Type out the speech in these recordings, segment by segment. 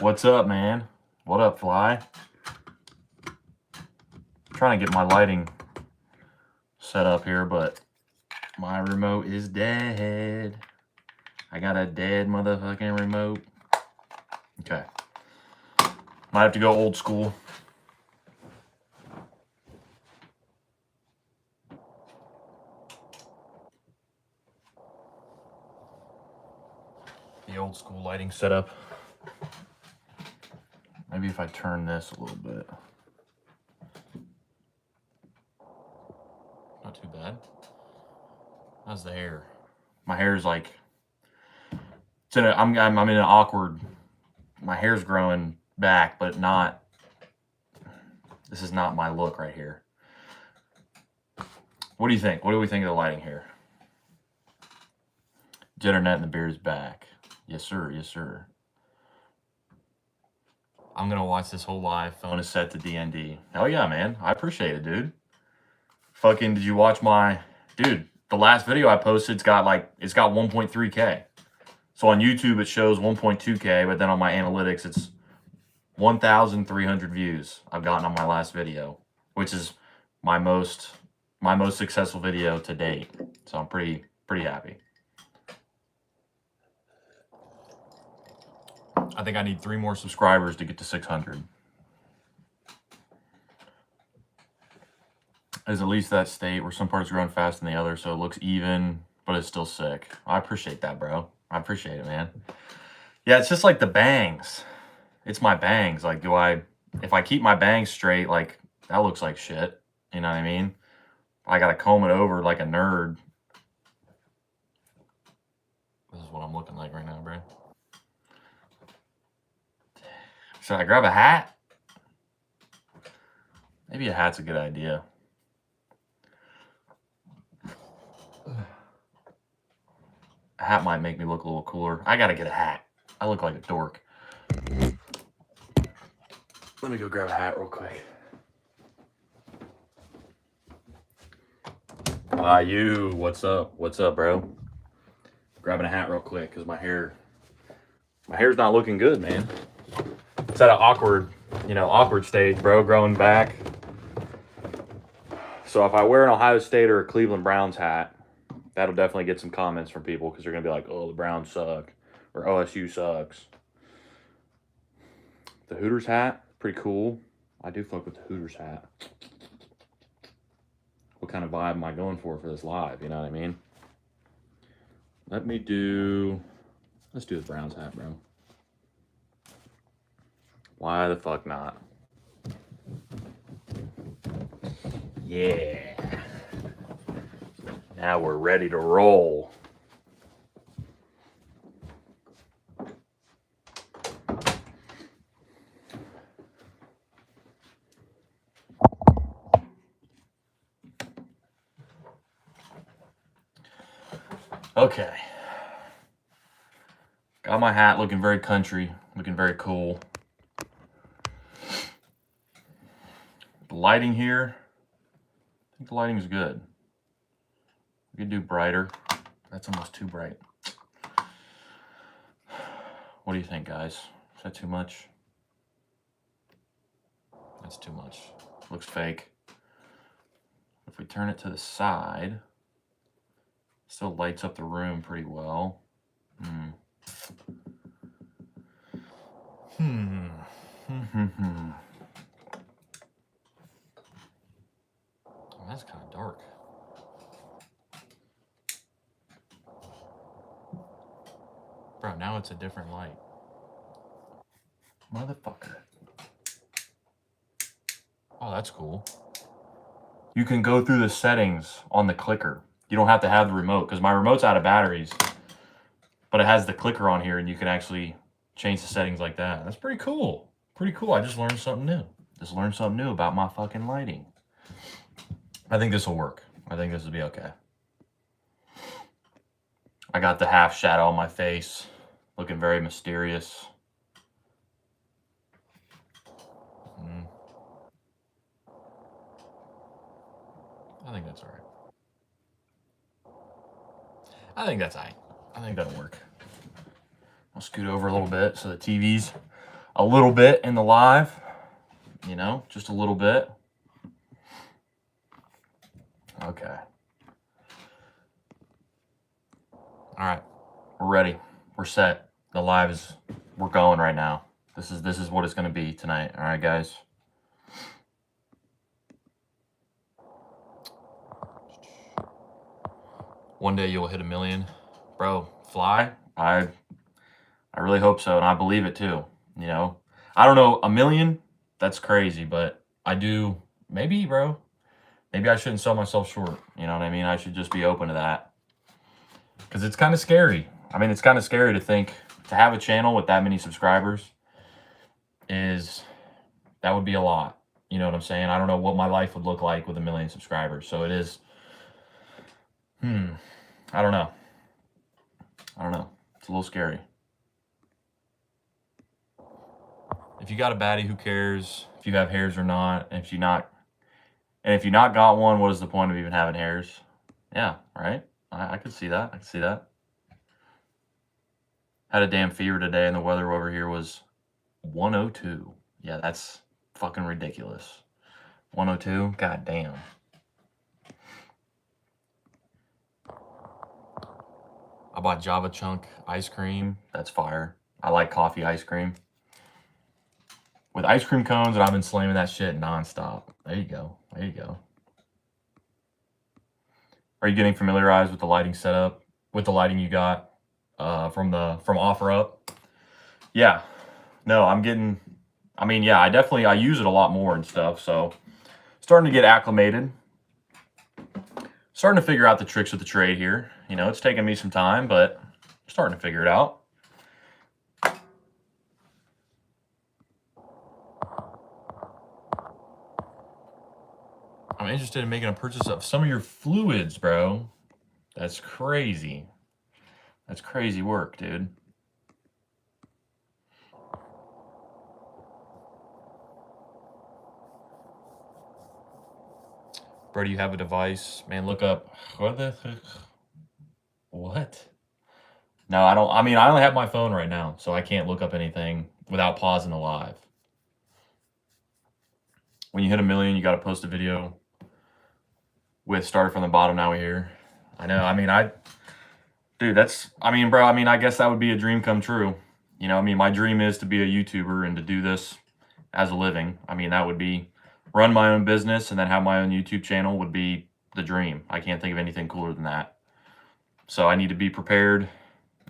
What's up, man? What up, Fly? Trying to get my lighting set up here, but my remote is dead. I got a dead motherfucking remote. Okay. Might have to go old school. The old school lighting setup. Maybe if I turn this a little bit. Not too bad. How's the hair? My hair's like, I'm in an awkward, my hair's growing back, but not, this is not my look right here. What do you think? What do we think of the lighting here? Internet and the beard is back. Yes, sir. Yes, sir. I'm going to watch this whole live. Phone is set to DND. Hell yeah, man. I appreciate it, dude. Fucking, did you watch my... Dude, the last video I posted, it's got 1.3K. So on YouTube, it shows 1.2K, but then on my analytics, it's 1,300 views I've gotten on my last video, which is my most successful video to date. So I'm pretty happy. I think I need 3 more subscribers to get to 600. There's at least that state where some parts are growing faster than the other, so it looks even, but it's still sick. I appreciate that, bro. I appreciate it, man. Yeah, it's just like the bangs. It's my bangs. Like, if I keep my bangs straight, like, that looks like shit. You know what I mean? I gotta comb it over like a nerd. This is what I'm looking like right now, bro. Should I grab a hat? Maybe a hat's a good idea. A hat might make me look a little cooler. I gotta get a hat. I look like a dork. Let me go grab a hat real quick. You, what's up? What's up, bro? Grabbing a hat real quick because my hair's not looking good, man. It's at an awkward stage, bro, growing back. So if I wear an Ohio State or a Cleveland Browns hat, that'll definitely get some comments from people because they're going to be like, oh, the Browns suck, or OSU sucks. The Hooters hat, pretty cool. I do fuck with the Hooters hat. What kind of vibe am I going for this live? You know what I mean? Let's do the Browns hat, bro. Why the fuck not? Yeah. Now we're ready to roll. Okay. Got my hat looking very country, looking very cool. The lighting here, I think the lighting is good. We could do brighter. That's almost too bright. What do you think, guys? Is that too much? That's too much. Looks fake. If we turn it to the side, still lights up the room pretty well. Oh, that's kind of dark. Bro, now it's a different light. Motherfucker. Oh, that's cool. You can go through the settings on the clicker. You don't have to have the remote because my remote's out of batteries, but it has the clicker on here and you can actually change the settings like that. That's pretty cool. Pretty cool. I just learned something new. Just learned something new about my fucking lighting. I think this will work. I think this will be okay. I got the half shadow on my face, looking very mysterious. I think that's all right. I think that's all right. I think that'll work. I'll scoot over a little bit so the TV's a little bit in the live, you know, just a little bit. Okay. All right, we're ready. We're set. The live is, we're going right now. This is what it's going to be tonight. All right, guys. One day you'll hit 1 million, bro. Fly. I really hope so, and I believe it too. You know, I don't know, 1 million. That's crazy, but I do. Maybe, bro. Maybe I shouldn't sell myself short. You know what I mean? I should just be open to that, because it's kind of scary. I mean, it's kind of scary to think to have a channel with that many subscribers that would be a lot. You know what I'm saying? I don't know what my life would look like with 1 million subscribers. So it is. I don't know. It's a little scary. If you got a baddie, who cares if you have hairs or not? And if you not got one, what is the point of even having hairs? Yeah, right. I could see that. Had a damn fever today, and the weather over here was 102. Yeah, that's fucking ridiculous. 102. God damn. I bought Java Chunk ice cream. That's fire. I like coffee ice cream with ice cream cones, and I've been slamming that shit nonstop. There you go. Are you getting familiarized with the lighting setup, with the lighting you got from OfferUp? Yeah. No, I use it a lot more and stuff. So starting to get acclimated. Starting to figure out the tricks of the trade here. You know, it's taking me some time, but I'm starting to figure it out. I'm interested in making a purchase of some of your fluids, bro. That's crazy. That's crazy work, dude. Bro, do you have a device? Man, look up. What? No, I don't. I mean, I only have my phone right now, so I can't look up anything without pausing the live. When you hit 1 million, you got to post a video with started from the bottom, now we're here. I know. I mean, bro, I guess that would be a dream come true. You know, I mean, my dream is to be a YouTuber and to do this as a living. I mean, that would be run my own business and then have my own YouTube channel would be the dream. I can't think of anything cooler than that. So I need to be prepared.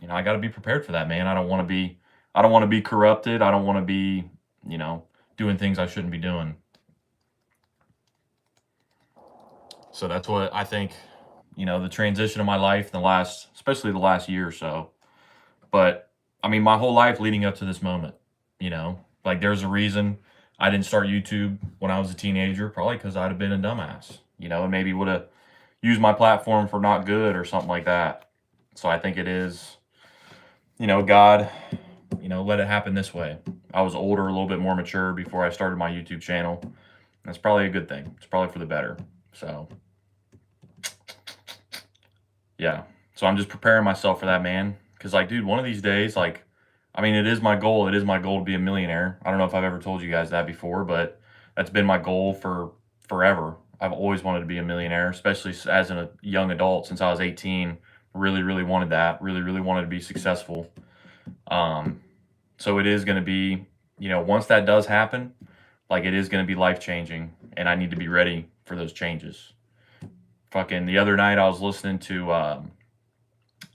You know, I got to be prepared for that, man. I don't want to be corrupted. I don't want to be, you know, doing things I shouldn't be doing. So that's what I think, you know, the transition of my life especially the last year or so. But I mean, my whole life leading up to this moment, you know, like there's a reason I didn't start YouTube when I was a teenager, probably because I'd have been a dumbass, you know, and maybe would have used my platform for not good or something like that. So I think it is, you know, God, you know, let it happen this way. I was older, a little bit more mature before I started my YouTube channel. That's probably a good thing. It's probably for the better. So, yeah. So I'm just preparing myself for that, man. Because, like, dude, one of these days, like, I mean, it is my goal. It is my goal to be a millionaire. I don't know if I've ever told you guys that before, but that's been my goal for forever. I've always wanted to be a millionaire, especially as a young adult since I was 18. Really, really wanted that. Really, really wanted to be successful. So it is going to be, you know, once that does happen, like it is going to be life-changing, and I need to be ready for those changes. Fucking the other night I was listening to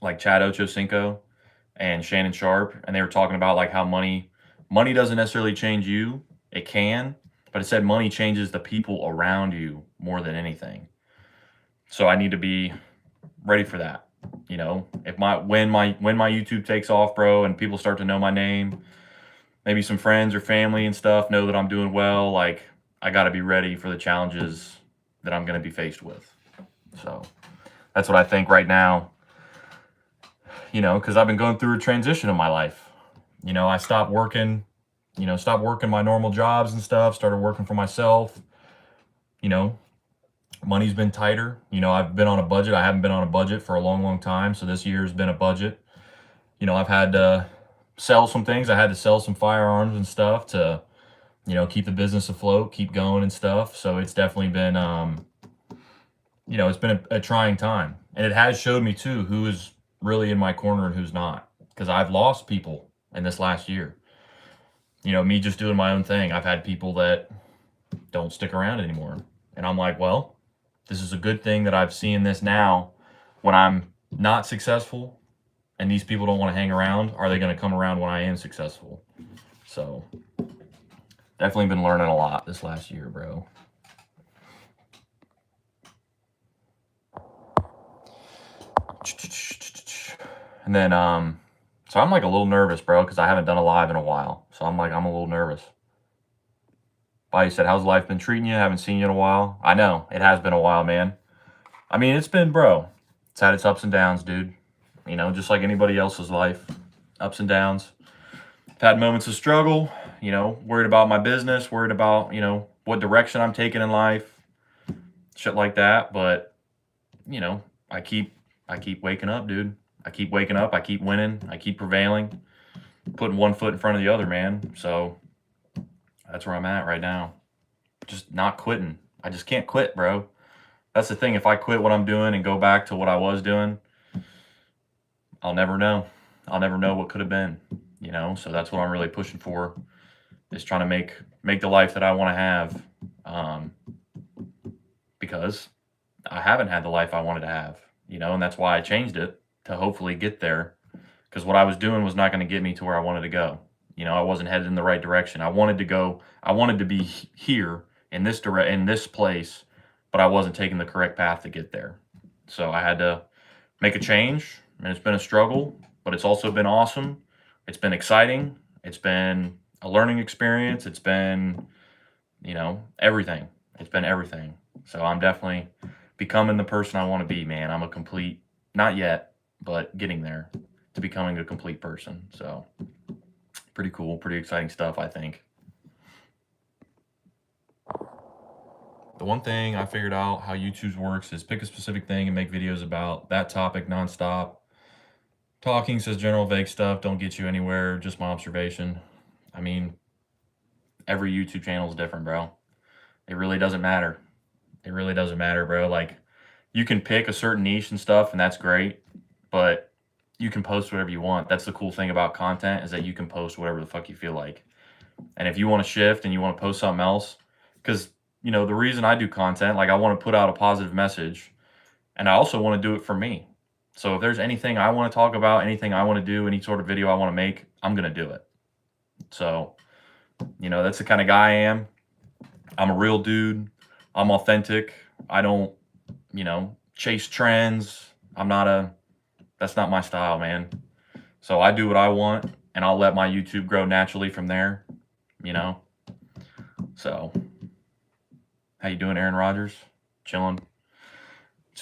like Chad Ochocinco and Shannon Sharp, and they were talking about like how money doesn't necessarily change you. It can, but it said money changes the people around you more than anything. So I need to be ready for that. You know, when my YouTube takes off, bro, and people start to know my name, maybe some friends or family and stuff know that I'm doing well, like I got to be ready for the challenges that I'm going to be faced with. So that's what I think right now, you know, because I've been going through a transition in my life. You know, I stopped working my normal jobs and stuff, started working for myself. You know, money's been tighter. You know, I've been on a budget. I haven't been on a budget for a long, long time. So this year's been a budget. You know, I've had to sell some things. I had to sell some firearms and stuff to, you know, keep the business afloat, keep going and stuff. So it's definitely been, you know, it's been a trying time. And it has showed me too who is really in my corner and who's not. Because I've lost people in this last year. You know, me just doing my own thing. I've had people that don't stick around anymore. And I'm like, well, this is a good thing that I've seen this now when I'm not successful and these people don't want to hang around. Are they going to come around when I am successful? So definitely been learning a lot this last year, bro. And then, so I'm like a little nervous, bro, because I haven't done a live in a while. So I'm a little nervous. Bobby said, how's life been treating you? Haven't seen you in a while. I know, it has been a while, man. I mean, it's been, bro, it's had its ups and downs, dude. You know, just like anybody else's life, ups and downs. I've had moments of struggle, you know, worried about my business, worried about, you know, what direction I'm taking in life, shit like that. But, you know, I keep waking up, dude. I keep waking up. I keep winning. I keep prevailing, putting one foot in front of the other, man. So that's where I'm at right now. Just not quitting. I just can't quit, bro. That's the thing. If I quit what I'm doing and go back to what I was doing, I'll never know. I'll never know what could have been, you know? So that's what I'm really pushing for, is trying to make the life that I want to have. Because I haven't had the life I wanted to have, you know, and that's why I changed it to hopefully get there. Because what I was doing was not going to get me to where I wanted to go. You know, I wasn't headed in the right direction. I wanted to be here in this place, but I wasn't taking the correct path to get there. So I had to make a change, and it's been a struggle, but it's also been awesome. It's been exciting. It's been a learning experience. It's been, you know, everything. It's been everything. So I'm definitely becoming the person I want to be, man. I'm a complete, not yet, but getting there to becoming a complete person. So pretty cool, pretty exciting stuff, I think. The one thing I figured out how YouTube works is pick a specific thing and make videos about that topic nonstop. Talking says general vague stuff don't get you anywhere, just my observation. I mean, every YouTube channel is different, bro. It really doesn't matter. It really doesn't matter, bro. Like, you can pick a certain niche and stuff, and that's great, but you can post whatever you want. That's the cool thing about content, is that you can post whatever the fuck you feel like. And if you want to shift and you want to post something else, because, you know, the reason I do content, like, I want to put out a positive message, and I also want to do it for me. So if there's anything I want to talk about, anything I want to do, any sort of video I want to make, I'm going to do it. So, you know, that's the kind of guy I am. I'm a real dude. I'm authentic. I don't, you know, chase trends. That's not my style, man. So I do what I want, and I'll let my YouTube grow naturally from there, you know? So, how you doing, Aaron Rodgers? Chilling,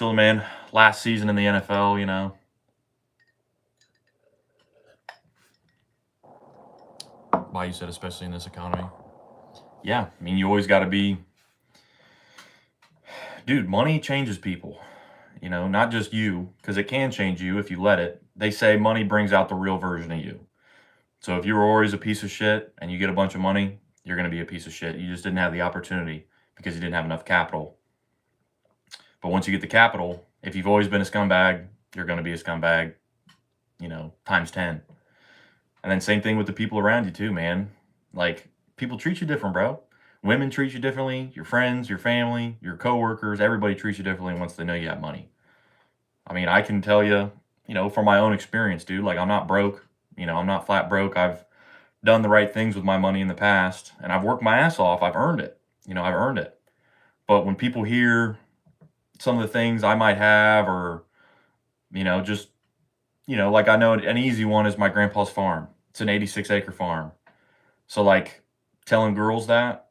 man. Last season in the NFL, you know? Why you said especially in this economy? Yeah, I mean, you always got to be... Dude, money changes people. You know, not just you, because it can change you if you let it. They say money brings out the real version of you. So if you were always a piece of shit and you get a bunch of money, you're going to be a piece of shit. You just didn't have the opportunity because you didn't have enough capital. But once you get the capital, if you've always been a scumbag, you're going to be a scumbag, you know, times 10. And then same thing with the people around you too, man. Like, people treat you different, bro. Women treat you differently. Your friends, your family, your coworkers, everybody treats you differently once they know you have money. I mean, I can tell you, you know, from my own experience, dude, like, I'm not broke. You know, I'm not flat broke. I've done the right things with my money in the past, and I've worked my ass off. I've earned it. You know, I've earned it. But when people hear some of the things I might have, or, you know, just, you know, like, I know an easy one is my grandpa's farm. It's an 86-acre farm. So, like, telling girls that,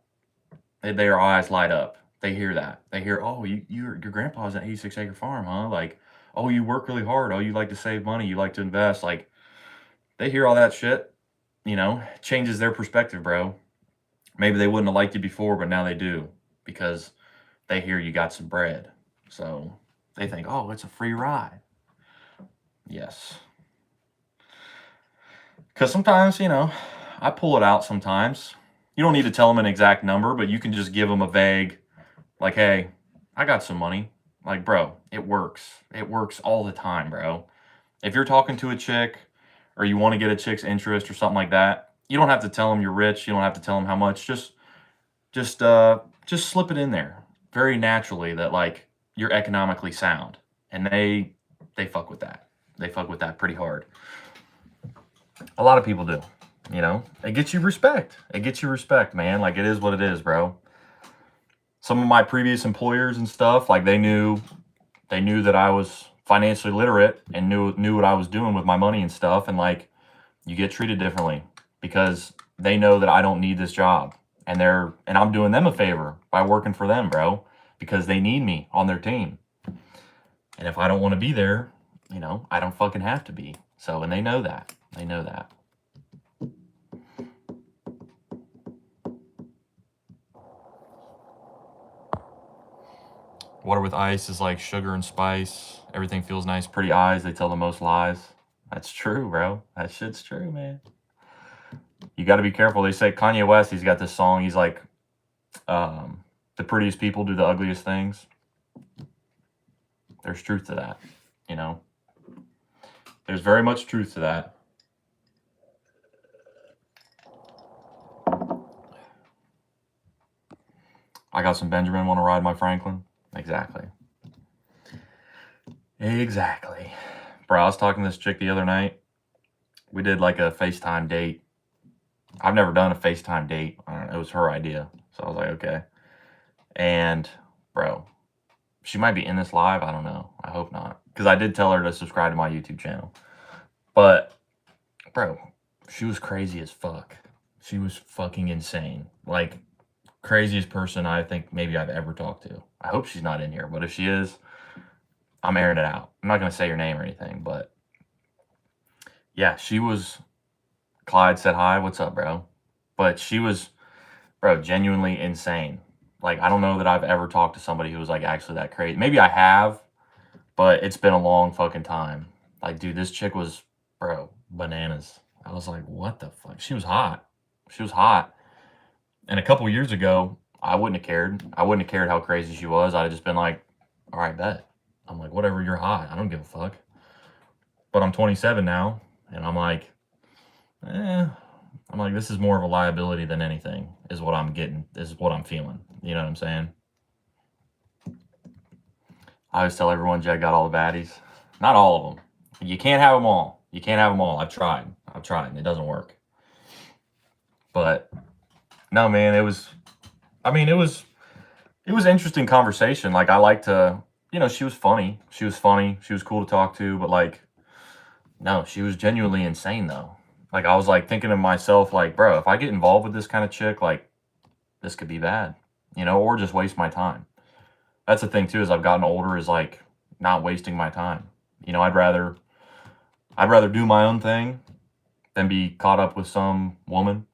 their eyes light up. They hear that. They hear, oh, your grandpa's an 86-acre farm, huh? Like, oh, you work really hard. Oh, you like to save money. You like to invest. Like, they hear all that shit, you know, changes their perspective, bro. Maybe they wouldn't have liked you before, but now they do, because they hear you got some bread. So they think, oh, it's a free ride. Yes. Because sometimes, I pull it out sometimes. You don't need to tell them an exact number, but you can just give them a vague, like, hey, I got some money. Like, bro, it works. It works all the time, bro. If you're talking to a chick or you want to get a chick's interest or something like that, you don't have to tell them you're rich. You don't have to tell them how much. Just slip it in there very naturally that like you're economically sound, and they fuck with that. They fuck with that pretty hard. A lot of people do. It gets you respect. It gets you respect, man. Like, it is what it is, bro. Some of my previous employers and stuff, like, they knew that I was financially literate and knew what I was doing with my money and stuff, and like, you get treated differently because they know that I don't need this job, and I'm doing them a favor by working for them, bro, because they need me on their team. And if I don't want to be there, I don't fucking have to be. So, and they know that. They know that. Water with ice is like sugar and spice. Everything feels nice. Pretty eyes, they tell the most lies. That's true, bro. That shit's true, man. You got to be careful. They say Kanye West, he's got this song. He's like, the prettiest people do the ugliest things. There's truth to that, There's very much truth to that. I got some Benjamin. Want to ride my Franklin? Exactly. Bro, I was talking to this chick the other night. We did like a FaceTime date. I've never done a FaceTime date. I don't know, it was her idea. So I was like, okay. And, bro, she might be in this live. I don't know. I hope not. Because I did tell her to subscribe to my YouTube channel. But, bro, she was crazy as fuck. She was fucking insane. Like, craziest person I think maybe I've ever talked to. I hope she's not in here, but if she is, I'm airing it out. I'm not going to say her name or anything, but yeah, she was. Clyde said hi. What's up, bro? But she was, bro, genuinely insane. Like, I don't know that I've ever talked to somebody who was like actually that crazy. Maybe I have, but it's been a long fucking time. Like, dude, this chick was, bro, bananas. I was like, what the fuck? She was hot. She was hot. And a couple years ago, I wouldn't have cared. I wouldn't have cared how crazy she was. I'd have just been like, all right, bet. I'm like, whatever, you're hot. I don't give a fuck. But I'm 27 now, and I'm like, this is more of a liability than anything, is what I'm getting, is what I'm feeling. You know what I'm saying? I always tell everyone Jed got all the baddies. Not all of them. You can't have them all. You can't have them all. I've tried, and it doesn't work. But no, man, it was interesting conversation. Like, I like to, she was funny. She was cool to talk to, but like, no, she was genuinely insane though. Like, I was like thinking to myself, like, bro, if I get involved with this kind of chick, like, this could be bad, or just waste my time. That's the thing too, as I've gotten older, is like not wasting my time. I'd rather do my own thing than be caught up with some woman,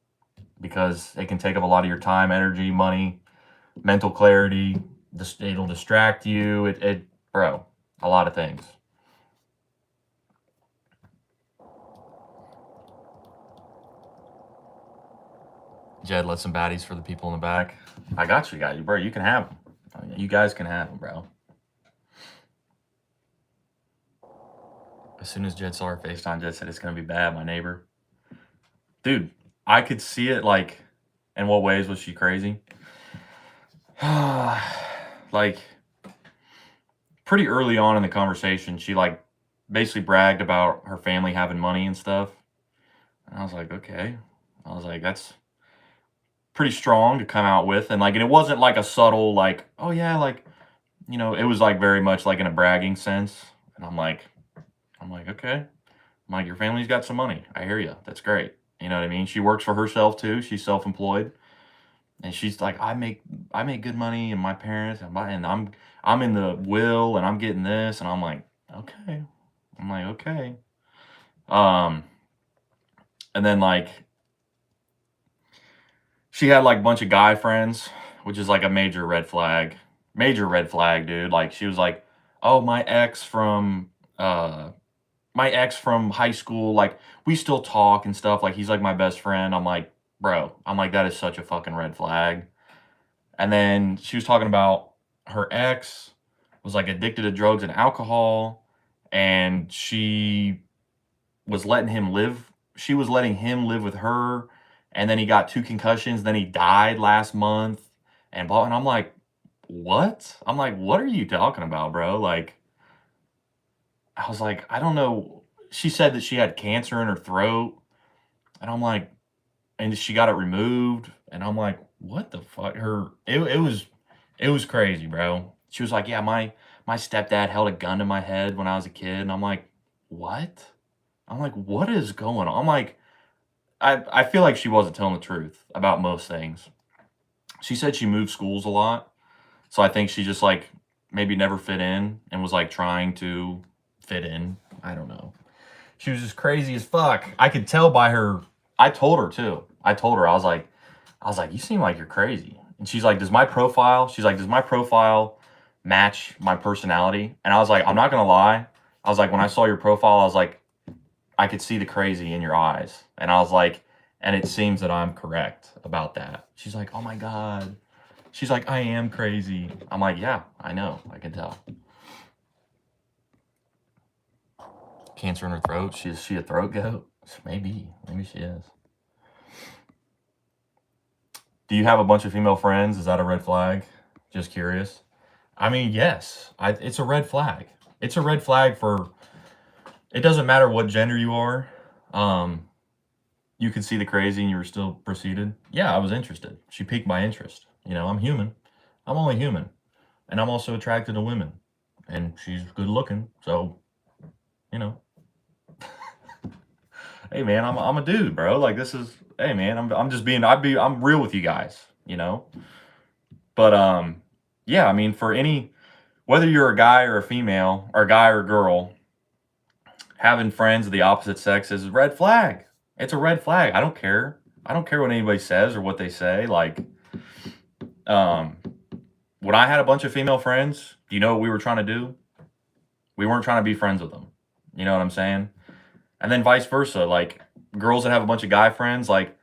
because it can take up a lot of your time, energy, money, mental clarity. It'll distract you. Bro, a lot of things. Jed, let some baddies for the people in the back. I got you guys, bro. You can have them. You guys can have them, bro. As soon as Jed saw her FaceTime, Jed said it's gonna be bad. My neighbor, dude, I could see it. Like, in what ways was she crazy? Like, pretty early on in the conversation, she like basically bragged about her family having money and stuff. And I was like, okay. I was like, that's pretty strong to come out with. And like, and it wasn't like a subtle, like, oh yeah, like, it was like very much like in a bragging sense. And I'm like, okay. I'm like, your family's got some money. I hear you. That's great. You know what I mean? She works for herself too. She's self-employed. And she's like, I make good money, and my parents, and I'm in the will, and I'm getting this. And I'm like, okay. And then like, she had like a bunch of guy friends, which is like a major red flag, dude. Like, she was like, oh, my ex from my ex from high school, like, we still talk and stuff. Like, he's like my best friend. I'm like, bro, I'm like, that is such a fucking red flag. And then she was talking about her ex was like addicted to drugs and alcohol, and she was letting him live. She was letting him live with her, and then he got 2 concussions. Then he died last month, and blah. And I'm like, what? I'm like, what are you talking about, bro? Like, I was like, I don't know. She said that she had cancer in her throat, and I'm like, and she got it removed, and I'm like, what the fuck? It was crazy, bro. She was like, yeah, my stepdad held a gun to my head when I was a kid, and I'm like, what? I'm like, what is going on? I'm like, I feel like she wasn't telling the truth about most things. She said she moved schools a lot, so I think she just like maybe never fit in and was like trying to fit in. I don't know. She was just crazy as fuck. I could tell by her. I told her too. I told her, I was like, you seem like you're crazy. And she's like, does my profile match my personality? And I was like, I'm not gonna lie. I was like, when I saw your profile, I was like, I could see the crazy in your eyes. And I was like, and it seems that I'm correct about that. She's like, oh my God. She's like, I am crazy. I'm like, yeah, I know. I can tell. Cancer in her throat. Is she a throat goat? Maybe she is. Do you have a bunch of female friends? Is that a red flag? Just curious. I mean, yes. It's a red flag. It's a red flag for. It doesn't matter what gender you are. You could see the crazy and you were still proceeded. Yeah, I was interested. She piqued my interest. You know, I'm human. I'm only human, and I'm also attracted to women, and she's good looking. So, you know. Hey man, I'm a dude, bro. Like this is, hey man, I'm just being, I'm real with you guys, you know. But yeah, I mean, for any, whether you're a guy or a female, or a guy or a girl, having friends of the opposite sex is a red flag. It's a red flag. I don't care. I don't care what anybody says or what they say. Like, when I had a bunch of female friends, do you know what we were trying to do? We weren't trying to be friends with them. You know what I'm saying? And then vice versa. Like, girls that have a bunch of guy friends, like,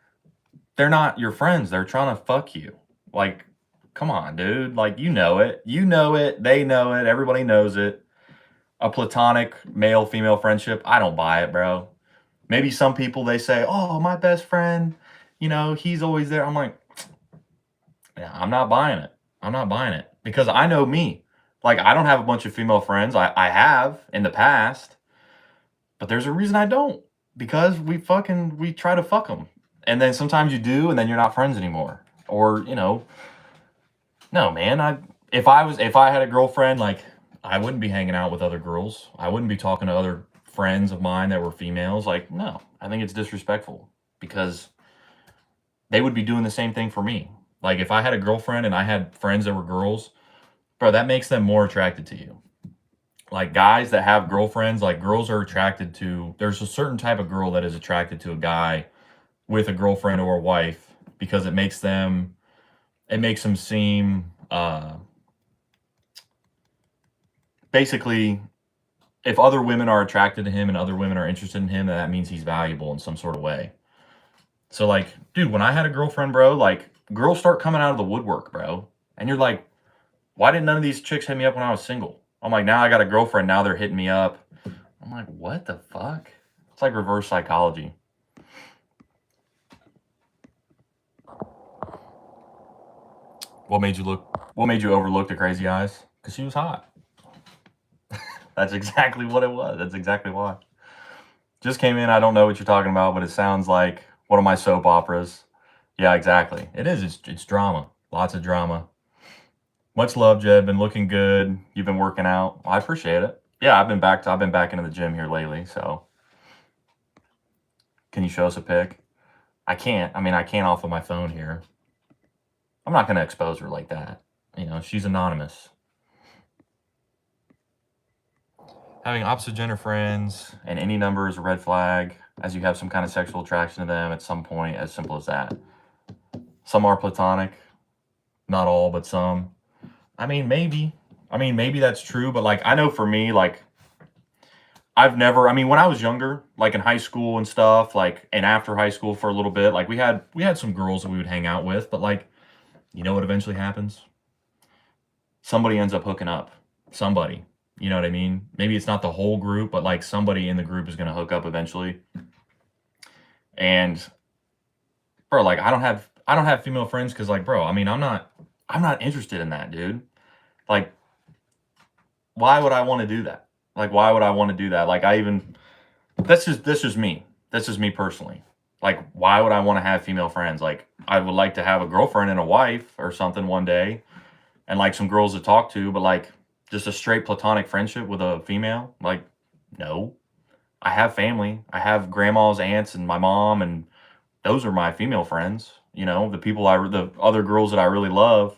they're not your friends. They're trying to fuck you. Like, come on, dude. Like, you know it. You know it. They know it. Everybody knows it. A platonic male-female friendship, I don't buy it, bro. Maybe some people, they say, oh, my best friend, you know, he's always there. I'm like, yeah, I'm not buying it. I'm not buying it. Because I know me. Like, I don't have a bunch of female friends. I have in the past. But there's a reason I don't. Because we try to fuck them. And then sometimes you do, and then you're not friends anymore. Or, you know, no, man. If I had a girlfriend, like, I wouldn't be hanging out with other girls. I wouldn't be talking to other friends of mine that were females. Like, no, I think it's disrespectful because they would be doing the same thing for me. Like, if I had a girlfriend and I had friends that were girls, bro, that makes them more attracted to you. Like, guys that have girlfriends, like, girls are attracted to, there's a certain type of girl that is attracted to a guy with a girlfriend or a wife because it makes them seem, basically, if other women are attracted to him and other women are interested in him, then that means he's valuable in some sort of way. So, like, dude, when I had a girlfriend, bro, like, girls start coming out of the woodwork, bro. And you're like, why didn't none of these chicks hit me up when I was single? I'm like, now I got a girlfriend, now they're hitting me up. I'm like, what the fuck? It's like reverse psychology. What made you overlook the crazy eyes? Because she was hot. That's exactly what it was. That's exactly why. Just came in. I don't know what you're talking about, but it sounds like one of my soap operas. Yeah, exactly. It is. It's drama. Lots of drama. Much love, Jed. Been looking good. You've been working out. Well, I appreciate it. Yeah, I've been back into the gym here lately. So, can you show us a pic? I can't. I mean, I can't off of my phone here. I'm not gonna expose her like that. You know, she's anonymous. Having opposite gender friends and any number is a red flag, as you have some kind of sexual attraction to them at some point, as simple as that. Some are platonic, not all, but some. I mean, maybe that's true, but like, I know for me, like, I've never, I mean, when I was younger, like in high school and stuff, like, and after high school for a little bit, like we had some girls that we would hang out with, but like, you know what eventually happens? Somebody ends up hooking up. Somebody. You know what I mean? Maybe it's not the whole group, but like somebody in the group is going to hook up eventually. And bro, like I don't have female friends cuz like, bro, I mean, I'm not interested in that, dude. Like why would I want to do that? Like why would I want to do that? Like I even this is me. This is me personally. Like why would I want to have female friends? Like I would like to have a girlfriend and a wife or something one day and like some girls to talk to, but like just a straight platonic friendship with a female, like no. I have family. I have grandmas, aunts, and my mom, and those are my female friends. You know, the other girls that I really love.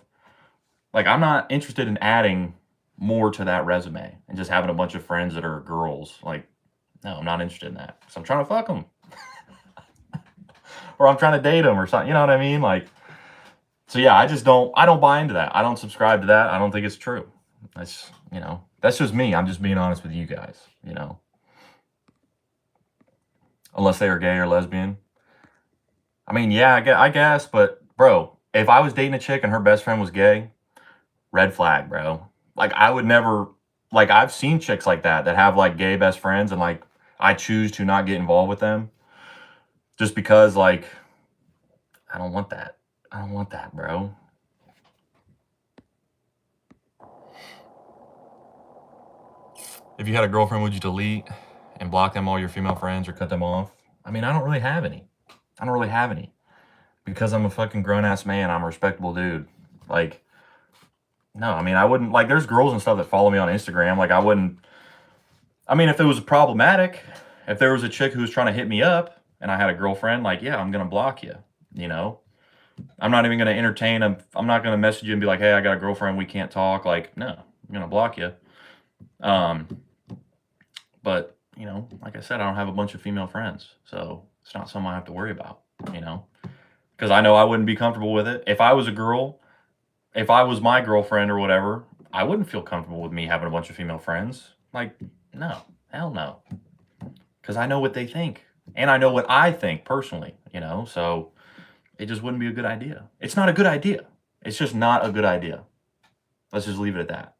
Like I'm not interested in adding more to that resume and just having a bunch of friends that are girls. Like no, I'm not interested in that. So I'm trying to fuck them, or I'm trying to date them, or something. You know what I mean? Like so. Yeah, I don't buy into that. I don't subscribe to that. I don't think it's true. That's just me. I'm just being honest with you guys. Unless they are gay or lesbian. I mean, yeah, I guess, but bro, if I was dating a chick and her best friend was gay, red flag, bro. Like I would never, like I've seen chicks like that have like gay best friends and like I choose to not get involved with them just because like I don't want that. I don't want that, bro. If you had a girlfriend, would you delete and block them all your female friends or cut them off? I mean, I don't really have any. I don't really have any because I'm a fucking grown ass man. I'm a respectable dude. Like, no, I mean, I wouldn't like. There's girls and stuff that follow me on Instagram. Like, I wouldn't. I mean, if it was problematic, if there was a chick who was trying to hit me up and I had a girlfriend, like, yeah, I'm gonna block you. You know, I'm not even gonna entertain them. I'm not gonna message you and be like, hey, I got a girlfriend. We can't talk. Like, no, I'm gonna block you. But like I said, I don't have a bunch of female friends, so it's not something I have to worry about. Because I know I wouldn't be comfortable with it. If I was a girl, if I was my girlfriend or whatever, I wouldn't feel comfortable with me having a bunch of female friends. Like, no, hell no. Because I know what they think. And I know what I think personally, so it just wouldn't be a good idea. It's not a good idea. It's just not a good idea. Let's just leave it at that.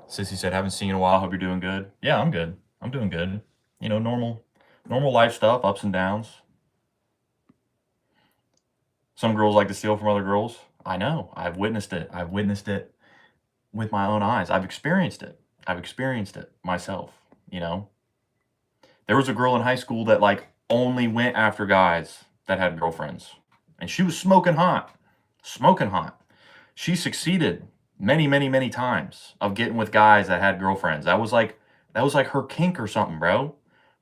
Sissy said, haven't seen you in a while. Hope you're doing good. Yeah, I'm good. I'm doing good. Normal life stuff, ups and downs. Some girls like to steal from other girls. I know. I've witnessed it. I've witnessed it with my own eyes. I've experienced it. I've experienced it myself. There was a girl in high school that like only went after guys that had girlfriends. And she was smoking hot. Smoking hot. She succeeded many, many, many times of getting with guys that had girlfriends. That was like her kink or something, bro.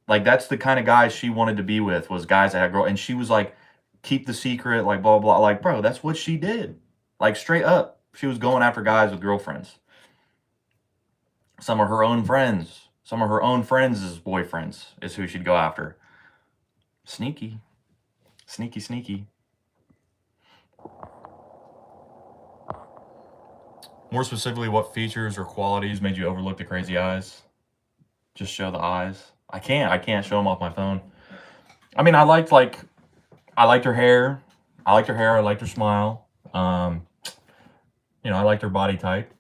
Like that's the kind of guys she wanted to be with, was guys that had girl, and she was like, keep the secret, like blah blah. Like, bro, that's what she did. Like straight up, she was going after guys with girlfriends. Some of her own friends' boyfriends is who she'd go after. Sneaky, sneaky, sneaky. More specifically, what features or qualities made you overlook the crazy eyes? Just show the eyes. I can't show them off my phone. I mean, I liked her hair. I liked her smile. I liked her body type.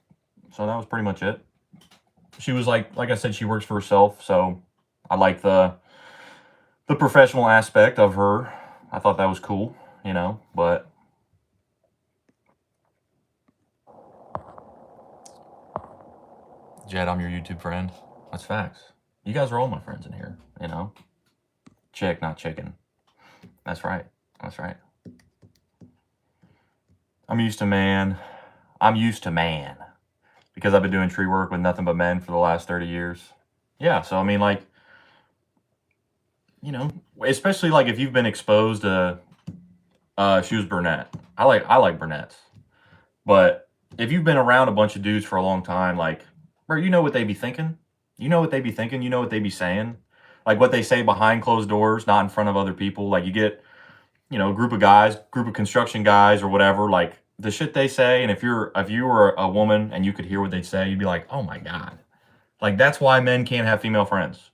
So that was pretty much it. She was like I said, she works for herself. So I like the professional aspect of her. I thought that was cool, but Jed, I'm your YouTube friend. That's facts. You guys are all my friends in here, Chick, not chicken. That's right. That's right. I'm used to man. Because I've been doing tree work with nothing but men for the last 30 years. Yeah, so I mean, like, especially like if you've been exposed to, she was brunette. I like brunettes. But if you've been around a bunch of dudes for a long time, like, bro, you know what they be thinking. You know what they be thinking. You know what they be saying. Like what they say behind closed doors, not in front of other people. Like you get, a group of construction guys or whatever, like the shit they say, and if you were a woman and you could hear what they say, you'd be like, oh my God. Like, that's why men can't have female friends.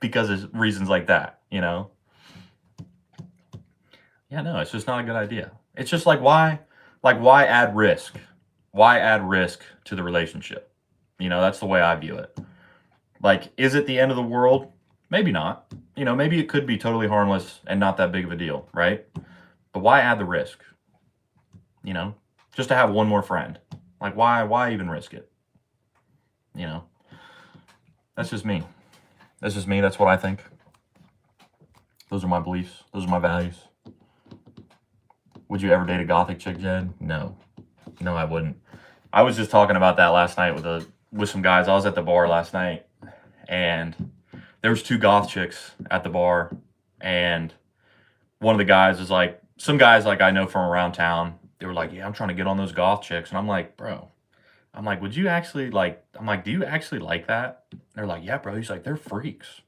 Because of reasons like that, you know? Yeah, no, it's just not a good idea. It's just like why add risk? Why add risk to the relationship? You know, that's the way I view it. Like, is it the end of the world? Maybe not. You know, maybe it could be totally harmless and not that big of a deal, right? But why add the risk? You know, just to have one more friend. Like, why even risk it? You know, that's just me. That's just me. That's what I think. Those are my beliefs. Those are my values. Would you ever date a gothic chick, Jed? No. No, I wouldn't. I was just talking about that last night with some guys. I was at the bar last night, and there was 2 goth chicks at the bar, and one of the guys was like, some guys like I know from around town, they were like, yeah, I'm trying to get on those goth chicks. And I'm like, bro, I'm like, would you actually like, I'm like, do you actually like that? They're like, yeah, bro. He's like, they're freaks.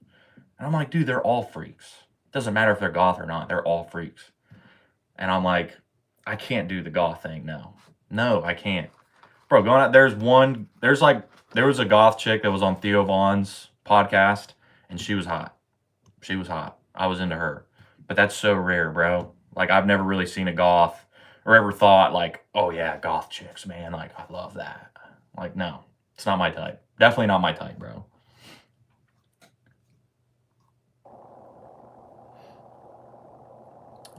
And I'm like, dude, they're all freaks. Doesn't matter if they're goth or not. They're all freaks. And I'm like, I can't do the goth thing. No, I can't. Bro, going out, there was a goth chick that was on Theo Vaughn's podcast, and she was hot. She was hot. I was into her. But that's so rare, bro. Like, I've never really seen a goth or ever thought, like, oh yeah, goth chicks, man. Like, I love that. Like, no, it's not my type. Definitely not my type, bro.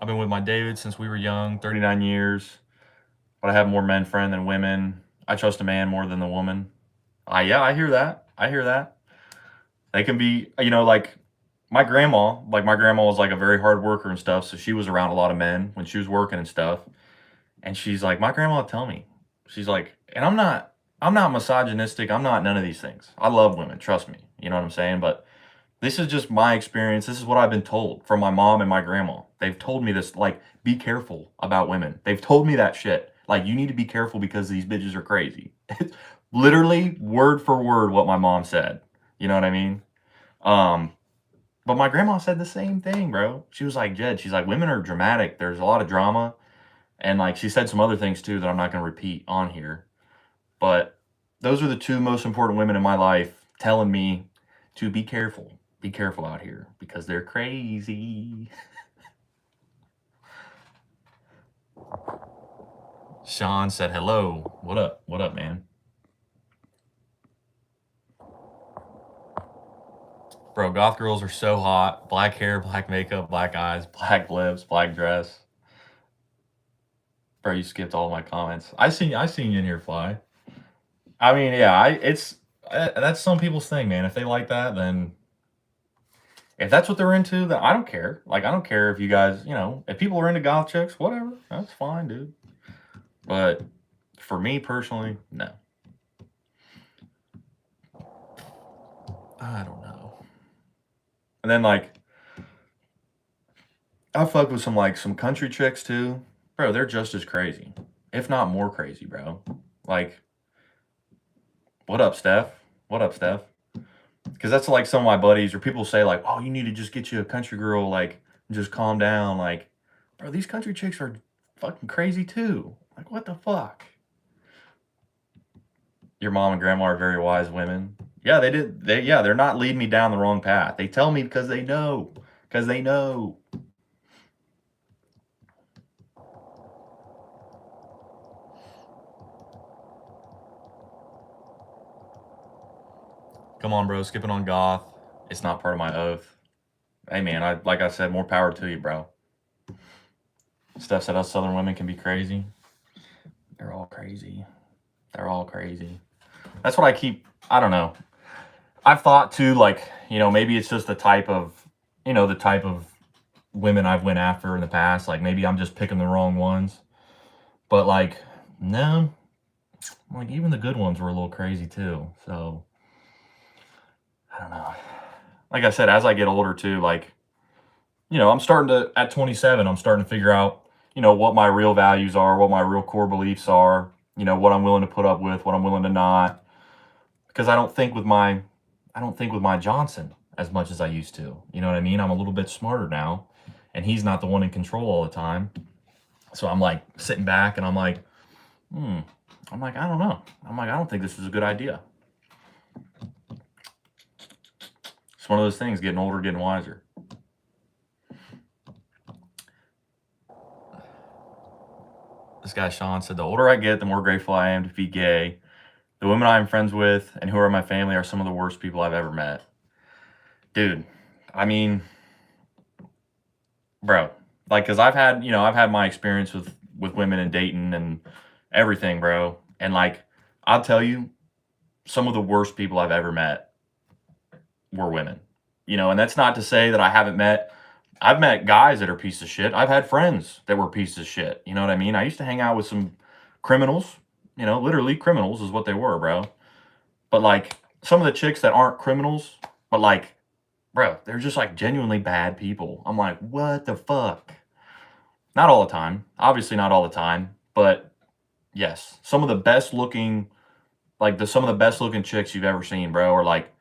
I've been with my David since we were young, 39 years. But I have more men friend than women. I trust a man more than the woman. Yeah, I hear that. I hear that. They can be, you know, like my grandma was like a very hard worker and stuff. So she was around a lot of men when she was working and stuff. And she's like, my grandma would tell me, she's like, and I'm not misogynistic. I'm not none of these things. I love women. Trust me. You know what I'm saying? But this is just my experience. This is what I've been told from my mom and my grandma. They've told me this, like, be careful about women. They've told me that shit. Like, you need to be careful because these bitches are crazy. Literally word for word what my mom said. You know what I mean? But my grandma said the same thing, bro. She was like, Jed, she's like, women are dramatic. There's a lot of drama. And like, she said some other things too that I'm not going to repeat on here. But those are the 2 most important women in my life telling me to be careful. Be careful out here because they're crazy. Sean said hello. What up? What up, man? Bro, goth girls are so hot. Black hair, black makeup, black eyes, black lips, black dress. Bro, you skipped all my comments. I seen you in here, Fly. I mean, yeah, that's some people's thing, man. If they like that, then if that's what they're into, then I don't care. Like, I don't care if you guys, you know, if people are into goth chicks, whatever. That's fine, dude. But for me personally, no. I don't know. And then like I fucked with some country chicks too. Bro, they're just as crazy. If not more crazy, bro. Like, what up, Steph? What up, Steph? Because that's like some of my buddies or people say like, oh, you need to just get you a country girl, like, just calm down. Like, bro, these country chicks are fucking crazy too. Like, what the fuck? Your mom and grandma are very wise women. Yeah, they did. They're not leading me down the wrong path. They tell me because they know. Because they know. Come on, bro. Skipping on goth. It's not part of my oath. Hey, man. Like I said, more power to you, bro. Steph said us Southern women can be crazy. They're all crazy. They're all crazy. That's what I don't know. I've thought too, like, you know, maybe it's just the type of women I've went after in the past. Like, maybe I'm just picking the wrong ones. But like, no, like even the good ones were a little crazy too. So I don't know. Like I said, as I get older too, like, you know, at 27, I'm starting to figure out, you know, what my real values are, what my real core beliefs are, you know, what I'm willing to put up with, what I'm willing to not. Because I don't think with my Johnson as much as I used to. You know what I mean? I'm a little bit smarter now, and he's not the one in control all the time. So I'm like sitting back and I'm like, I'm like, I don't know. I'm like, I don't think this is a good idea. It's one of those things, getting older, getting wiser. This guy Sean said, the older I get, the more grateful I am to be gay. The women I'm friends with and who are my family are some of the worst people I've ever met. Dude, I mean, bro, like, cause I've had my experience with women and dating and everything, bro. And like, I'll tell you, some of the worst people I've ever met were women. And that's not to say that I've met guys that are pieces of shit. I've had friends that were pieces of shit. You know what I mean? I used to hang out with some criminals, literally criminals is what they were, bro. But like some of the chicks that aren't criminals, but like, bro, they're just like genuinely bad people. I'm like, what the fuck? Not all the time. Obviously not all the time, but yes, some of the best looking chicks you've ever seen, bro, are like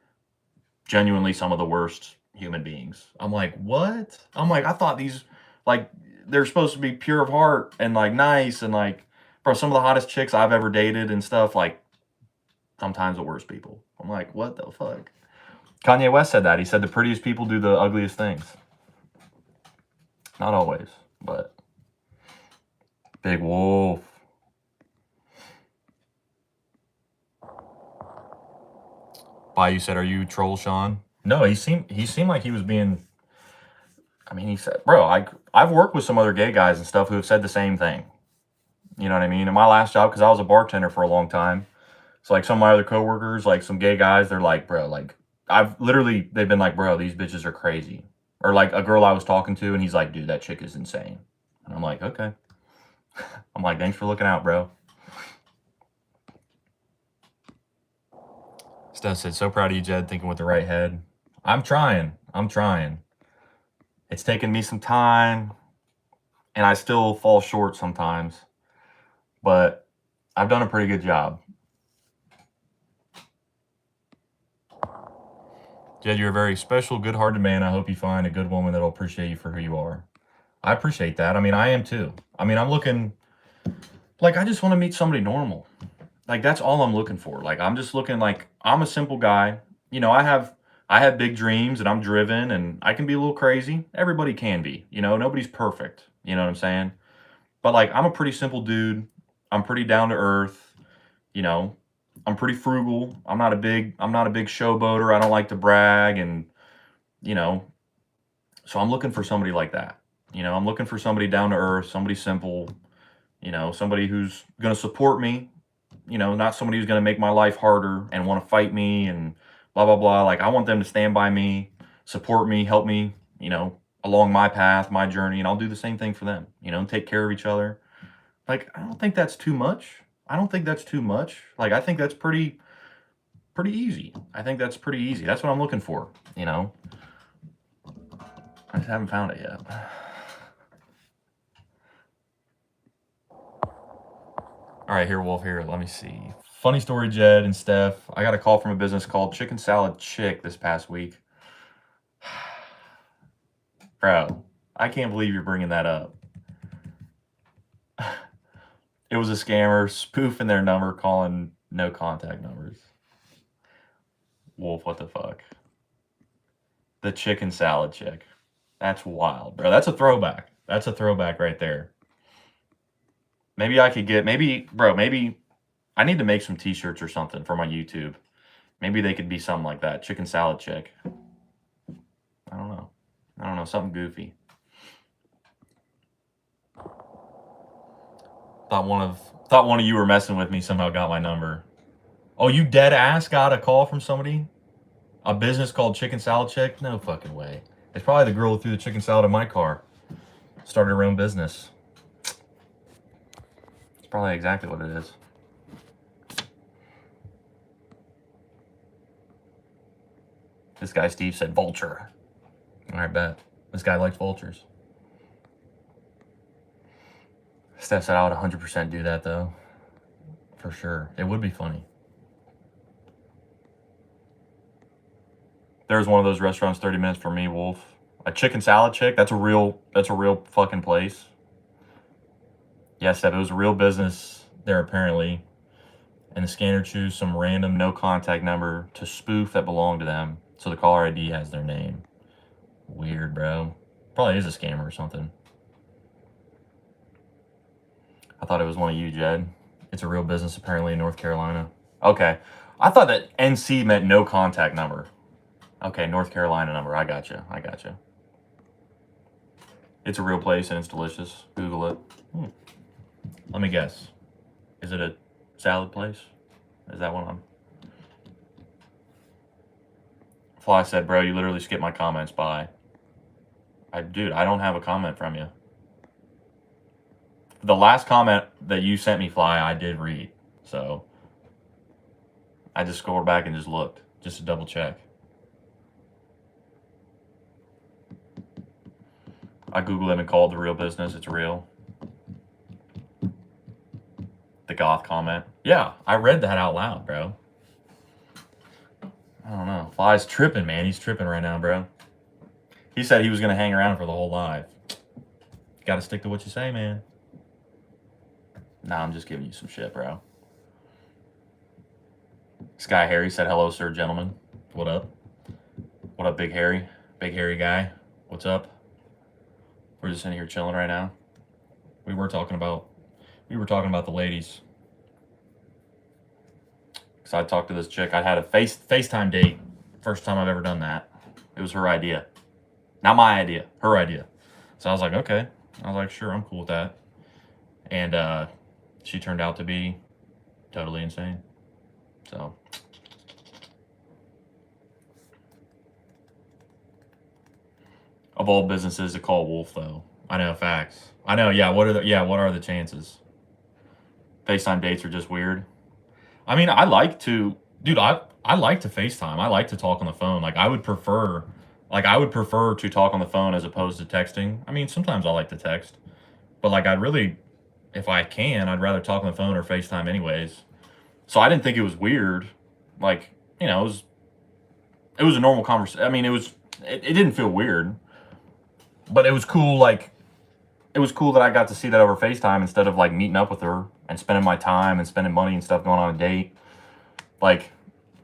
genuinely some of the worst human beings. I'm like, what? I'm like, I thought these, like, they're supposed to be pure of heart and like nice and like, bro, some of the hottest chicks I've ever dated and stuff, like, sometimes the worst people. I'm like, what the fuck? Kanye West said that. He said the prettiest people do the ugliest things. Not always, but Big Wolf. Bayou said, "Are you troll, Sean?" No, he seemed like he was being. I mean, he said, "Bro, I've worked with some other gay guys and stuff who have said the same thing." You know what I mean? In my last job, because I was a bartender for a long time, so like some of my other coworkers, like some gay guys, they're like, "Bro, like they've been like, bro, these bitches are crazy." Or like a girl I was talking to, and he's like, "Dude, that chick is insane." And I'm like, "Okay." I'm like, "Thanks for looking out, bro." Steph said, "So proud of you, Jed, thinking with the right head." I'm trying. It's taken me some time, and I still fall short sometimes, but I've done a pretty good job. Jed, you're a very special, good-hearted man. I hope you find a good woman that'll appreciate you for who you are. I appreciate that. I mean, I am too. I mean, I'm looking, like, I just want to meet somebody normal. Like, that's all I'm looking for. Like, I'm just looking like I'm a simple guy. I have big dreams and I'm driven and I can be a little crazy. Everybody can be. Nobody's perfect. You know what I'm saying? But like, I'm a pretty simple dude. I'm pretty down to earth. You know, I'm pretty frugal. I'm not a big showboater. I don't like to brag and, you know, so I'm looking for somebody like that. I'm looking for somebody down to earth, somebody simple, somebody who's going to support me, not somebody who's going to make my life harder and want to fight me and blah, blah, blah. Like, I want them to stand by me, support me, help me, along my path, my journey. And I'll do the same thing for them, take care of each other. Like, I don't think that's too much. Like, I think that's pretty easy. That's what I'm looking for, I just haven't found it yet. All right, here, Wolf, here. Let me see. Funny story, Jed and Steph. I got a call from a business called Chicken Salad Chick this past week. Bro, I can't believe you're bringing that up. It was a scammer spoofing their number, calling no contact numbers. Wolf, what the fuck? The Chicken Salad Chick. That's wild, bro. That's a throwback. That's a throwback right there. Maybe I could get, maybe I need to make some t-shirts or something for my YouTube. Maybe they could be something like that. Chicken Salad Chick. I don't know. Something goofy. Thought one of you were messing with me, somehow got my number. Oh, you dead ass got a call from somebody? A business called Chicken Salad Chick? No fucking way. It's probably the girl who threw the chicken salad in my car. Started her own business. It's probably exactly what it is. This guy Steve said vulture. All right, bet. This guy likes vultures. Steph said I would 100% do that though. For sure. It would be funny. There's one of those restaurants 30 minutes from me, Wolf. A Chicken Salad Chick, that's a real fucking place. Yeah, Steph, it was a real business there apparently. And the scanner chose some random no contact number to spoof that belonged to them. So the caller ID has their name. Weird, bro. Probably is a scammer or something. I thought it was one of you, Jed. It's a real business apparently in North Carolina. Okay. I thought that NC meant no contact number. Okay, North Carolina number. I gotcha. I gotcha. It's a real place and it's delicious. Google it. Let me guess. Is it a salad place? Is that one on? Fly said, bro, you literally skipped my comments by. Dude, I don't have a comment from you. The last comment that you sent me, Fly, I did read. So I just scrolled back and just looked, just to double check. I Googled it and called the real business. It's real. The goth comment. Yeah, I read that out loud, bro. I don't know. Fly's tripping, man. He's tripping right now, bro. He said he was going to hang around for the whole live. Got to stick to what you say, man. Nah, I'm just giving you some shit, bro. Sky Harry said, hello, sir, gentlemen. What up? What up, Big Harry? Big Harry guy. What's up? We're just in here chilling right now. We were talking about the ladies. Because I talked to this chick. I had a FaceTime date. First time I've ever done that. It was her idea. Not my idea. Her idea. So I was like, okay. I was like, sure, I'm cool with that. And she turned out to be totally insane. So. Of all businesses to call Wolf, though. I know, facts. I know, yeah, what are the chances? FaceTime dates are just weird. I mean, I like to FaceTime. I like to talk on the phone. Like I would prefer to talk on the phone as opposed to texting. I mean, sometimes I like to text. But like if I can, I'd rather talk on the phone or FaceTime anyways. So I didn't think it was weird. Like, you know, it was a normal conversation. I mean, it didn't feel weird. But it was cool, like, it was cool that I got to see that over FaceTime instead of, like, meeting up with her and spending my time and spending money and stuff going on a date. Like,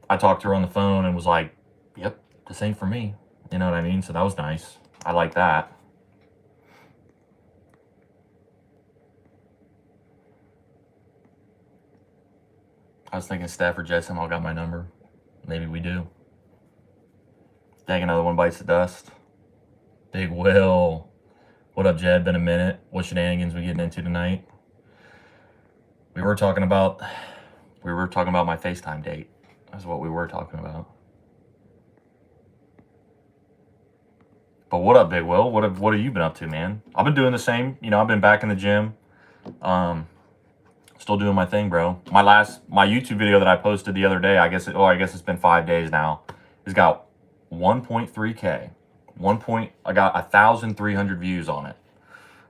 I talked to her on the phone and was like, yep, this ain't for me. You know what I mean? So that was nice. I like that. I was thinking Stafford Jed somehow got my number. Maybe we do. Dang, another one bites the dust. Big Will. What up, Jed? Been a minute. What shenanigans we getting into tonight? We were talking about my FaceTime date. That's what we were talking about. But what up, Big Will? What have you been up to, man? I've been doing the same. You know, I've been back in the gym. Still doing my thing, bro. My YouTube video that I posted the other day, I guess it's been 5 days now. It's got 1.3K. I got 1,300 views on it.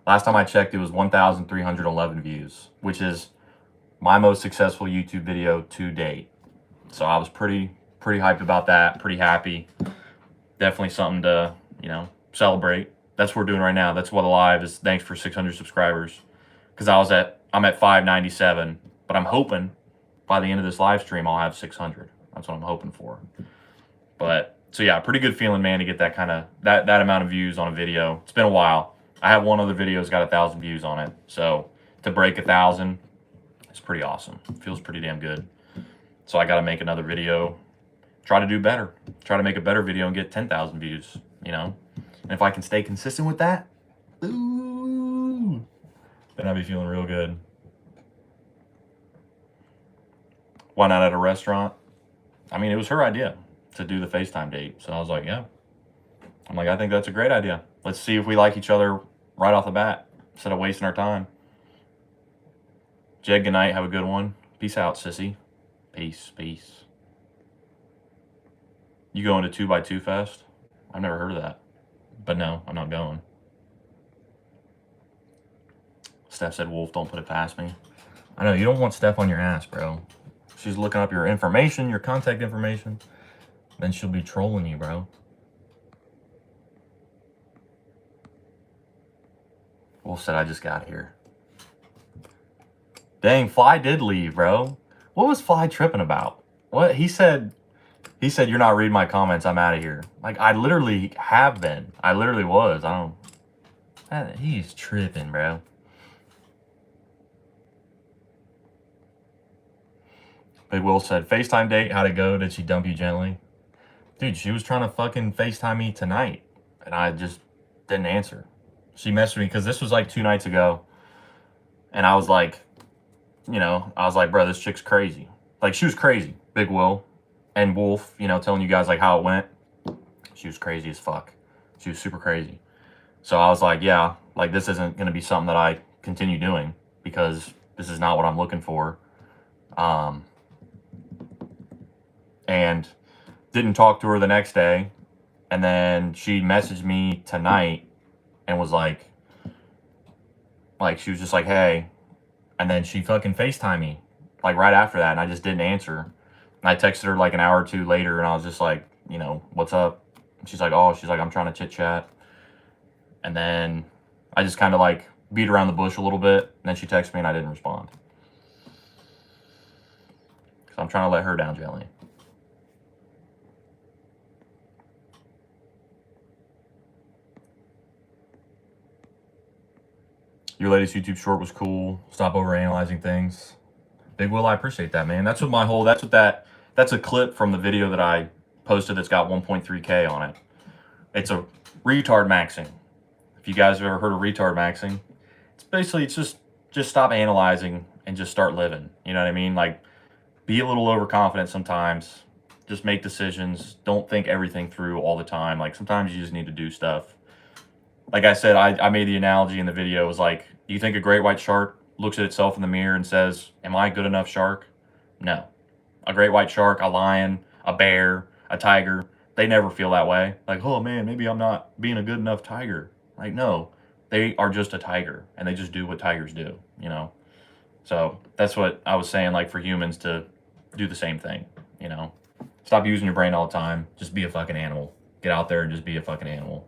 Last time I checked, it was 1,311 views, which is my most successful YouTube video to date. So I was pretty hyped about that, pretty happy. Definitely something to, you know, celebrate. That's what we're doing right now. That's what the live is. Thanks for 600 subscribers. Because I'm at 597, but I'm hoping by the end of this live stream I'll have 600. That's what I'm hoping for. But so yeah, pretty good feeling, man, to get that kind of that amount of views on a video. It's been a while. I have one other video that's got 1,000 views on it. So to break 1,000, it's pretty awesome. It feels pretty damn good. So I got to make another video, try to do better, try to make a better video and get 10,000 views, you know? And if I can stay consistent with that, ooh, then I'd be feeling real good. Why not at a restaurant? I mean, it was her idea to do the FaceTime date. So I was like, yeah. I'm like, I think that's a great idea. Let's see if we like each other right off the bat instead of wasting our time. Jed, good night. Have a good one. Peace out, sissy. Peace. You going to 2x2 Fest? I've never heard of that. But no, I'm not going. Steph said, Wolf, don't put it past me. I know, you don't want Steph on your ass, bro. She's looking up your information, your contact information. Then she'll be trolling you, bro. Wolf said, I just got here. Dang, Fly did leave, bro. What was Fly tripping about? What he said? He said, "You're not reading my comments. I'm out of here." Like, I literally have been. I literally was. I don't. He's tripping, bro. Big Will said, FaceTime date, how'd it go? Did she dump you gently? Dude, she was trying to fucking FaceTime me tonight, and I just didn't answer. She messaged me, because this was like 2 nights ago, and I was like, I was like, bro, this chick's crazy. Like, she was crazy, Big Will and Wolf, telling you guys, like, how it went. She was crazy as fuck. She was super crazy. So I was like, yeah, like, this isn't going to be something that I continue doing, because this is not what I'm looking for. And didn't talk to her the next day. And then she messaged me tonight and was like, she was just like, hey. And then she fucking FaceTimed me, like, right after that. And I just didn't answer. And I texted her like an hour or two later, and I was just like, what's up? And she's like, I'm trying to chit chat. And then I just kind of like beat around the bush a little bit. And then she texted me and I didn't respond. So I'm trying to let her down gently. Your latest YouTube short was cool. Stop overanalyzing things. Big Will, I appreciate that, man. That's a clip from the video that I posted that's got 1.3K on it. It's a retard maxing. If you guys have ever heard of retard maxing, it's just stop analyzing and just start living. You know what I mean? Like, be a little overconfident sometimes. Just make decisions. Don't think everything through all the time. Like, sometimes you just need to do stuff. Like I said, I made the analogy in the video. It was like, do you think a great white shark looks at itself in the mirror and says, am I a good enough shark? No. A great white shark, a lion, a bear, a tiger, they never feel that way. Like, oh man, maybe I'm not being a good enough tiger. Like, no, they are just a tiger, and they just do what tigers do, So that's what I was saying, like, for humans to do the same thing, Stop using your brain all the time. Just be a fucking animal. Get out there and just be a fucking animal.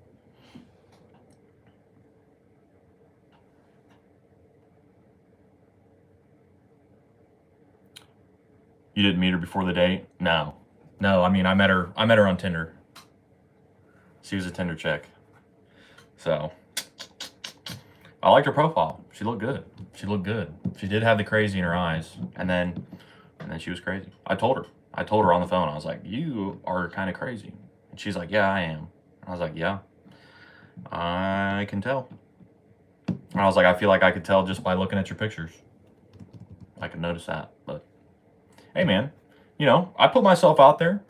You didn't meet her before the date? No. I mean, I met her on Tinder. She was a Tinder chick. So I liked her profile. She looked good. She did have the crazy in her eyes, and then she was crazy. I told her on the phone. I was like, you are kind of crazy. And she's like, yeah, I am. I was like, yeah, I can tell. And I was like, I feel like I could tell just by looking at your pictures. I could notice that. But hey, man, I put myself out there.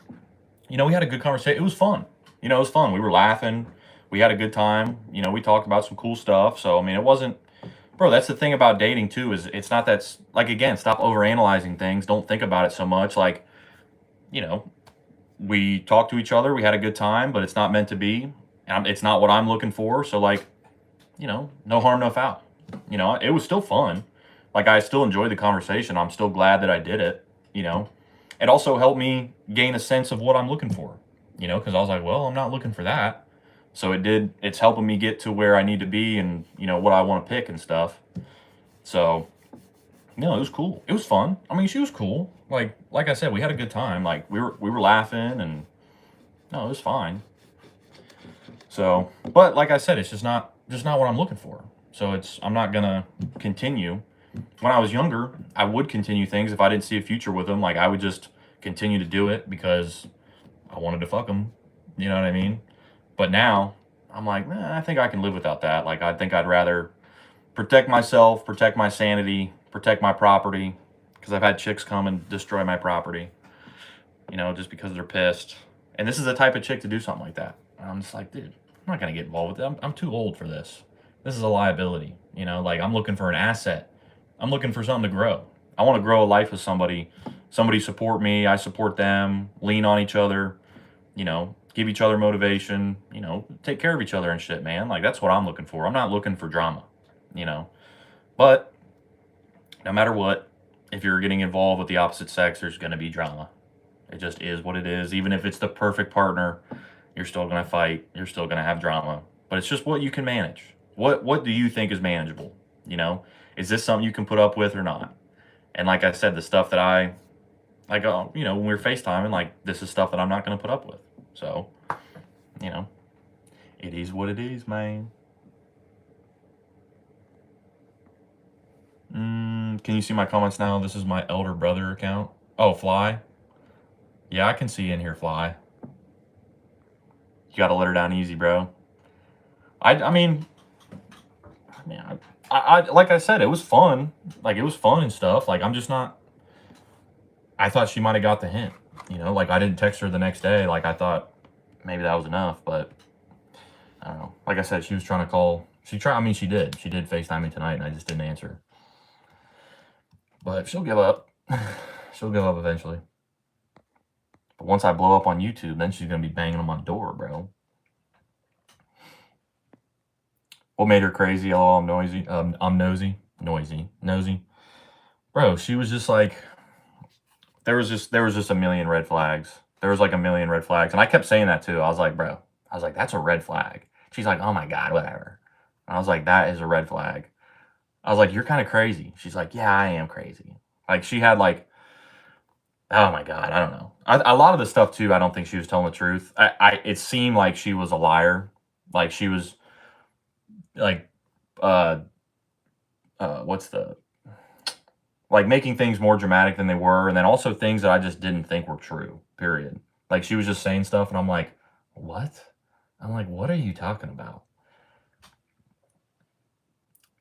We had a good conversation. It was fun. It was fun. We were laughing. We had a good time. We talked about some cool stuff. So, I mean, it wasn't, bro, that's the thing about dating too, is it's not that, like, again, stop overanalyzing things. Don't think about it so much. Like, we talked to each other. We had a good time, but it's not meant to be. It's not what I'm looking for. So, like, no harm, no foul. It was still fun. Like, I still enjoyed the conversation. I'm still glad that I did it. It also helped me gain a sense of what I'm looking for, because I was like, well, I'm not looking for that. So it's helping me get to where I need to be and, what I want to pick and stuff. So, it was cool. It was fun. I mean, she was cool. Like I said, we had a good time. Like, we were laughing, and no, it was fine. So, but like I said, it's just not what I'm looking for. So I'm not going to continue. When I was younger, I would continue things if I didn't see a future with them. Like, I would just continue to do it because I wanted to fuck them. You know what I mean? But now I'm like, I think I can live without that. Like, I think I'd rather protect myself, protect my sanity, protect my property, because I've had chicks come and destroy my property, just because they're pissed. And this is the type of chick to do something like that. And I'm just like, dude, I'm not going to get involved with it. I'm too old for this. This is a liability. Like, I'm looking for an asset. I'm looking for something to grow. I want to grow a life with somebody. Somebody support me. I support them. Lean on each other. Give each other motivation. Take care of each other and shit, man. Like, that's what I'm looking for. I'm not looking for drama. But no matter what, if you're getting involved with the opposite sex, there's going to be drama. It just is what it is. Even if it's the perfect partner, you're still going to fight. You're still going to have drama. But it's just what you can manage. What do you think is manageable? Is this something you can put up with or not? And like I said, the stuff that I go, you know, when we were FaceTiming, like this is stuff that I'm not going to put up with. So, you know, it is what it is, man. Can you see my comments now? This is my elder brother account. Oh, Fly. Yeah, I can see in here, Fly. You got to let her down easy, bro. I mean, I like I said, it was fun. Like, it was fun and stuff. Like, I'm just not. I thought she might have got the hint. You know, like I didn't text her the next day. Like I thought maybe that was enough, but I don't know. Like I said, she was trying to call. She tried. I mean, she did. She did FaceTime me tonight, and I just didn't answer. But she'll give up. She'll give up eventually. But once I blow up on YouTube, then she's gonna be banging on my door, bro. What made her crazy? Oh, I'm noisy. I'm nosy. Nosy. Bro, she was just like, there was just a million red flags. There was like a million red flags, and I kept saying that too. I was like, bro, that's a red flag. She's like, oh my god, whatever. And I was like, that is a red flag. I was like, you're kind of crazy. She's like, yeah, I am crazy. Like she had like, oh my god, I don't know. A lot of the stuff too, I don't think she was telling the truth. It seemed like she was a liar. Like she was like, what's the, like making things more dramatic than they were, and then also things that I just didn't think were true, period. Like she was just saying stuff and I'm like, what? I'm like, what are you talking about?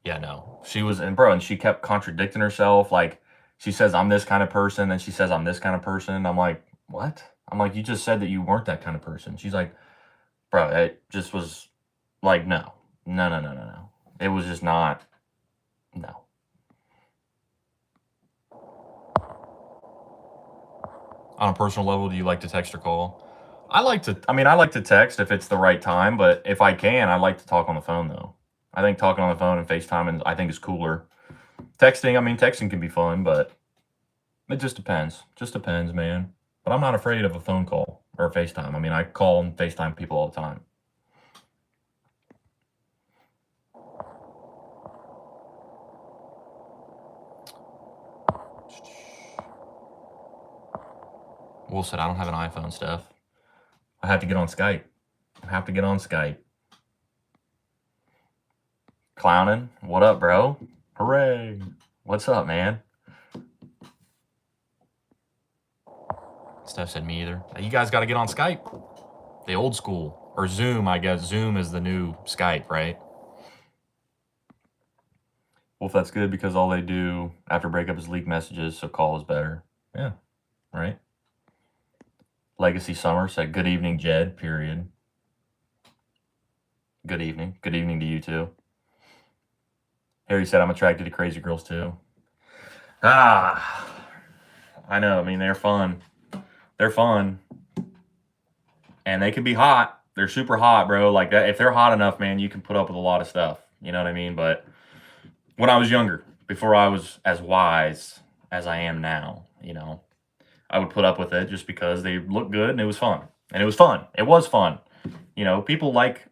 Yeah, no. She was, and bro, and she kept contradicting herself. Like she says, I'm this kind of person, and she says, I'm this kind of person. I'm like, what? I'm like, you just said that you weren't that kind of person. She's like, bro, it just was like, no. It was just not, no. On a personal level, do you like to text or call? I like to text if it's the right time, but if I can, I like to talk on the phone though. I think talking on the phone and FaceTime, and I think is cooler. Texting can be fun, but it just depends. Just depends, man. But I'm not afraid of a phone call or a FaceTime. I mean, I call and FaceTime people all the time. Will said, I don't have an iPhone, Steph. I have to get on Skype. Clowning? What up, bro? Hooray. What's up, man? Steph said, me either. You guys got to get on Skype. The old school. Or Zoom, I guess. Zoom is the new Skype, right? Well, if that's good because all they do after breakup is leak messages, so call is better. Yeah, right? Legacy Summer said, good evening, Jed, period. Good evening. Good evening to you, too. Harry said, I'm attracted to crazy girls, too. I know. I mean, they're fun. And they can be hot. They're super hot, bro. Like that. If they're hot enough, man, you can put up with a lot of stuff. You know what I mean? But when I was younger, before I was as wise as I am now, you know, I would put up with it just because they look good and it was fun. It was fun. You know, people like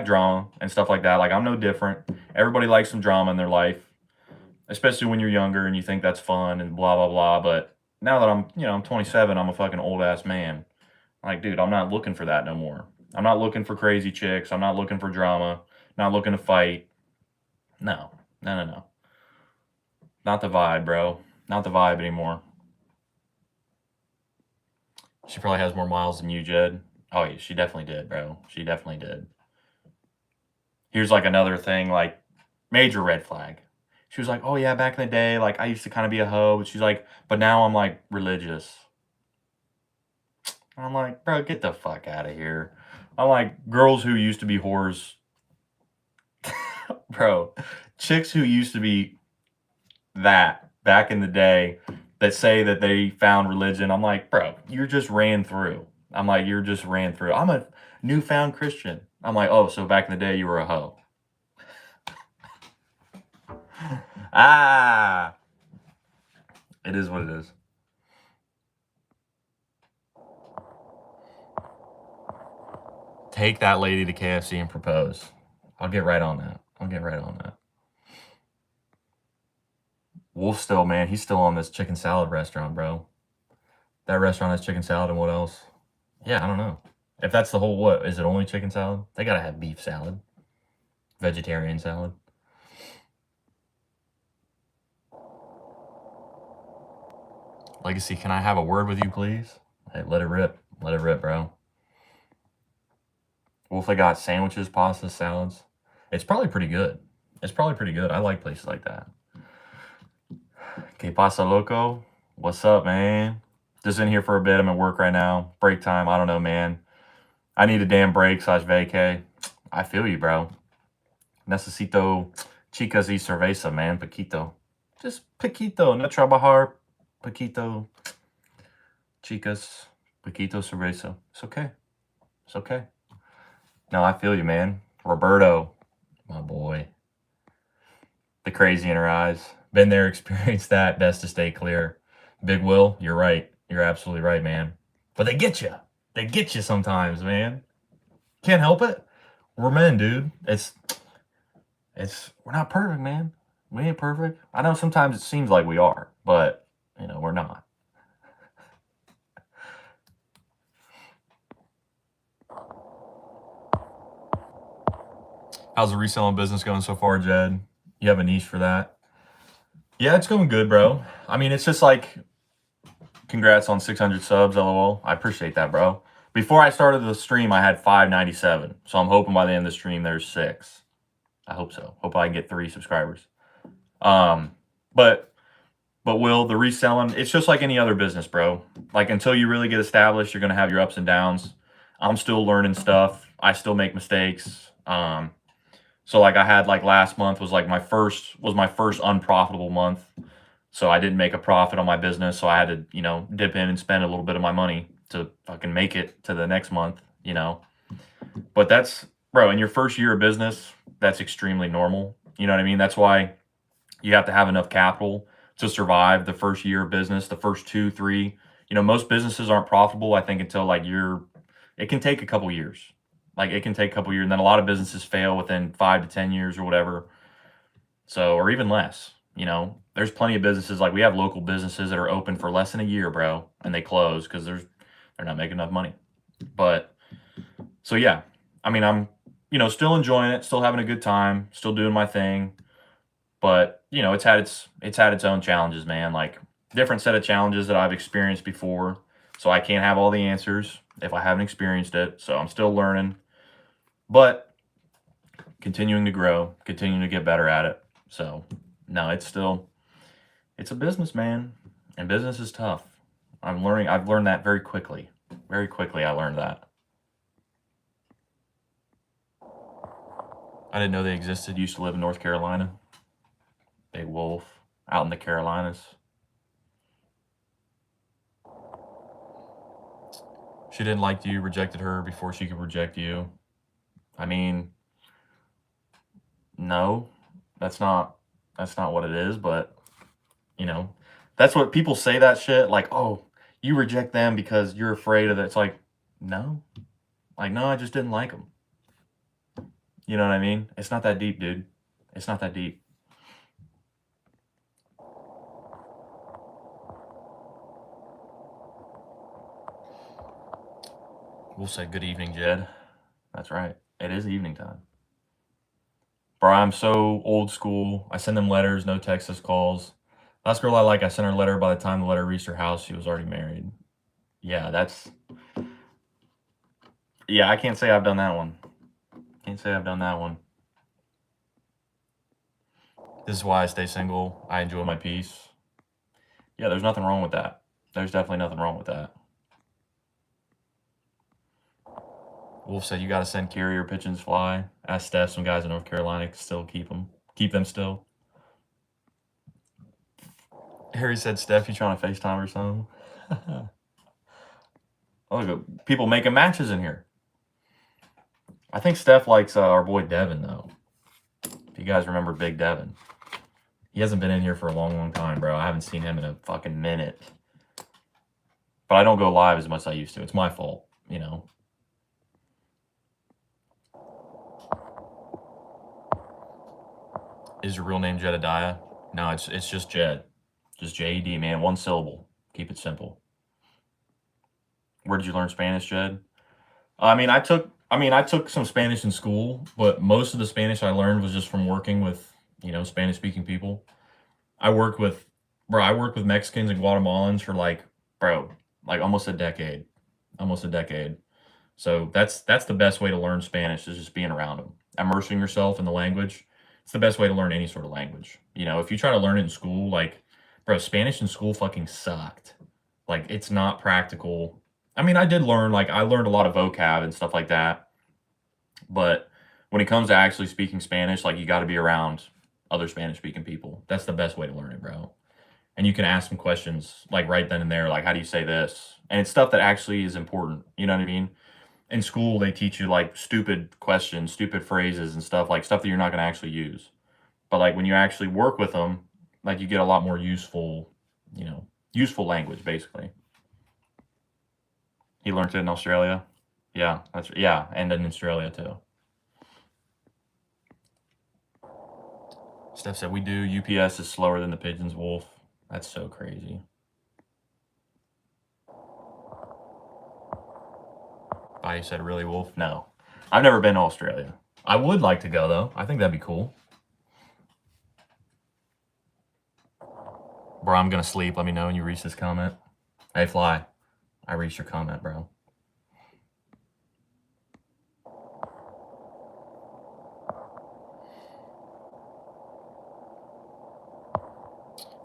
drama and stuff like that. Like I'm no different. Everybody likes some drama in their life, especially when you're younger and you think that's fun and blah, blah, blah. But now that I'm 27, I'm a fucking old ass man. Like, dude, I'm not looking for that no more. I'm not looking for crazy chicks. I'm not looking for drama. Not looking to fight. No. Not the vibe, bro. Not the vibe anymore. She probably has more miles than you, Jed. Oh, yeah, she definitely did, bro. She definitely did. Here's like another thing, like major red flag. She was like, oh yeah, back in the day, like I used to kind of be a hoe. But she's like, but now I'm like religious. I'm like, bro, get the fuck out of here. I'm like, girls who used to be whores. Bro, chicks who used to be that back in the day that say that they found religion. I'm like, bro, you're just ran through. I'm a newfound Christian. I'm like, oh, so back in the day you were a hoe. It is what it is. Take that lady to KFC and propose. I'll get right on that. Wolf still, man, he's still on this chicken salad restaurant, bro. That restaurant has chicken salad and what else? Yeah, I don't know. If that's the whole, what, is it only chicken salad? They gotta have beef salad. Vegetarian salad. Legacy, can I have a word with you, please? Hey, let it rip. Let it rip, bro. Well, if they got sandwiches, pasta, salads, it's probably pretty good. It's probably pretty good. I like places like that. Que pasa, loco? What's up, man? Just in here for a bit. I'm at work right now. Break time. I don't know, man. I need a damn break / vacay. I feel you, bro. Necesito chicas y cerveza, man. Poquito. Just poquito. No trabajar. Poquito. Chicas. Poquito cerveza. It's okay. It's okay. No, I feel you, man. Roberto. My boy. The crazy in her eyes. Been there, experienced that. Best to stay clear. Big Will, you're right. You're absolutely right, man. But they get you. They get you sometimes, man. Can't help it. We're men, dude. We're not perfect, man. We ain't perfect. I know sometimes it seems like we are, but we're not. How's the reselling business going so far, Jed? You have a niche for that? Yeah, it's going good, bro. I mean, it's just like, congrats on 600 subs, lol. I appreciate that, bro. Before I started the stream, I had 597. So I'm hoping by the end of the stream, there's 6. I hope so. Hope I can get 3 subscribers. But Will, the reselling, it's just like any other business, bro. Like, until you really get established, you're going to have your ups and downs. I'm still learning stuff. I still make mistakes. So like I had like last month was my first unprofitable month. So I didn't make a profit on my business. So I had to, dip in and spend a little bit of my money to fucking make it to the next month, But that's, bro, in your first year of business, that's extremely normal. You know what I mean? That's why you have to have enough capital to survive the first year of business, the first 2, 3. Most businesses aren't profitable, I think, until it can take a couple years. Like, it can take a couple years, and then a lot of businesses fail within 5 to 10 years or whatever. So, or even less. There's plenty of businesses, like we have local businesses that are open for less than a year, bro, and they close because they're not making enough money. But so yeah, I mean, I'm still enjoying it, still having a good time, still doing my thing. But it's had its own challenges, man. Like, different set of challenges that I've experienced before. So I can't have all the answers if I haven't experienced it. So I'm still learning, but continuing to grow, continuing to get better at it. So no, it's a business, man, and business is tough. I've learned that very quickly. Very quickly, I learned that. I didn't know they existed. Used to live in North Carolina. Big Wolf out in the Carolinas. She didn't like you, rejected her before she could reject you. I mean, no, that's not what it is, but that's what people say, that shit, like, oh, you reject them because you're afraid of it. It's like, no, I just didn't like them. You know what I mean? It's not that deep, dude. It's not that deep. We'll say good evening, Jed. That's right. It is evening time. Bro, I'm so old school. I send them letters, no Texas calls. Last girl I sent her a letter. By the time the letter reached her house, she was already married. Yeah, I can't say I've done that one. Can't say I've done that one. This is why I stay single. I enjoy my peace. Yeah, there's nothing wrong with that. There's definitely nothing wrong with that. Wolf said you got to send carrier pigeons fly. Ask Steph, some guys in North Carolina can still keep them. Keep them still. Harry said, Steph, you trying to FaceTime or something? Oh, look, people making matches in here. I think Steph likes our boy Devin, though. If you guys remember Big Devin. He hasn't been in here for a long, long time, bro. I haven't seen him in a fucking minute. But I don't go live as much as I used to. It's my fault, Is your real name Jedediah? No, it's just Jed. Just JED, man. One syllable. Keep it simple. Where did you learn Spanish, Jed? I took some Spanish in school, but most of the Spanish I learned was just from working with, Spanish speaking people. I worked with, I worked with Mexicans and Guatemalans for like almost a decade, almost a decade. So that's the best way to learn Spanish is just being around them, immersing yourself in the language. It's the best way to learn any sort of language. If you try to learn it in school, like, bro, Spanish in school fucking sucked. Like, it's not practical. I did learn, like, I learned a lot of vocab and stuff like that. But when it comes to actually speaking Spanish, like, you got to be around other Spanish speaking people. That's the best way to learn it, bro. And you can ask them questions, like, right then and there, like, how do you say this? And it's stuff that actually is important. You know what I mean? In school, they teach you, like, stupid questions, stupid phrases and stuff that you're not going to actually use. But, like, when you actually work with them, like, you get a lot more useful language, basically. He learned it in Australia. Yeah, and in Australia too. Steph said we do. UPS is slower than the pigeons, Wolf. That's so crazy. I said, really, Wolf? No. I've never been to Australia. I would like to go, though. I think that'd be cool. Bro, I'm going to sleep. Let me know when you reach this comment. Hey, Fly. I reached your comment, bro.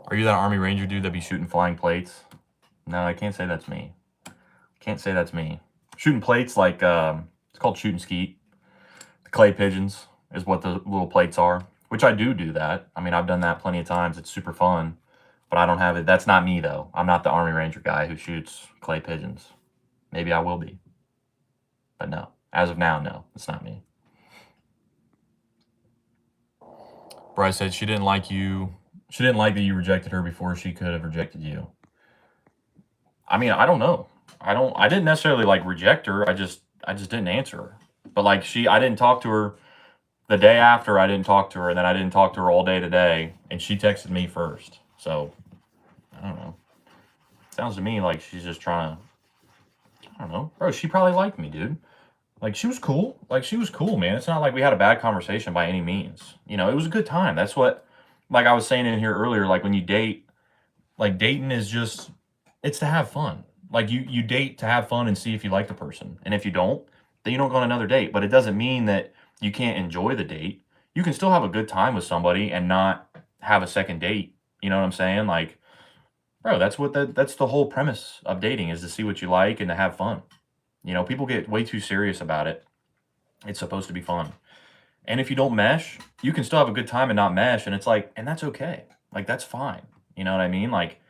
Are you that Army Ranger dude that be shooting flying plates? No, I can't say that's me. Can't say that's me. Shooting plates, like, it's called shooting skeet. The clay pigeons is what the little plates are, which I do that. I've done that plenty of times. It's super fun, but I don't have it. That's not me, though. I'm not the Army Ranger guy who shoots clay pigeons. Maybe I will be. But no. As of now, no. It's not me. Bryce said she didn't like you. She didn't like that you rejected her before she could have rejected you. I don't know. I didn't necessarily, like, reject her. I just didn't answer her. But, like, I didn't talk to her the day after. I didn't talk to her, and then I didn't talk to her all day today, and she texted me first. So, I don't know. Sounds to me like she's just trying to, I don't know. Bro, she probably liked me, dude. Like, she was cool. Like, she was cool, man. It's not like we had a bad conversation by any means. It was a good time. That's what, like I was saying in here earlier, like, when you date, like, dating is just, it's to have fun. Like, you date to have fun and see if you like the person. And if you don't, then you don't go on another date. But it doesn't mean that you can't enjoy the date. You can still have a good time with somebody and not have a second date. You know what I'm saying? Like, bro, that's the whole premise of dating, is to see what you like and to have fun. People get way too serious about it. It's supposed to be fun. And if you don't mesh, you can still have a good time and not mesh. And it's like, and that's okay. Like, that's fine. You know what I mean? Like,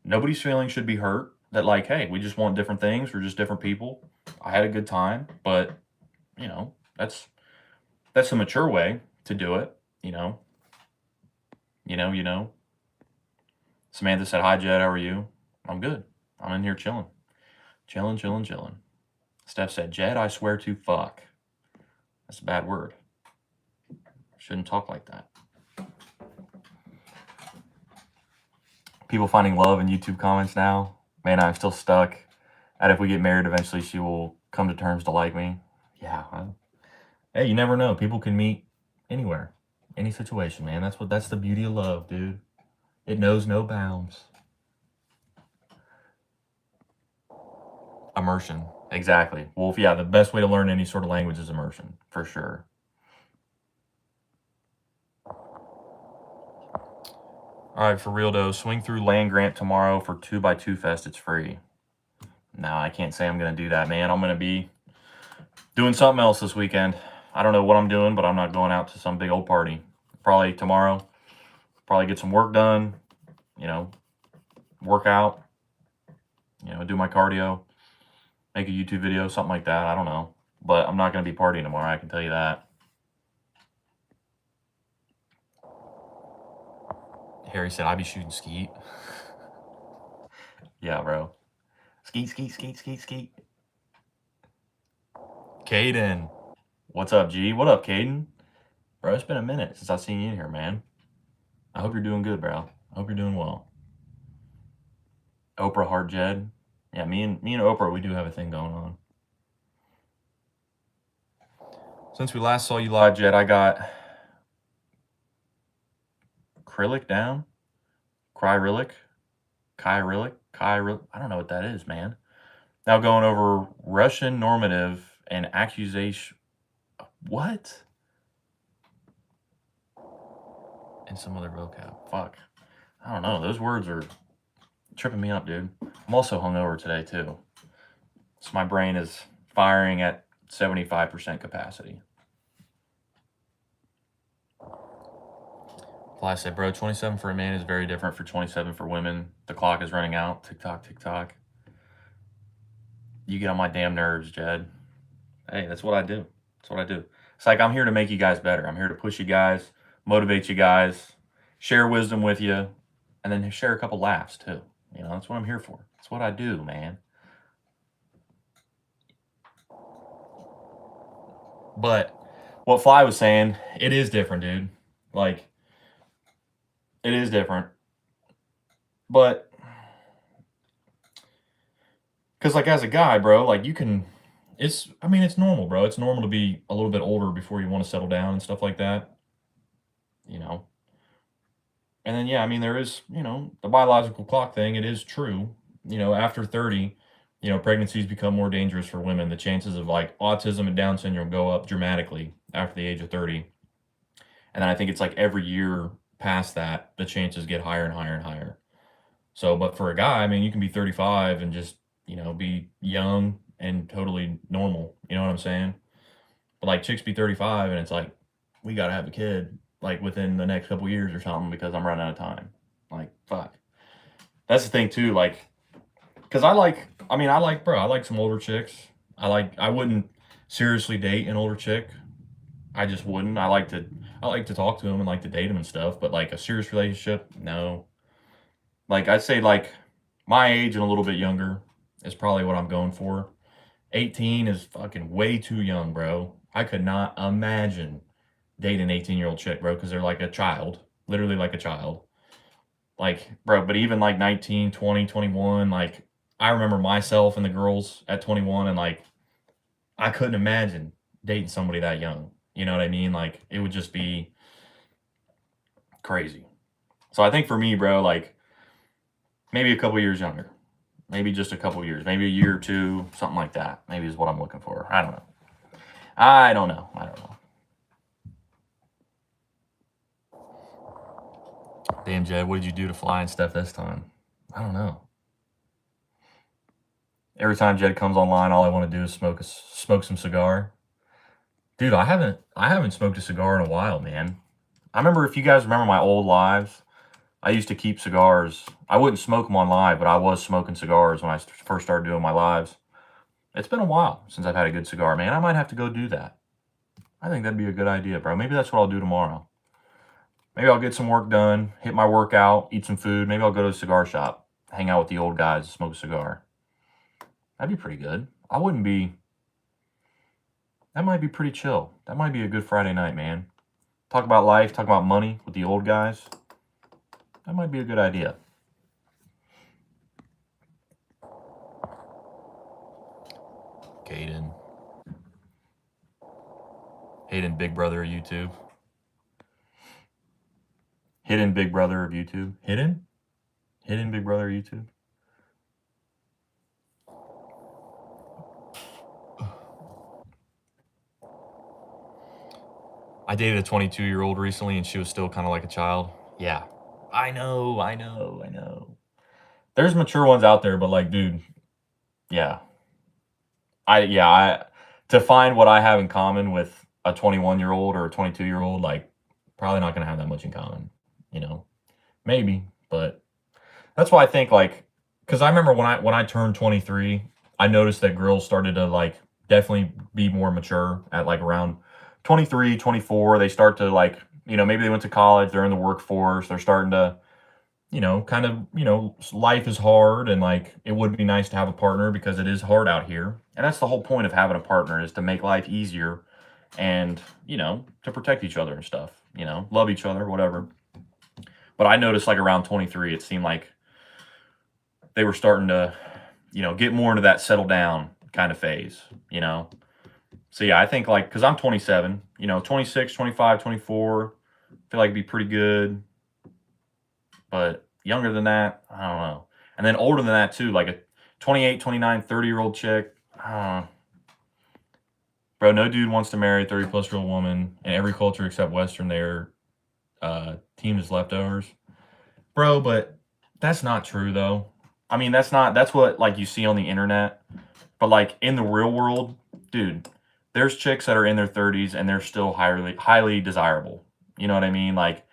nobody's feelings should be hurt. That, like, hey, we just want different things. We're just different people. I had a good time, but that's the mature way to do it. Samantha said, "Hi, Jed. How are you?" I'm good. I'm in here chilling. Chilling. Steph said, "Jed, I swear to fuck." That's a bad word. Shouldn't talk like that. People finding love in YouTube comments now. Man, I'm still stuck at if we get married eventually, she will come to terms to like me. Yeah. Hey, you never know. People can meet anywhere, any situation, man. That's the beauty of love, dude. It knows no bounds. Immersion. Exactly. Wolf, yeah, the best way to learn any sort of language is immersion, for sure. All right, for real though, swing through Land Grant tomorrow for 2x2 Fest. It's free. No, I can't say I'm going to do that, man. I'm going to be doing something else this weekend. I don't know what I'm doing, but I'm not going out to some big old party. Probably tomorrow. Probably get some work done, work out, do my cardio, make a YouTube video, something like that. I don't know. But I'm not going to be partying tomorrow, I can tell you that. Harry said, "I be shooting skeet." Yeah, bro. Skeet. Caden. What's up, G? What up, Caden? Bro, it's been a minute since I've seen you in here, man. I hope you're doing good, bro. I hope you're doing well. Oprah Heart Jed. Yeah, me and Oprah, we do have a thing going on. Since we last saw you live, Jed, I got Krylic down. Krylic. Kyrillic. I don't know what that is, man. Now going over Russian normative and accusation. What? And some other vocab. Fuck. I don't know. Those words are tripping me up, dude. I'm also hungover today, too. So my brain is firing at 75% capacity. Fly said, bro, 27 for a man is very different for 27 for women. The clock is running out. Tick-tock, tick-tock. You get on my damn nerves, Jed. Hey, that's what I do. That's what I do. It's like I'm here to make you guys better. I'm here to push you guys, motivate you guys, share wisdom with you, and then share a couple laughs, too. You know, that's what I'm here for. That's what I do, man. But what Fly was saying, it is different, dude. Like, it is different. But, because, like, as a guy, bro, like, you can, it's normal, bro. It's normal to be a little bit older before you want to settle down and stuff like that. You know? And then, yeah, I mean, there is, you know, the biological clock thing. It is true. You know, after 30, you know, pregnancies become more dangerous for women. The chances of, like, autism and Down syndrome go up dramatically after the age of 30. And then I think it's like every year past that, the chances get higher and higher and higher. So, but for a guy, I mean, you can be 35 and just, you know, be young and totally normal. You know what I'm saying? But like chicks be 35 and it's like, we got to have a kid like within the next couple years or something because I'm running out of time. Like, fuck. That's the thing too. Like, cause I like some older chicks. I wouldn't seriously date an older chick. I just wouldn't. I like to talk to them and like to date them and stuff, but like a serious relationship, no. Like I'd say like my age and a little bit younger is probably what I'm going for. 18 is fucking way too young, bro. I could not imagine dating an 18-year-old chick, bro, because they're like a child, literally like a child. Like, bro, but even like 19, 20, 21, like I remember myself and the girls at 21 and like I couldn't imagine dating somebody that young. You know what I mean? Like it would just be crazy. So I think for me, bro, like maybe a couple years younger. Maybe just a couple years. Maybe a year or two, something like that. Maybe is what I'm looking for. I don't know. I don't know. Damn, Jed, what did you do to Fly and Steph this time? I don't know. Every time Jed comes online, all I want to do is smoke some cigar. Dude, I haven't smoked a cigar in a while, man. I remember, if you guys remember my old lives, I used to keep cigars. I wouldn't smoke them on live, but I was smoking cigars when I first started doing my lives. It's been a while since I've had a good cigar, man. I might have to go do that. I think that'd be a good idea, bro. Maybe that's what I'll do tomorrow. Maybe I'll get some work done, hit my workout, eat some food. Maybe I'll go to a cigar shop, hang out with the old guys, smoke a cigar. That'd be pretty good. That might be pretty chill. That might be a good Friday night, man. Talk about life, talk about money with the old guys. That might be a good idea. Caden. Hayden, Big Brother of YouTube. Hidden Big Brother of YouTube. Hidden Big Brother of YouTube. I dated a 22-year-old recently and she was still kind of like a child. Yeah. I know. There's mature ones out there, but like, dude, yeah. To find what I have in common with a 21-year-old or a 22-year-old, like, probably not gonna have that much in common, you know? Maybe, but that's why I think, like, because I remember when I turned 23, I noticed that girls started to like definitely be more mature at like around 23, 24. They start to like, you know, maybe they went to college, they're in the workforce, they're starting to, you know, kind of, you know, life is hard and like it would be nice to have a partner because it is hard out here. And that's the whole point of having a partner, is to make life easier and, you know, to protect each other and stuff, you know, love each other, whatever. But I noticed like around 23, it seemed like they were starting to, get more into that settle down kind of phase, So yeah, I think like, cause I'm 27, 26, 25, 24, I feel like it'd be pretty good. But younger than that, I don't know. And then older than that too, like a 28, 29, 30-year-old chick. I don't know. Bro, no dude wants to marry a 30-plus-year-old woman. In every culture except Western, their team is leftovers. Bro, but that's not true though. I mean, that's what like you see on the internet. But like in the real world, dude, there's chicks that are in their 30s and they're still highly desirable. You know what I mean? Like,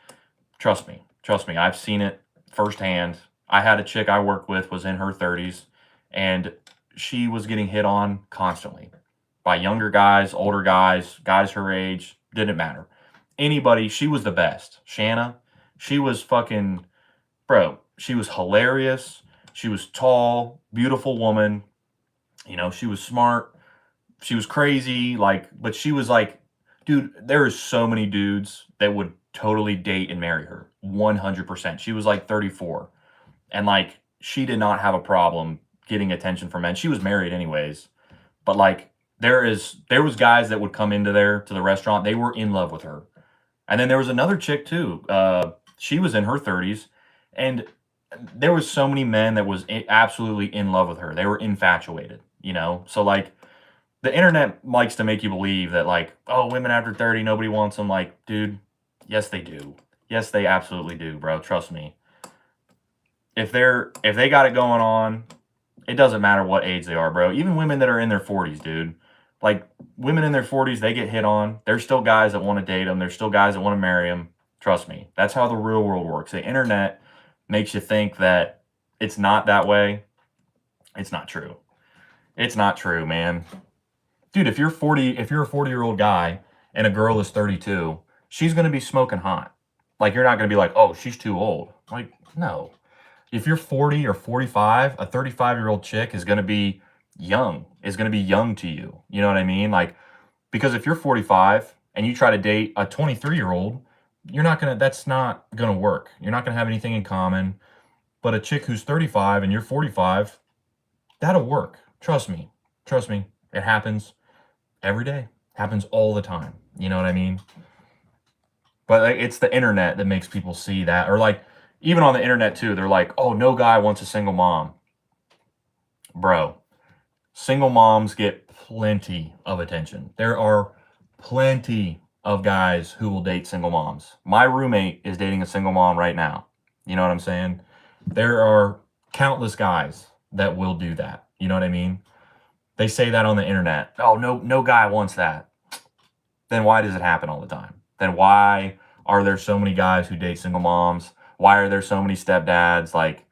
trust me. I've seen it firsthand. I had a chick I worked with was in her 30s and she was getting hit on constantly by younger guys, older guys, guys her age, didn't matter. Anybody, she was the best. Shanna, she was fucking, bro, she was hilarious. She was tall, beautiful woman. She was smart. She was crazy, like, but she was like, dude, there is so many dudes that would totally date and marry her. 100%. She was like 34. And like, she did not have a problem getting attention from men. She was married anyways. But like, there was guys that would come into there to the restaurant. They were in love with her. And then there was another chick too. She was in her 30s, and there was so many men that was absolutely in love with her. They were infatuated, So like, the internet likes to make you believe that like, oh, women after 30, nobody wants them. Like, dude, yes they do. Yes, they absolutely do, bro. Trust me. If they got it going on, it doesn't matter what age they are, bro. Even women that are in their 40s, dude. Like, women in their 40s, they get hit on. There's still guys that want to date them. There's still guys that want to marry them. Trust me. That's how the real world works. The internet makes you think that it's not that way. It's not true. It's not true, man. Dude, if you're a 40-year-old guy and a girl is 32, she's going to be smoking hot. Like, you're not going to be like, oh, she's too old. Like, no. If you're 40 or 45, a 35-year-old chick is going to be young, to you. You know what I mean? Like, because if you're 45 and you try to date a 23-year-old, that's not going to work. You're not going to have anything in common. But a chick who's 35 and you're 45, that'll work. Trust me. It happens every day. Happens all the time. You know what I mean? But like, it's the internet that makes people see that. Or like, even on the internet too, they're like, oh, no guy wants a single mom. Bro, single moms get plenty of attention. There are plenty of guys who will date single moms. My roommate is dating a single mom right now. You know what I'm saying? There are countless guys that will do that. You know what I mean? They say that on the internet. Oh, no guy wants that. Then why does it happen all the time? Then why are there so many guys who date single moms? Why are there so many stepdads? Like,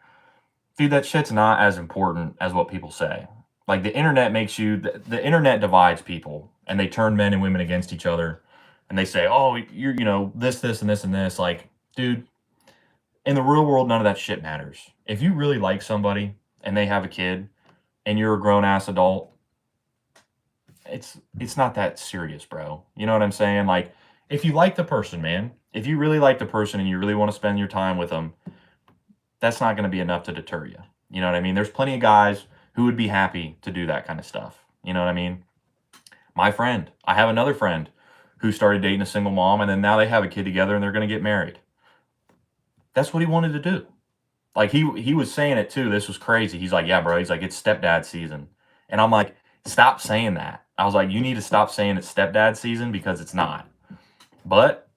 dude, that shit's not as important as what people say. Like, the internet the internet divides people, and they turn men and women against each other. And they say, oh, you're, this, and this, and this. Like, dude, in the real world, none of that shit matters. If you really like somebody and they have a kid and you're a grown ass adult, it's not that serious, bro. You know what I'm saying? Like, if you like the person, man, if you really like the person and you really want to spend your time with them, that's not going to be enough to deter you. You know what I mean? There's plenty of guys who would be happy to do that kind of stuff. You know what I mean? I have another friend who started dating a single mom, and then now they have a kid together and they're going to get married. That's what he wanted to do. Like, he was saying it too. This was crazy. He's like, yeah, bro. He's like, it's stepdad season. And I'm like, stop saying that. I was like, you need to stop saying it's stepdad season, because it's not. But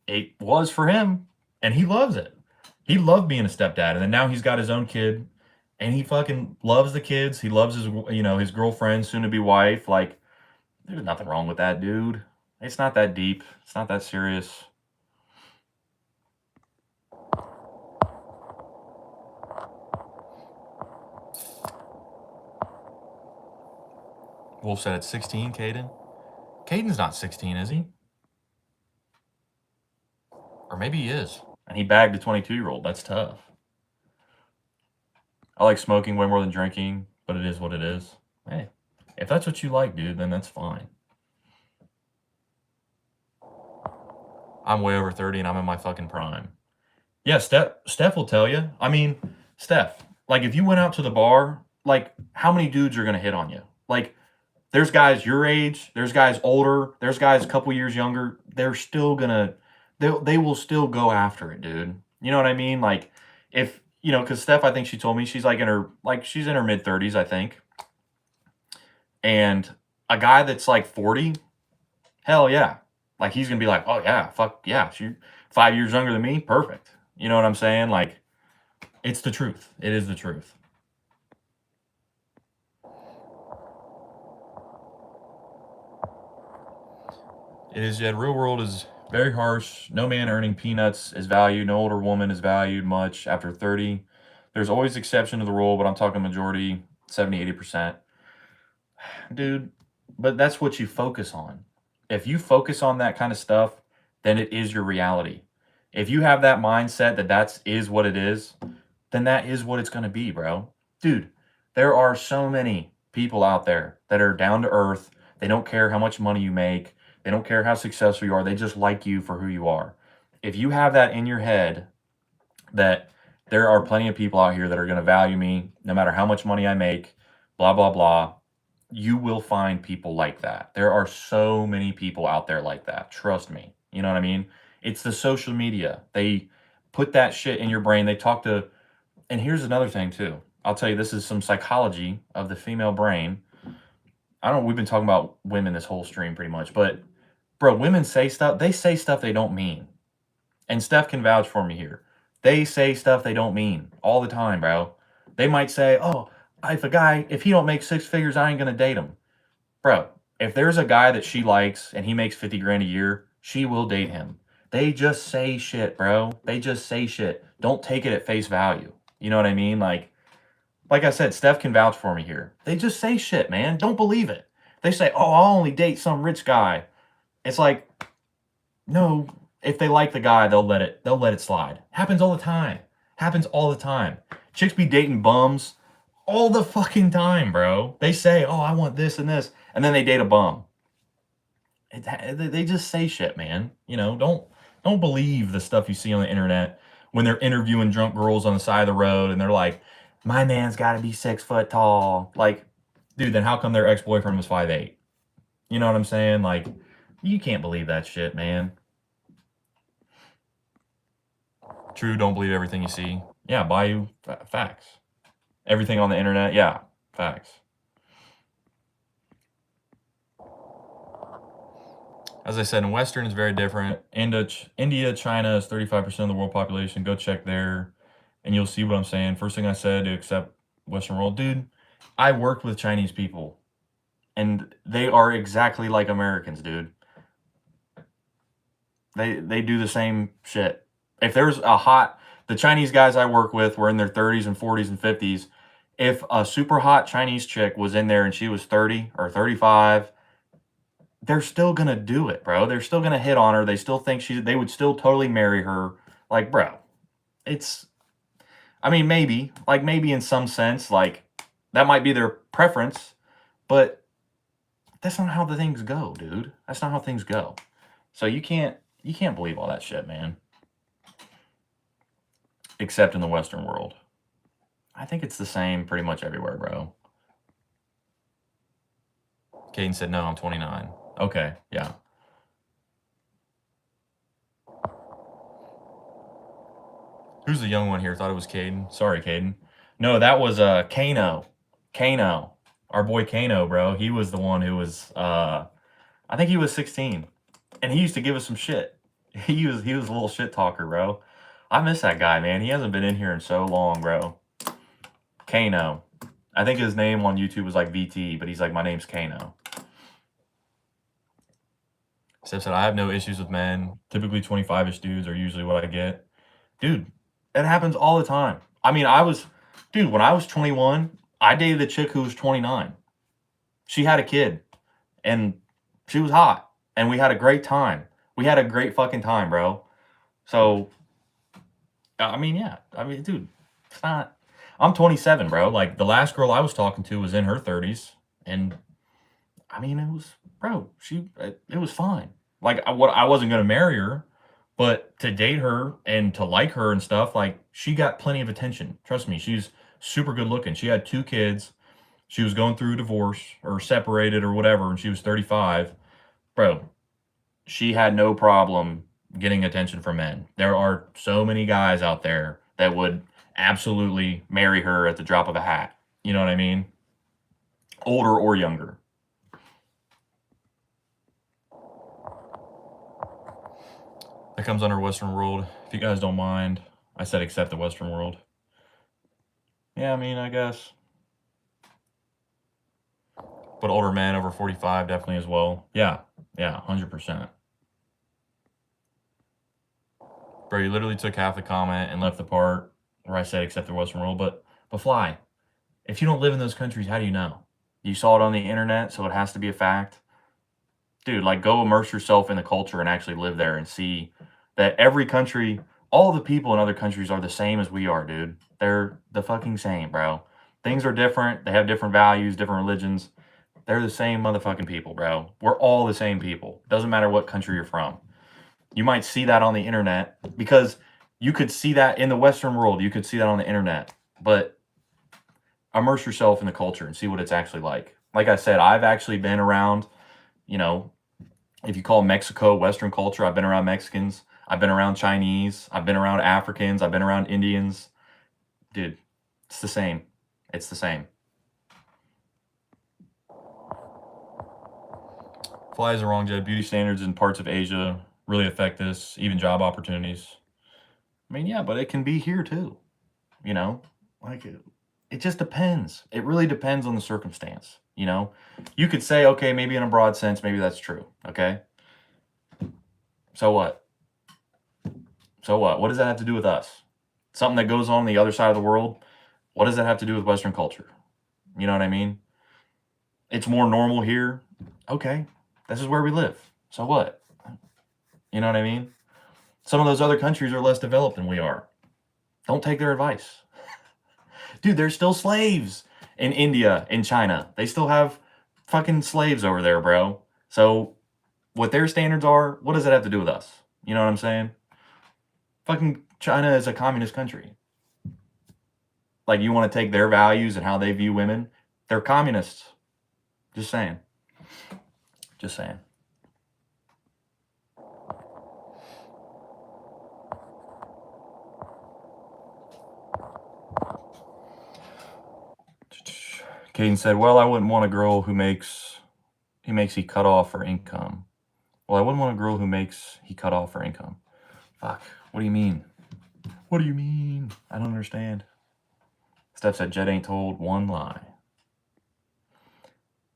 it was for him, and he loves it. He loved being a stepdad, and then now he's got his own kid, and he fucking loves the kids. He loves his girlfriend, soon to be wife. Like, there's nothing wrong with that, dude. It's not that deep. It's not that serious. Wolf said it's 16, Caden. Caden's not 16, is he? Or maybe he is. And he bagged a 22-year-old. That's tough. I like smoking way more than drinking, but it is what it is. Hey, if that's what you like, dude, then that's fine. I'm way over 30 and I'm in my fucking prime. Yeah, Steph will tell you. I mean, Steph, Like, if you went out to the bar, like, how many dudes are gonna hit on you? Like, there's guys your age, there's guys older, there's guys a couple years younger. They're still gonna, they will still go after it, dude. You know what I mean? Like, if you know, because Steph, I think she told me she's like in her she's in her mid 30s, I think. And a guy that's like 40, hell yeah, like he's gonna be like, oh yeah, fuck yeah, she 5 years younger than me, perfect. You know what I'm saying? Like, it's the truth. It is the truth. It is, yeah, real world is very harsh. No man earning peanuts is valued. No older woman is valued much after 30. There's always exception to the rule, but I'm talking majority, 70, 80%. Dude, but that's what you focus on. If you focus on that kind of stuff, then it is your reality. If you have that mindset that that is what it is, then that is what it's going to be, bro. Dude, there are so many people out there that are down to earth. They don't care how much money you make. They don't care how successful you are. They just like you for who you are. If you have that in your head that there are plenty of people out here that are going to value me no matter how much money I make, blah, blah, blah, you will find people like that. There are so many people out there like that. Trust me. You know what I mean? It's the social media. They put that shit in your brain. They talk to, and here's another thing too. I'll tell you, this is some psychology of the female brain. I don't, we've been talking about women this whole stream pretty much, but bro, women say stuff, they say stuff they don't mean. And Steph can vouch for me here. They say stuff they don't mean all the time, bro. They might say, oh, if he don't make 6 figures, I ain't gonna date him. Bro, if there's a guy that she likes and he makes 50 grand a year, she will date him. They just say shit, bro. They just say shit. Don't take it at face value. You know what I mean? Like I said, Steph can vouch for me here. They just say shit, man. Don't believe it. They say, oh, I'll only date some rich guy. It's like, no, if they like the guy, they'll let it slide. Happens all the time. Happens all the time. Chicks be dating bums all the fucking time, bro. They say, oh, I want this and this, and then they date a bum. They just say shit, man. You know, don't believe the stuff you see on the internet when they're interviewing drunk girls on the side of the road and they're like, my man's got to be 6 foot tall. Like, dude, then how come their ex-boyfriend was 5'8"? You know what I'm saying? Like, you can't believe that shit, man. True, don't believe everything you see. Yeah, Bayou, facts. Everything on the internet, yeah, facts. As I said, in Western it's very different. India, China is 35% of the world population. Go check there, and you'll see what I'm saying. First thing I said, to accept Western world. Dude, I worked with Chinese people, and they are exactly like Americans, dude. They do the same shit. If there's the Chinese guys I work with were in their 30s and 40s and 50s. If a super hot Chinese chick was in there and she was 30 or 35, they're still gonna do it, bro. They're still gonna hit on her. They still think they would still totally marry her. Like, bro, I mean, maybe in some sense, like, that might be their preference, but that's not how the things go, dude. That's not how things go. So you can't believe all that shit, man. Except in the Western world. I think it's the same pretty much everywhere, bro. Caden said, no, I'm 29. Okay, yeah. Who's the young one here? Thought it was Caden. Sorry, Caden. No, that was Kano. Kano. Our boy Kano, bro. He was the one who was, I think he was 16. And he used to give us some shit. He was a little shit talker, bro. I miss that guy, man. He hasn't been in here in so long, bro. Kano. I think his name on YouTube was like VT, but he's like, my name's Kano. Steph said, I have no issues with men. Typically 25-ish dudes are usually what I get. Dude, it happens all the time. I mean, when I was 21, I dated a chick who was 29. She had a kid, and she was hot, and we had a great time. We had a great fucking time, bro. So, I mean, yeah. I mean, dude, it's not... I'm 27, bro. Like, the last girl I was talking to was in her 30s, and, I mean, it was... Bro, it was fine. Like, I wasn't going to marry her, but to date her and to like her and stuff, like, she got plenty of attention. Trust me, she's super good looking. She had 2 kids. She was going through a divorce or separated or whatever, and she was 35. Bro, she had no problem getting attention from men. There are so many guys out there that would absolutely marry her at the drop of a hat. You know what I mean? Older or younger. That comes under Western world. If you guys don't mind, I said except the Western world. Yeah, I mean, I guess. But older men over 45 definitely as well. Yeah, 100%. Bro, you literally took half the comment and left the part where I said except the Western world. But Fly, if you don't live in those countries, how do you know? You saw it on the internet, so it has to be a fact. Dude, like, go immerse yourself in the culture and actually live there and see that every country, all the people in other countries are the same as we are, dude. They're the fucking same, bro. Things are different. They have different values, different religions. They're the same motherfucking people, bro. We're all the same people. Doesn't matter what country you're from. You might see that on the internet because you could see that in the Western world. You could see that on the internet. But immerse yourself in the culture and see what it's actually like. Like I said, I've actually been around, you know, if you call Mexico Western culture, I've been around Mexicans. I've been around Chinese. I've been around Africans. I've been around Indians. Dude, it's the same. It's the same. Fly is the wrong, Jed. Beauty standards in parts of Asia really affect this, even job opportunities. I mean, yeah, but it can be here too. You know, like it just depends. It really depends on the circumstance. You know, you could say, okay, maybe in a broad sense, maybe that's true. Okay. So what? So what? What does that have to do with us? Something that goes on the other side of the world. What does that have to do with Western culture? You know what I mean? It's more normal here. Okay. This is where we live. So what? You know what I mean? Some of those other countries are less developed than we are. Don't take their advice. Dude, there's still slaves in India, in China. They still have fucking slaves over there, bro. So what their standards are, what does that have to do with us? You know what I'm saying? Fucking China is a communist country. Like, you want to take their values and how they view women? They're communists. Just saying. Just saying. Caden said, well, I wouldn't want a girl who makes he cut off for income. Well, I wouldn't want a girl who makes he cut off for income. Fuck. What do you mean? What do you mean? I don't understand. Steph said, Jed ain't told one lie.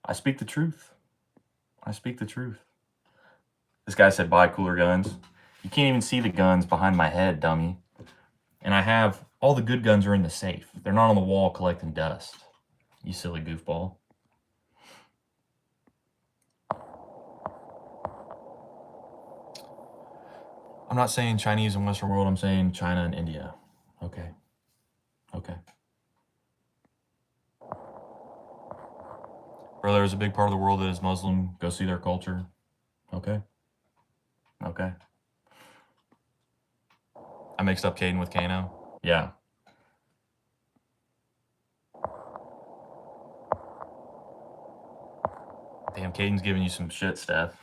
I speak the truth. I speak the truth. This guy said, buy cooler guns. You can't even see the guns behind my head, dummy. And I have, all the good guns are in the safe. They're not on the wall collecting dust. You silly goofball. I'm not saying Chinese and Western world. I'm saying China and India. Okay. Okay. Brother, there's a big part of the world that is Muslim. Go see their culture. Okay. Okay. I mixed up Caden with Kano. Yeah. Damn, Caden's giving you some shit, Steph.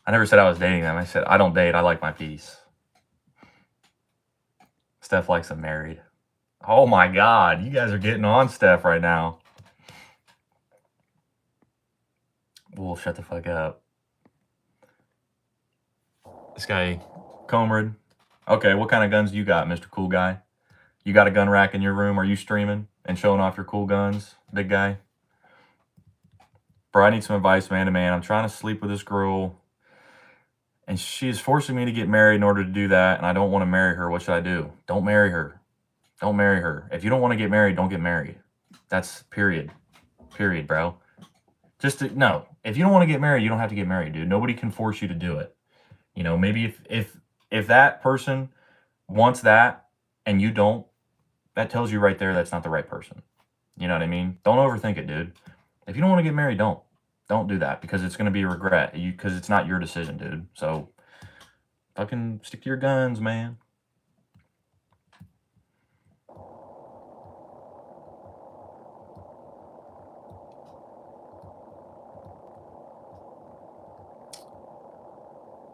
I never said I was dating them. I said, I don't date. I like my peace. Steph likes them married. Oh my God. You guys are getting on Steph right now. Well, shut the fuck up. This guy, Comrade. Okay, what kind of guns do you got, Mr. Cool Guy? You got a gun rack in your room? Are you streaming and showing off your cool guns, big guy? Bro, I need some advice, man to man. I'm trying to sleep with this girl, and she is forcing me to get married in order to do that, and I don't want to marry her. What should I do? Don't marry her. Don't marry her. If you don't want to get married, don't get married. That's period. Period, bro. No. If you don't want to get married, you don't have to get married, dude. Nobody can force you to do it. You know, maybe if that person wants that and you don't, that tells you right there that's not the right person. You know what I mean? Don't overthink it, dude. If you don't want to get married, don't do that, because it's going to be a regret. Because it's not your decision, dude. So fucking stick to your guns, man.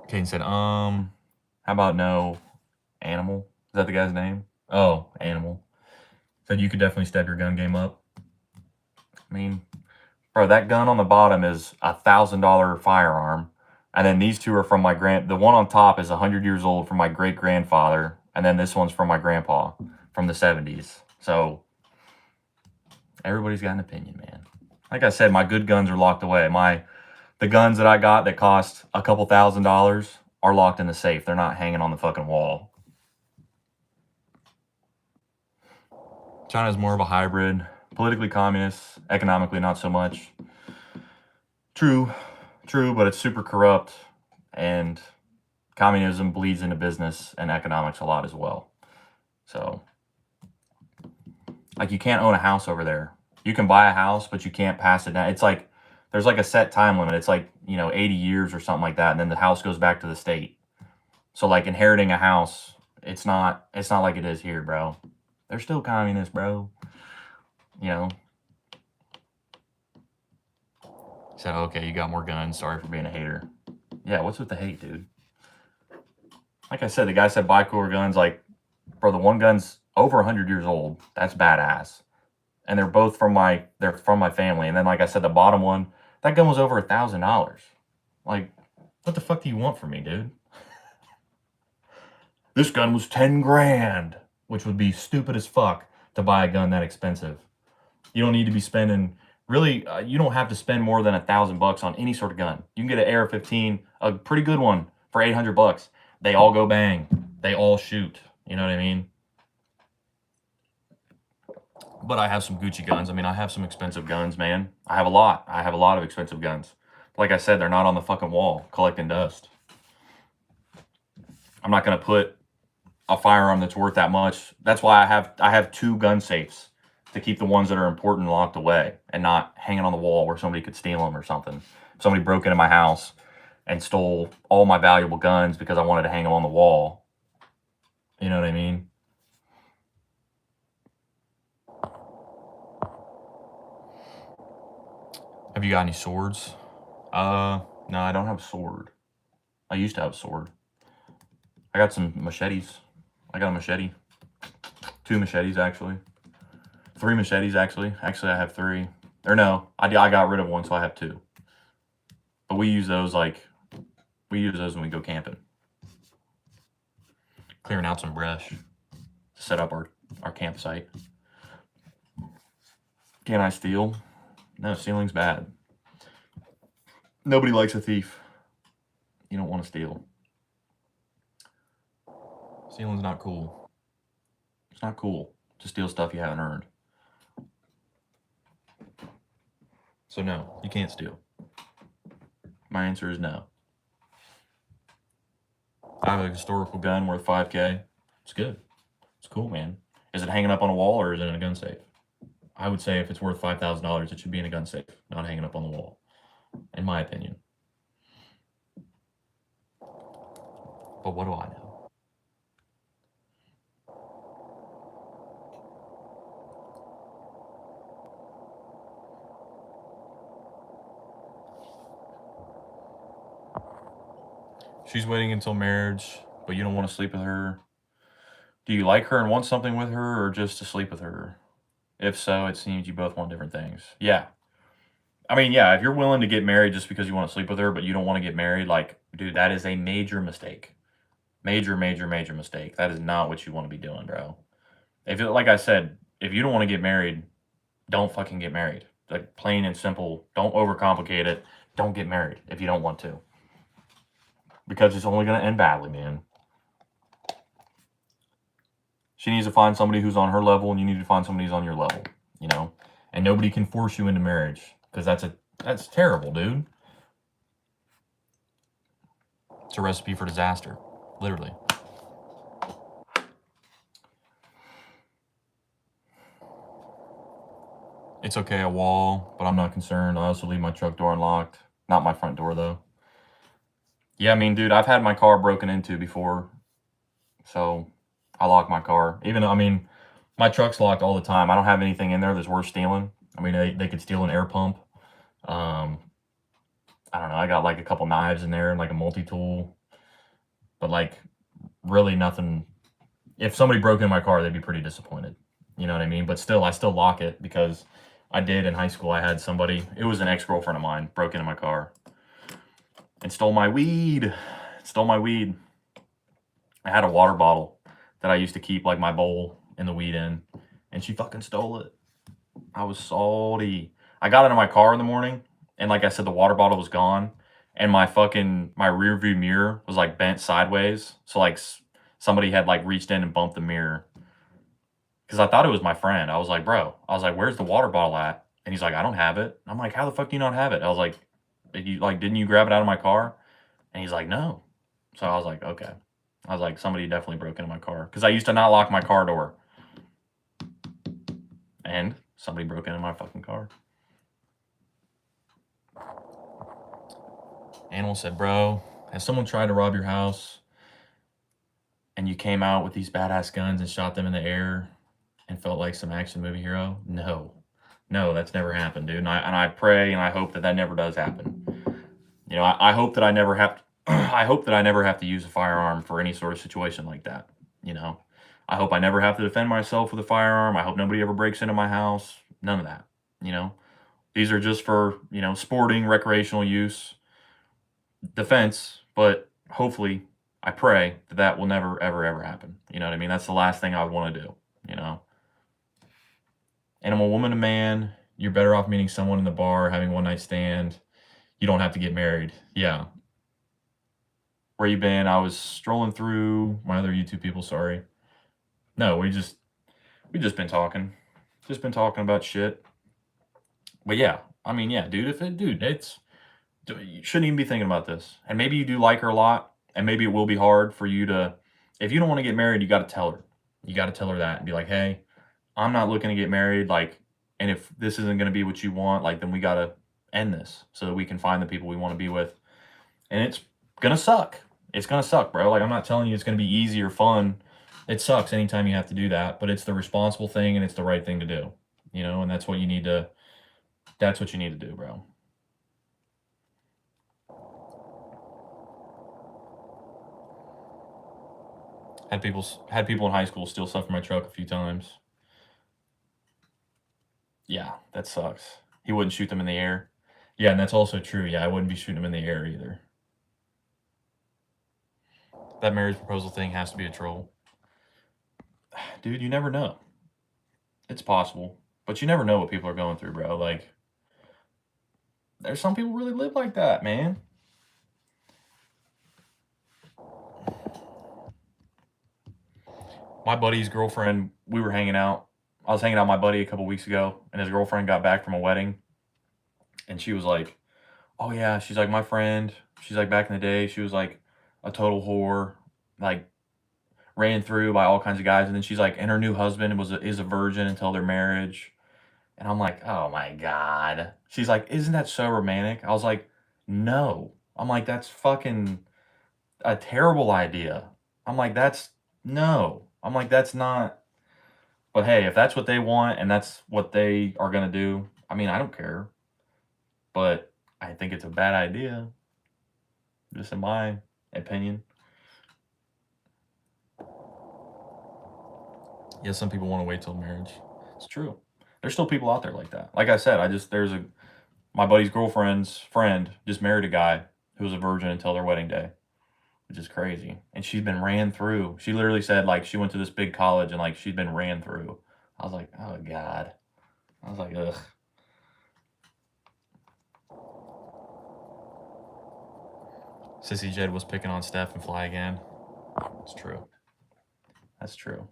Caden said, how about no Animal? Is that the guy's name? Oh, Animal. Said you could definitely step your gun game up. I mean, bro, that gun on the bottom is $1,000 firearm. And then these two are from my the one on top is 100 years old from my great grandfather. And then this one's from my grandpa from the 70s. So everybody's got an opinion, man. Like I said, my good guns are locked away. The guns that I got that cost a couple $1,000s are locked in the safe. They're not hanging on the fucking wall. China's more of a hybrid. Politically communist, economically not so much. True, but it's super corrupt, and communism bleeds into business and economics a lot as well. So, like, you can't own a house over there. You can buy a house, but you can't pass it down. It's like, there's like a set time limit. It's like, 80 years or something like that, and then the house goes back to the state. So, like, inheriting a house, it's not like it is here, bro. They're still communists, bro. So, okay, you got more guns. Sorry for being a hater. Yeah, what's with the hate, dude? Like I said, the guy said buy cooler guns. Like, bro, the one gun's over 100 years old. That's badass. And they're both from my family. And then, like I said, the bottom one, that gun was over $1,000. Like, what the fuck do you want from me, dude? This gun was 10 grand, which would be stupid as fuck to buy a gun that expensive. You don't need to be spending, really, you don't have to spend more than $1,000 on any sort of gun. You can get an AR-15, a pretty good one, for $800. They all go bang. They all shoot. You know what I mean? But I have some Gucci guns. I mean, I have some expensive guns, man. I have a lot. I have a lot of expensive guns. Like I said, they're not on the fucking wall collecting dust. I'm not going to put a firearm that's worth that much. That's why I have 2 gun safes to keep the ones that are important locked away and not hanging on the wall where somebody could steal them or something. Somebody broke into my house and stole all my valuable guns because I wanted to hang them on the wall. You know what I mean? Have you got any swords? No, I don't have a sword. I used to have a sword. I got some machetes. I got a machete. 2 machetes, actually. 3 machetes, actually. Actually, I have 3. Or no, I got rid of 1, so I have 2. But we use those, when we go camping. Clearing out some brush to set up our campsite. Can I steal? No, stealing's bad. Nobody likes a thief. You don't want to steal. Stealing's not cool. It's not cool to steal stuff you haven't earned. So no, you can't steal. My answer is no. I have a historical gun worth $5K. It's good. It's cool, man. Is it hanging up on a wall or is it in a gun safe? I would say if it's worth $5,000, it should be in a gun safe, not hanging up on the wall, in my opinion. But what do I know? She's waiting until marriage, but you don't want to sleep with her. Do you like her and want something with her or just to sleep with her? If so, it seems you both want different things. Yeah. I mean, yeah, if you're willing to get married just because you want to sleep with her, but you don't want to get married, like, dude, that is a major mistake. Major, major, major mistake. That is not what you want to be doing, bro. Like I said, if you don't want to get married, don't fucking get married. Like, plain and simple. Don't overcomplicate it. Don't get married if you don't want to. Because it's only going to end badly, man. She needs to find somebody who's on her level, and you need to find somebody who's on your level, And nobody can force you into marriage, because that's terrible, dude. It's a recipe for disaster, literally. It's okay, a wall, but I'm not concerned. I also leave my truck door unlocked. Not my front door, though. Yeah, I mean, dude, I've had my car broken into before, so I lock my car. My truck's locked all the time. I don't have anything in there that's worth stealing. I mean, they could steal an air pump. I don't know. I got like a couple knives in there and like a multi-tool. but like really nothing. If somebody broke in my car, they'd be pretty disappointed. You know what I mean? But still, I still lock it because I did in high school. I had somebody, it was an ex-girlfriend of mine, broke into my car and stole my weed. Stole my weed. I had a water bottle that I used to keep like my bowl in the weed in, and she fucking stole it. I was salty. I got into my car in the morning, and like I said, the water bottle was gone, and my rear view mirror was like bent sideways. So like somebody had like reached in and bumped the mirror because I thought it was my friend. I was like, bro, I was like, where's the water bottle at? And he's like, I don't have it. I'm like, how the fuck do you not have it? I was like, didn't you grab it out of my car? And he's like, no. So I was like, okay. I was like, somebody definitely broke into my car because I used to not lock my car door. And somebody broke into my fucking car. Animal said, bro, has someone tried to rob your house and you came out with these badass guns and shot them in the air and felt like some action movie hero? No. No, that's never happened, dude. And I pray and I hope that never does happen. You know, I hope that I never have to, I hope that I never have to use a firearm for any sort of situation like that. You know, I hope I never have to defend myself with a firearm. I hope nobody ever breaks into my house. None of that. You know, these are just for, you know, sporting, recreational use, defense. But hopefully, I pray that will never, ever, ever happen. You know what I mean? That's the last thing I would want to do. You know, animal, woman to man, you're better off meeting someone in the bar, having one night stand. You don't have to get married. Yeah. Where you been? I was strolling through my other YouTube people. Sorry. No, we just been talking. Just been talking about shit. But yeah, I mean, yeah, dude. You shouldn't even be thinking about this. And maybe you do like her a lot, and maybe it will be hard for you to. If you don't want to get married, you got to tell her. You got to tell her that and be like, hey, I'm not looking to get married. Like, and if this isn't going to be what you want, like, then we got to end this so that we can find the people we want to be with. And it's gonna suck. It's gonna suck, bro. Like, I'm not telling you it's gonna be easy or fun. It sucks anytime you have to do that, but it's the responsible thing and it's the right thing to do. You know, and that's what you need to do, bro. Had people in high school steal stuff from my truck a few times. Yeah, that sucks. He wouldn't shoot them in the air. Yeah, and that's also true. Yeah, I wouldn't be shooting them in the air either. That marriage proposal thing has to be a troll. Dude, you never know. It's possible. But you never know what people are going through, bro. Like, there's some people really live like that, man. My buddy's girlfriend, we were hanging out. I was hanging out with my buddy a couple weeks ago, and his girlfriend got back from a wedding. And she was like, oh, yeah. She's like, my friend, she's like, back in the day, she was like a total whore, like, ran through by all kinds of guys. And then she's like, and her new husband is a virgin until their marriage. And I'm like, oh my God. She's like, isn't that so romantic? I was like, no. I'm like, that's fucking a terrible idea. I'm like, no. I'm like, that's not. But hey, if that's what they want and that's what they are going to do, I mean, I don't care. But I think it's a bad idea. Just in my opinion. Yeah, some people want to wait till marriage. It's true. There's still people out there like that. Like I said, my buddy's girlfriend's friend just married a guy who was a virgin until their wedding day, which is crazy. And she's been ran through. She literally said, like, she went to this big college and, like, she'd been ran through. I was like, oh, God. I was like, ugh. Sissy Jed was picking on Steph and Fly again. It's true. That's true.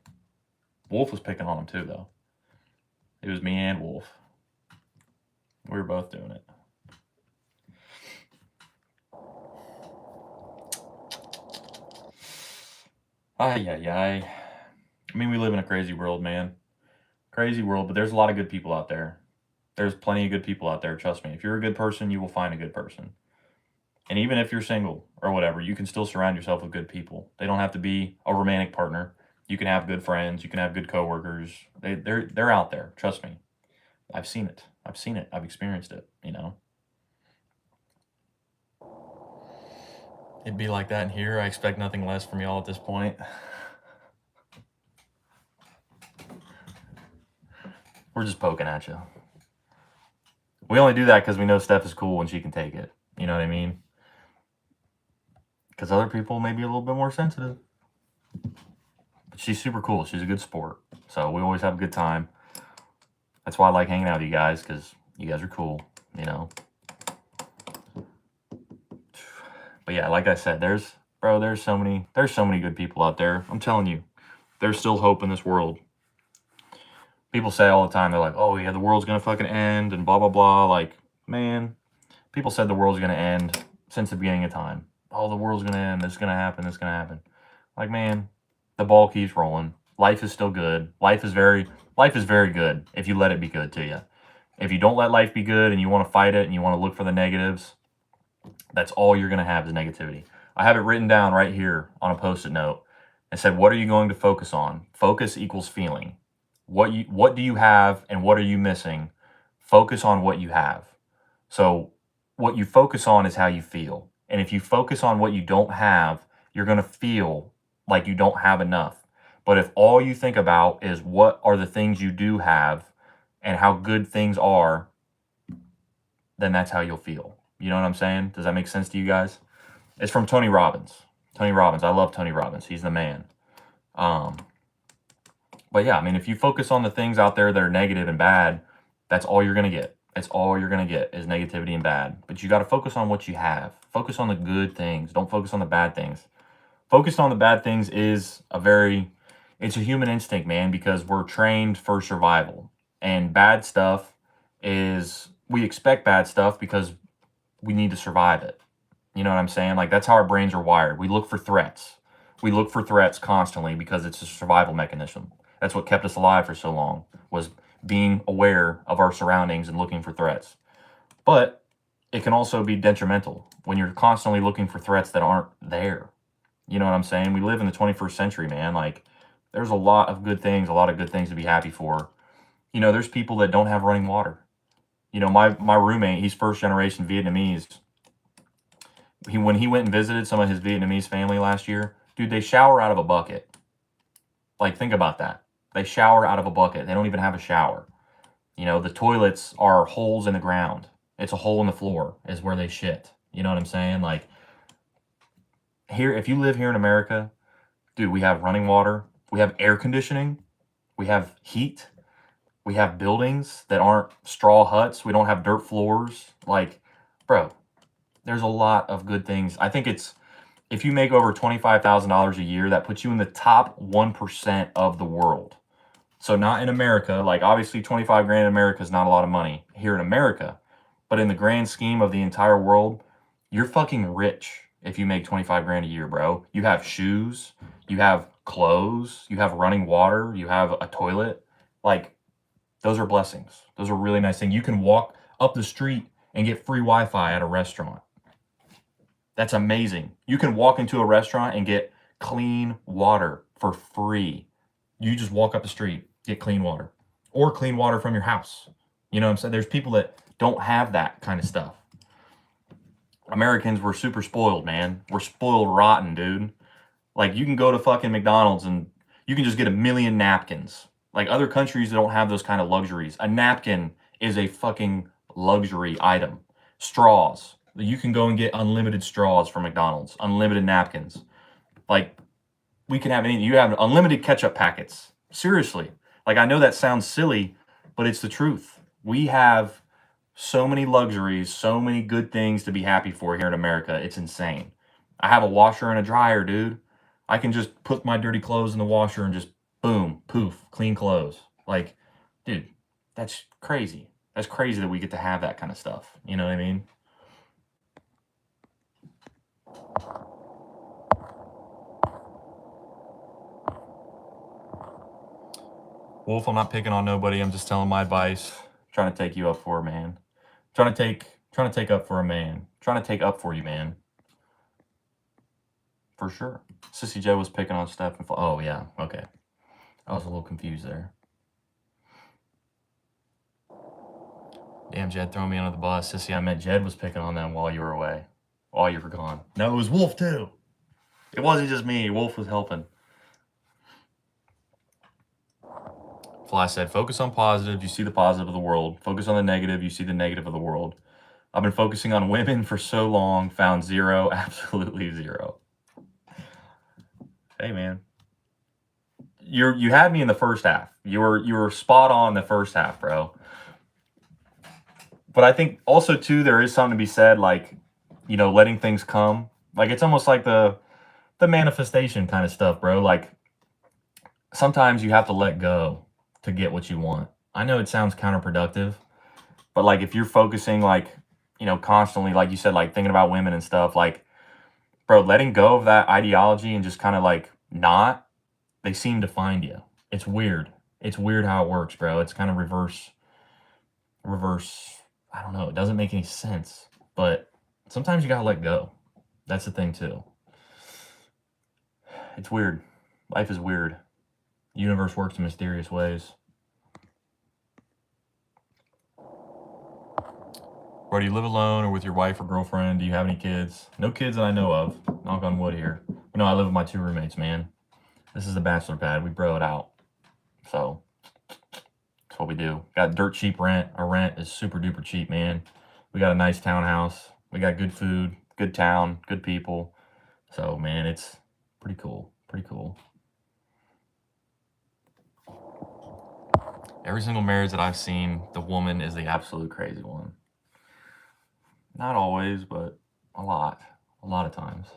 Wolf was picking on him, too, though. It was me and Wolf. We were both doing it. Ay. I mean, we live in a crazy world, man. Crazy world, but there's a lot of good people out there. There's plenty of good people out there, trust me. If you're a good person, you will find a good person. And even if you're single or whatever, you can still surround yourself with good people. They don't have to be a romantic partner. You can have good friends. You can have good coworkers. They're out there, trust me. I've seen it. I've experienced it, you know. It'd be like that in here. I expect nothing less from y'all at this point. We're just poking at you. We only do that because we know Steph is cool and she can take it. You know what I mean? Because other people may be a little bit more sensitive. But she's super cool. She's a good sport. So we always have a good time. That's why I like hanging out with you guys, because you guys are cool, you know? But yeah, like I said, there's so many good people out there. I'm telling you, there's still hope in this world. People say all the time, they're like, oh yeah, the world's gonna fucking end and blah, blah, blah. Like, man, people said the world's gonna end since the beginning of time. Oh, the world's gonna end, it's gonna happen, it's gonna happen. Like, man, the ball keeps rolling. Life is still good. Life is very good if you let it be good to you. If you don't let life be good and you want to fight it and you want to look for the negatives, that's all you're going to have is negativity. I have it written down right here on a Post-it note. It said, what are you going to focus on? Focus equals feeling. What do you have and what are you missing? Focus on what you have. So what you focus on is how you feel. And if you focus on what you don't have, you're going to feel like you don't have enough. But if all you think about is what are the things you do have and how good things are, then that's how you'll feel. You know what I'm saying? Does that make sense to you guys? It's from Tony Robbins. Tony Robbins. I love Tony Robbins. He's the man. But yeah, I mean, if you focus on the things out there that are negative and bad, that's all you're going to get. That's all you're going to get is negativity and bad. But you got to focus on what you have. Focus on the good things. Don't focus on the bad things. Focused on the bad things is it's a human instinct, man, because we're trained for survival. And bad stuff is, we expect bad stuff because we need to survive it. You know what I'm saying? Like, that's how our brains are wired. We look for threats. We look for threats constantly because it's a survival mechanism. That's what kept us alive for so long, was being aware of our surroundings and looking for threats. But it can also be detrimental when you're constantly looking for threats that aren't there. You know what I'm saying? We live in the 21st century, man. Like, there's a lot of good things to be happy for. You know, there's people that don't have running water. You know, my roommate, he's first generation Vietnamese. When he went and visited some of his Vietnamese family last year, dude, they shower out of a bucket. Like, think about that. They shower out of a bucket. They don't even have a shower. You know, the toilets are holes in the ground. It's a hole in the floor is where they shit. You know what I'm saying? Like, here, if you live here in America, dude, we have running water. We have air conditioning. We have heat. We have buildings that aren't straw huts. We don't have dirt floors. Like, bro, there's a lot of good things. I think it's, if you make over $25,000 a year, that puts you in the top 1% of the world. So not in America, like obviously 25 grand in America is not a lot of money here in America, but in the grand scheme of the entire world, you're fucking rich if you make 25 grand a year, bro. You have shoes, you have clothes, you have running water, you have a toilet. Like, those are blessings. Those are really nice things. You can walk up the street and get free Wi-Fi at a restaurant. That's amazing. You can walk into a restaurant and get clean water for free. You just walk up the street, get clean water, or clean water from your house. You know what I'm saying? There's people that don't have that kind of stuff. Americans were super spoiled, man. We're spoiled rotten, dude. Like, you can go to fucking McDonald's and you can just get a million napkins. Like, other countries don't have those kind of luxuries. A napkin is a fucking luxury item. Straws. You can go and get unlimited straws from McDonald's, unlimited napkins. Like, we can have anything. You have unlimited ketchup packets. Seriously. Like, I know that sounds silly, but it's the truth. We have so many luxuries, so many good things to be happy for here in America. It's insane. I have a washer and a dryer, dude. I can just put my dirty clothes in the washer and just boom, poof, clean clothes. Like, dude, that's crazy. That's crazy that we get to have that kind of stuff. You know what I mean? Wolf, I'm not picking on nobody. I'm just telling my advice. Trying to take you up for a man. Trying to take up for a man. Trying to take up for you, man. For sure. Sissy J was picking on Steph. Oh, yeah. Okay. I was a little confused there. Damn, Jed throwing me under the bus. Sissy, I meant Jed was picking on them while you were away. Oh, you were gone. No, it was Wolf too. It wasn't just me. Wolf was helping. Fly said, focus on positive. You see the positive of the world. Focus on the negative. You see the negative of the world. I've been focusing on women for so long. Found zero. Absolutely zero. Hey, man. You had me in the first half. You were spot on the first half, bro. But I think also too, there is something to be said, like, you know, letting things come. Like, it's almost like the manifestation kind of stuff, bro. Like, sometimes you have to let go to get what you want. I know it sounds counterproductive, but like if you're focusing, like, you know, constantly, like you said, like thinking about women and stuff, like, bro, letting go of that ideology and just kind of like not, they seem to find you. It's weird. It's weird how it works, bro. It's kind of reverse. I don't know. It doesn't make any sense, but sometimes you gotta let go. That's the thing too. It's weird. Life is weird. The universe works in mysterious ways. Bro, do you live alone or with your wife or girlfriend? Do you have any kids? No kids that I know of. Knock on wood here. But no, I live with my 2 roommates, man. This is the bachelor pad. We bro it out. So that's what we do. Got dirt cheap rent. Our rent is super duper cheap, man. We got a nice townhouse. We got good food, good town, good people. So, man, it's pretty cool. Pretty cool. Every single marriage that I've seen, the woman is the absolute crazy one. Not always, but a lot of times.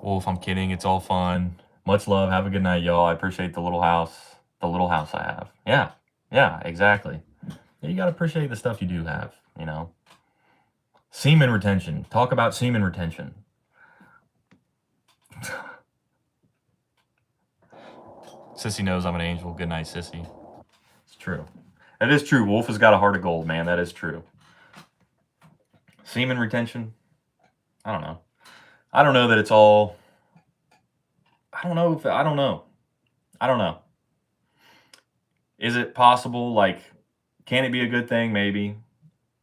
Wolf, I'm kidding. It's all fun. Much love. Have a good night, y'all. I appreciate the little house I have. Yeah, exactly. Yeah, you got to appreciate the stuff you do have, you know. Semen retention. Talk about semen retention. Sissy knows I'm an angel. Good night, Sissy. It's true. That is true. Wolf has got a heart of gold, man. That is true. Semen retention. I don't know. I don't know that it's all. I don't know. Is it possible? Like, can it be a good thing? Maybe.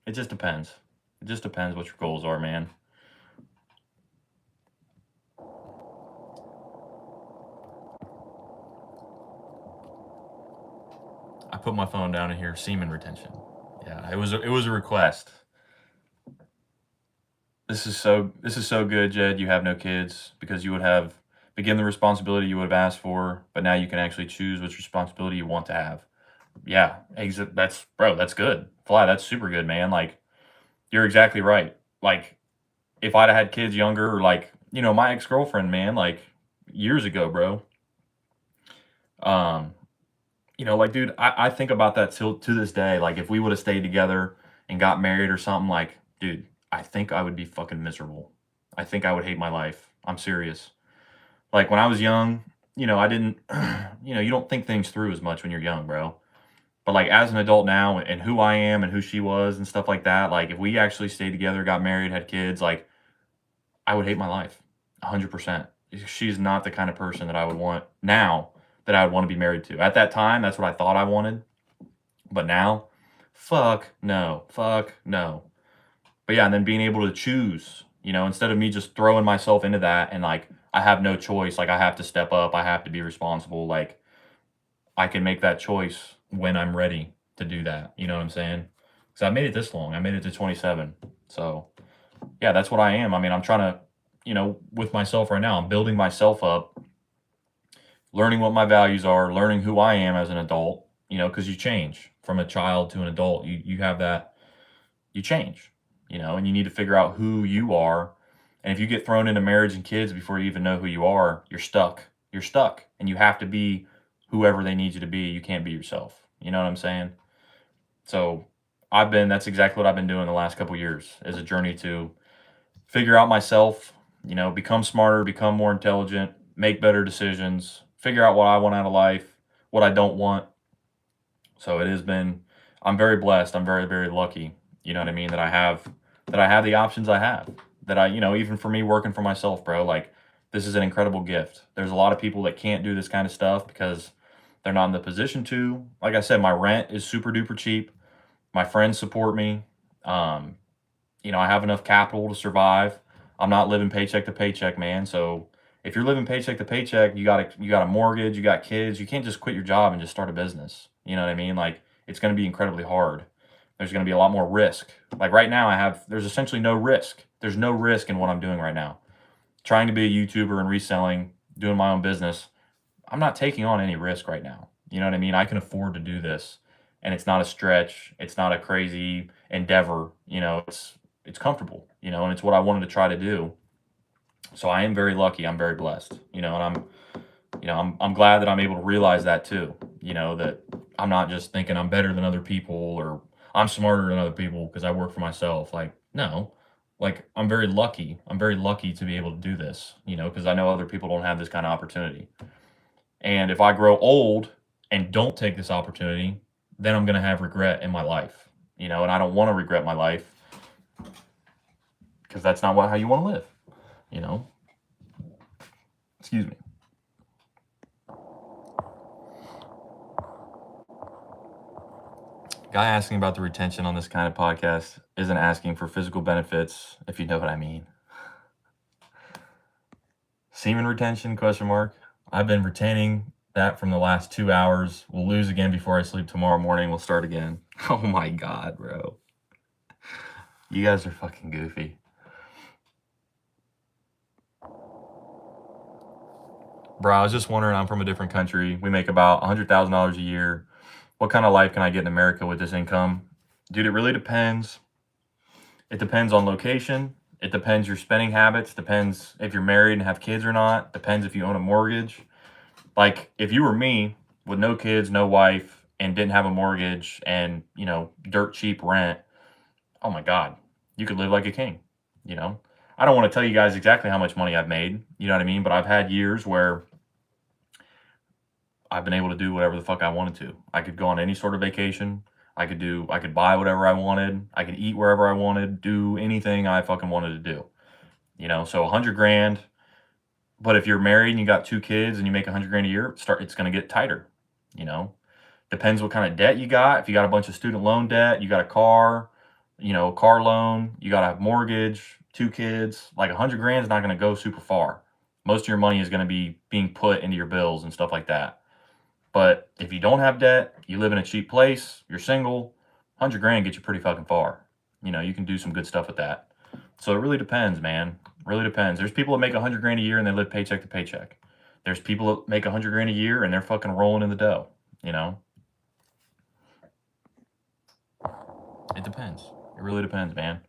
It just depends. It just depends what your goals are, man. I put my phone down in here. Semen retention. Yeah, it was a request. This is so good, Jed. You have no kids because you would have begin the responsibility you would have asked for, but now you can actually choose which responsibility you want to have. Yeah, that's good. Fly, that's super good, man. Like, you're exactly right. Like, if I'd have had kids younger, or like, you know, my ex-girlfriend, man, like years ago, bro. You know, like, dude, I think about that till to this day. Like, if we would have stayed together and got married or something, like, dude, I think I would be fucking miserable. I think I would hate my life. I'm serious. Like, when I was young, you know, I didn't, you know, you don't think things through as much when you're young, bro. But like as an adult now and who I am and who she was and stuff like that, like if we actually stayed together, got married, had kids, like I would hate my life 100%. She's not the kind of person that I would want now that I would want to be married to. At that time, that's what I thought I wanted. But now, fuck no. But yeah, and then being able to choose, you know, instead of me just throwing myself into that and like I have no choice, like I have to step up, I have to be responsible, like I can make that choice when I'm ready to do that. You know what I'm saying? Because I made it this long. I made it to 27. So yeah, that's what I am. I mean, I'm trying to, you know, with myself right now, I'm building myself up, learning what my values are, learning who I am as an adult, you know, because you change from a child to an adult. You have that, you change, you know, and you need to figure out who you are. And if you get thrown into marriage and kids before you even know who you are, you're stuck. You're stuck. And you have to be whoever they need you to be. You can't be yourself. You know what I'm saying? So that's exactly what I've been doing the last couple years, is a journey to figure out myself, you know, become smarter, become more intelligent, make better decisions, figure out what I want out of life, what I don't want. So it has been, I'm very blessed. I'm very, very lucky. You know what I mean? That I have the options I have, that I, you know, even for me working for myself, bro, like this is an incredible gift. There's a lot of people that can't do this kind of stuff because they're not in the position to. Like I said, my rent is super duper cheap. My friends support me. Um, I have enough capital to survive. I'm not living paycheck to paycheck, man. So if you're living paycheck to paycheck, you got a mortgage, you got kids. You can't just quit your job and just start a business. You know what I mean? Like it's going to be incredibly hard. There's going to be a lot more risk. Like right now, there's essentially no risk. There's no risk in what I'm doing right now. Trying to be a YouTuber and reselling, doing my own business. I'm not taking on any risk right now. You know what I mean? I can afford to do this, and it's not a stretch. It's not a crazy endeavor. It's comfortable. And it's what I wanted to try to do. So I am very lucky. I'm very blessed. And I'm glad that I'm able to realize that too. That I'm not just thinking I'm better than other people or I'm smarter than other people because I work for myself. Like, no. Like I'm very lucky. I'm very lucky to be able to do this, because I know other people don't have this kind of opportunity. And if I grow old and don't take this opportunity, then I'm going to have regret in my life, and I don't want to regret my life because that's not how you want to live, you know? Excuse me. Guy asking about the retention on this kind of podcast isn't asking for physical benefits, if you know what I mean. Semen retention, question mark. I've been retaining that from the last 2 hours. We'll lose again before I sleep tomorrow morning. We'll start again. Oh my God, bro. You guys are fucking goofy. Bro, I was just wondering, I'm from a different country. We make about $100,000 a year. What kind of life can I get in America with this income? Dude, it really depends. It depends on location. It depends your spending habits. Depends if you're married and have kids or not. Depends if you own a mortgage. Like, if you were me with no kids, no wife, and didn't have a mortgage and, dirt cheap rent, oh my God, you could live like a king, I don't want to tell you guys exactly how much money I've made, you know what I mean? But I've had years where I've been able to do whatever the fuck I wanted to. I could go on any sort of vacation. I could buy whatever I wanted. I could eat wherever I wanted, do anything I fucking wanted to do. So 100 grand. But if you're married and you got 2 kids and you make 100 grand a year, it's going to get tighter. Depends what kind of debt you got. If you got a bunch of student loan debt, you got a car, car loan, you got a mortgage, 2 kids, like 100 grand is not going to go super far. Most of your money is going to be being put into your bills and stuff like that. But if you don't have debt, you live in a cheap place, you're single, 100 grand gets you pretty fucking far. You can do some good stuff with that. So it really depends, man. Really depends. There's people that make 100 grand a year and they live paycheck to paycheck. There's people that make 100 grand a year and they're fucking rolling in the dough, It depends. It really depends, man.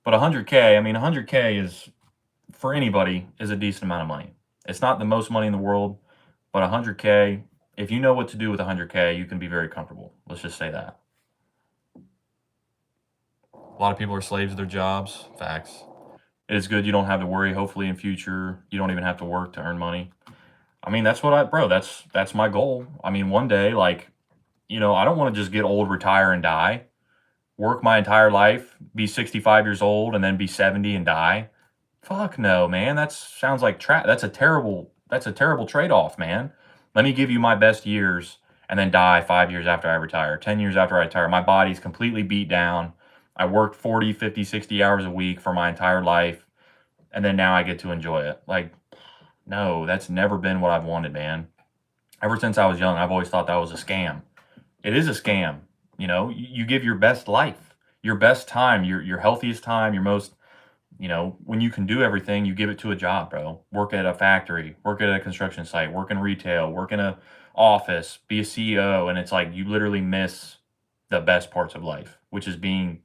But 100K, 100K is, for anybody, is a decent amount of money. It's not the most money in the world, but 100K, if you know what to do with 100K, you can be very comfortable. Let's just say that. A lot of people are slaves of their jobs. Facts. It is good you don't have to worry. Hopefully in future, you don't even have to work to earn money. That's my goal. One day, I don't want to just get old, retire, and die. Work my entire life, be 65 years old, and then be 70 and die. Fuck no, man. That sounds like that's a terrible trade-off, man. Let me give you my best years and then die 5 years after I retire, 10 years after I retire. My body's completely beat down. I worked 40, 50, 60 hours a week for my entire life, and then now I get to enjoy it. Like, no, that's never been what I've wanted, man. Ever since I was young, I've always thought that was a scam. It is a scam. You give your best life, your best time, your healthiest time, your most, when you can do everything, you give it to a job, bro. Work at a factory, work at a construction site, work in retail, work in a office, be a CEO. And it's like you literally miss the best parts of life, which is being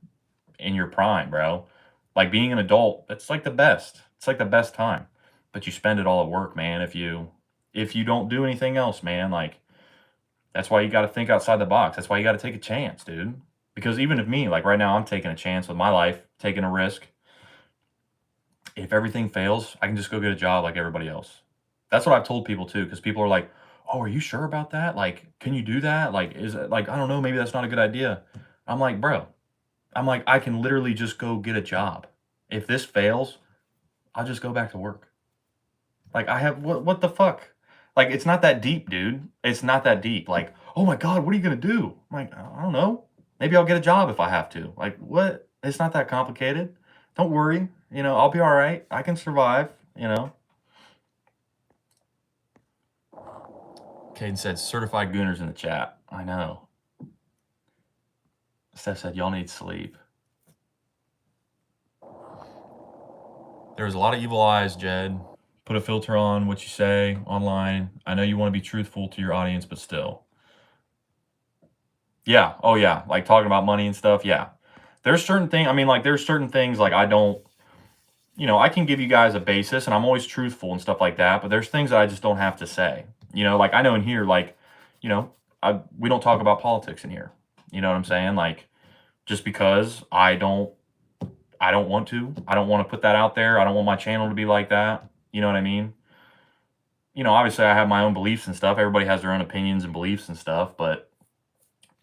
in your prime, bro. Like being an adult, that's like the best. It's like the best time. But you spend it all at work, man. If you don't do anything else, man, like that's why you got to think outside the box. That's why you got to take a chance, dude. Because even if me, like right now, I'm taking a chance with my life, taking a risk. If everything fails, I can just go get a job like everybody else. That's what I've told people too, because people are like, "Oh, are you sure about that? Like, can you do that? Like, is it like I don't know, maybe that's not a good idea." I'm like, bro, I can literally just go get a job. If this fails, I'll just go back to work. Like I have what the fuck? Like it's not that deep, dude. It's not that deep. Like, oh my God, what are you gonna do? I'm like, I don't know. Maybe I'll get a job if I have to. Like, what? It's not that complicated. Don't worry. I'll be all right. I can survive. Caden said, certified gooners in the chat. I know. Steph said, y'all need sleep. There's a lot of evil eyes, Jed. Put a filter on what you say online. I know you want to be truthful to your audience, but still. Yeah. Oh, yeah. Like talking about money and stuff. Yeah. There's certain things. There's certain things like I don't, I can give you guys a basis and I'm always truthful and stuff like that. But there's things that I just don't have to say. Like I know in here, like, we don't talk about politics in here. You know what I'm saying? Like, just because I don't want to. I don't want to put that out there. I don't want my channel to be like that. You know what I mean? Obviously I have my own beliefs and stuff. Everybody has their own opinions and beliefs and stuff, but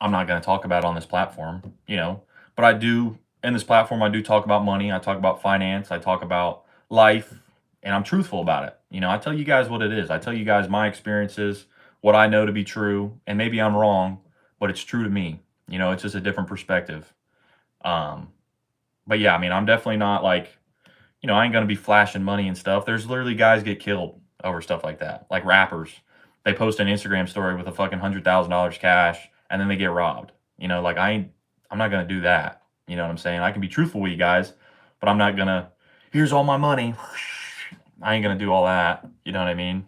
I'm not going to talk about it on this platform, But I do, in this platform, I do talk about money. I talk about finance. I talk about life, and I'm truthful about it. I tell you guys what it is. I tell you guys my experiences, what I know to be true, and maybe I'm wrong, but it's true to me. It's just a different perspective. But yeah, I'm definitely not like, I ain't going to be flashing money and stuff. There's literally guys get killed over stuff like that. Like rappers, they post an Instagram story with a fucking $100,000 cash and then they get robbed. Like I'm not going to do that. You know what I'm saying? I can be truthful with you guys, but I'm not going to, here's all my money. I ain't going to do all that. You know what I mean?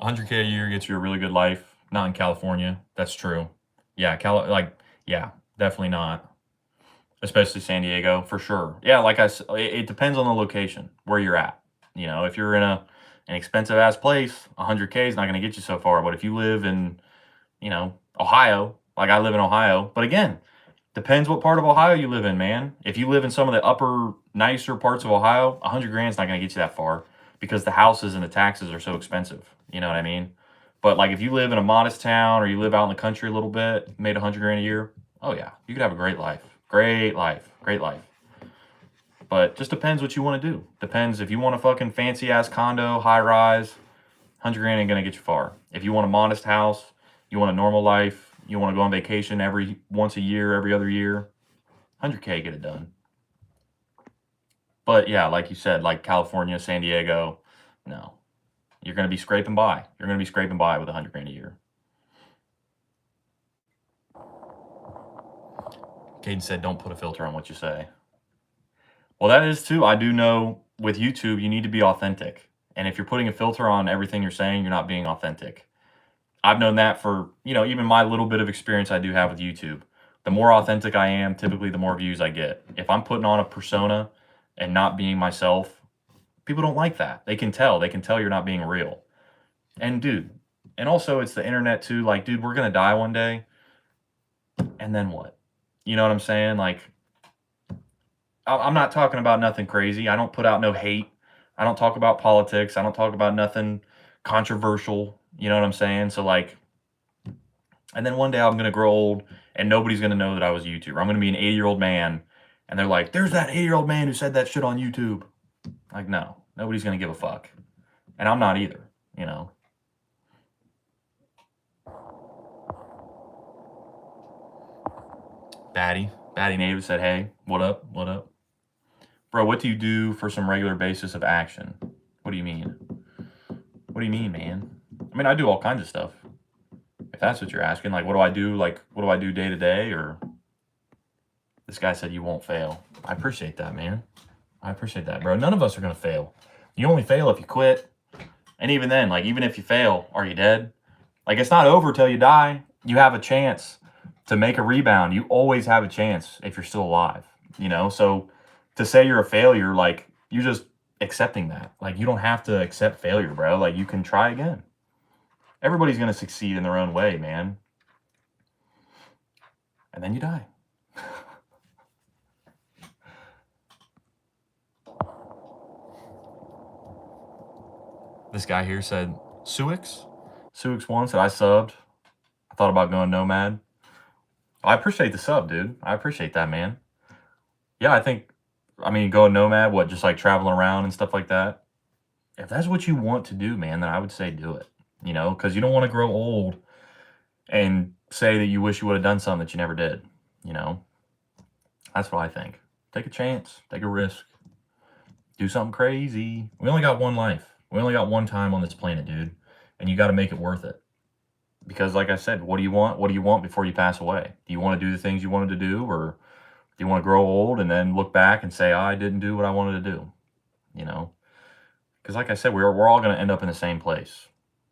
100K a year gets you a really good life. Not in California. That's true. Yeah. Yeah, definitely not. Especially San Diego, for sure. Yeah, like I said, it depends on the location, where you're at. If you're in an expensive ass place, 100K is not going to get you so far. But if you live in, Ohio, like I live in Ohio, but again, depends what part of Ohio you live in, man. If you live in some of the upper, nicer parts of Ohio, 100 grand is not going to get you that far because the houses and the taxes are so expensive. You know what I mean? But like if you live in a modest town or you live out in the country a little bit, made 100 grand a year, oh yeah, you could have a great life. Great life. But just depends what you want to do. Depends if you want a fucking fancy ass condo, high rise, 100 grand ain't gonna get you far. If you want a modest house, you want a normal life, you want to go on vacation once a year, every other year, 100K get it done. But yeah, like you said, like California, San Diego, no. You're gonna be scraping by. You're gonna be scraping by with 100 grand a year. Caden said, don't put a filter on what you say. Well, that is too. I do know with YouTube, you need to be authentic. And if you're putting a filter on everything you're saying, you're not being authentic. I've known that for, even my little bit of experience I do have with YouTube. The more authentic I am, typically the more views I get. If I'm putting on a persona and not being myself, people don't like that. They can tell. They can tell you're not being real. And dude, and also it's the internet too. Like, dude, we're going to die one day. And then what? You know what I'm saying? Like, I'm not talking about nothing crazy. I don't put out no hate. I don't talk about politics. I don't talk about nothing controversial. You know what I'm saying? So like, and then one day I'm going to grow old and nobody's going to know that I was a YouTuber. I'm going to be an 80-year-old man. And they're like, there's that 80-year-old man who said that shit on YouTube. Like, no, nobody's going to give a fuck. And I'm not either, Batty Native said, hey, what up? Bro, what do you do for some regular basis of action? What do you mean? What do you mean, man? I do all kinds of stuff. If that's what you're asking, like, what do I do? Like, what do I do day to day? Or this guy said you won't fail. I appreciate that, man. I appreciate that, bro. None of us are going to fail. You only fail if you quit. And even then, like, even if you fail, are you dead? Like, it's not over till you die. You have a chance to make a rebound. You always have a chance if you're still alive, So to say you're a failure, like, you're just accepting that. Like, you don't have to accept failure, bro. Like, you can try again. Everybody's going to succeed in their own way, man. And then you die. This guy here said, Suix1 said, I subbed. I thought about going Nomad. I appreciate the sub, dude. I appreciate that, man. Yeah, I think, going Nomad, just like traveling around and stuff like that. If that's what you want to do, man, then I would say do it, because you don't want to grow old and say that you wish you would have done something that you never did. You know, that's what I think. Take a chance, take a risk, do something crazy. We only got one life. We only got one time on this planet, dude, and you got to make it worth it. Because, like I said, what do you want? What do you want before you pass away? Do you want to do the things you wanted to do, or do you want to grow old and then look back and say, oh, I didn't do what I wanted to do? You know, because like I said, we're all going to end up in the same place.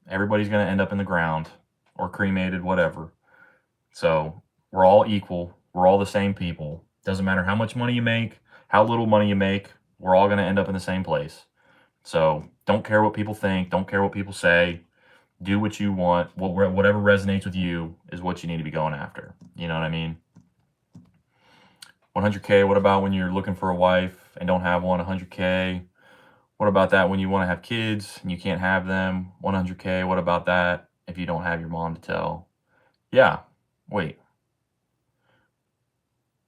Everybody's going to end up in the ground or cremated, whatever. So we're all equal. We're all the same people. Doesn't matter how much money you make, how little money you make. We're all going to end up in the same place. So don't care what people think. Don't care what people say. Do what you want. Whatever resonates with you is what you need to be going after. You know what I mean? 100K, what about when you're looking for a wife and don't have one? 100K. What about that when you want to have kids and you can't have them? 100K. What about that if you don't have your mom to tell? Yeah. Wait.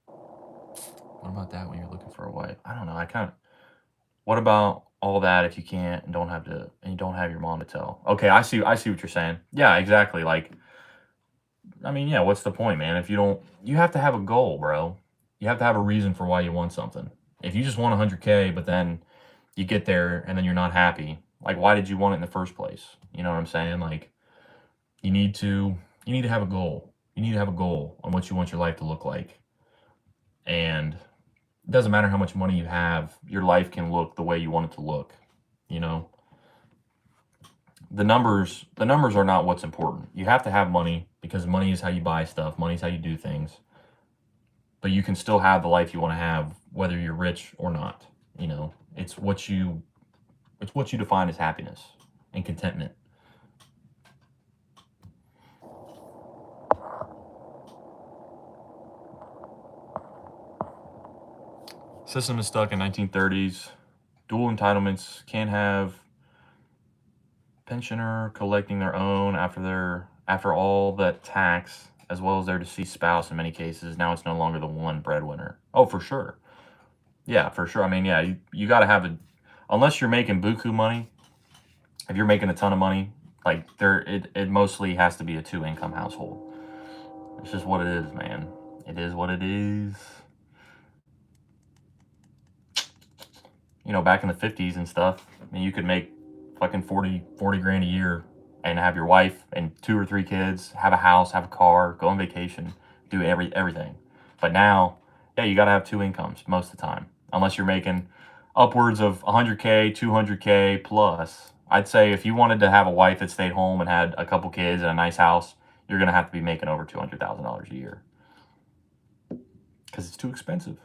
What about that when you're looking for a wife? I don't know. What about all that if you can't and you don't have your mom to tell? Okay, I see what you're saying. Yeah, exactly. Like, I mean, yeah, what's the point, man? You have to have a goal, bro. You have to have a reason for why you want something. If you just want 100K, but then you get there and then you're not happy, like, why did you want it in the first place? You know what I'm saying? Like, you need to have a goal. You need to have a goal on what you want your life to look like. And it doesn't matter how much money you have, your life can look the way you want it to look. You know, the numbers are not what's important. You have to have money because money is how you buy stuff. Money is how you do things. But you can still have the life you want to have, whether you're rich or not. You know, it's what you define as happiness and contentment. System is stuck in 1930s. Dual entitlements can't have pensioner collecting their own after all that tax, as well as their deceased spouse in many cases. Now it's no longer the one breadwinner. Oh, for sure. Yeah, for sure. I mean, yeah, you got to have unless you're making buku money. If you're making a ton of money, like it mostly has to be a 2-income household. It's just what it is, man. It is what it is. You know, back in the 50s and stuff, I mean, you could make fucking 40 grand a year and have your wife and 2 or 3 kids, have a house, have a car, go on vacation, do everything. But now, yeah, you got to have 2 incomes most of the time, unless you're making upwards of 100K, 200K plus. I'd say if you wanted to have a wife that stayed home and had a couple kids and a nice house, you're going to have to be making over $200,000 a year. Because it's too expensive.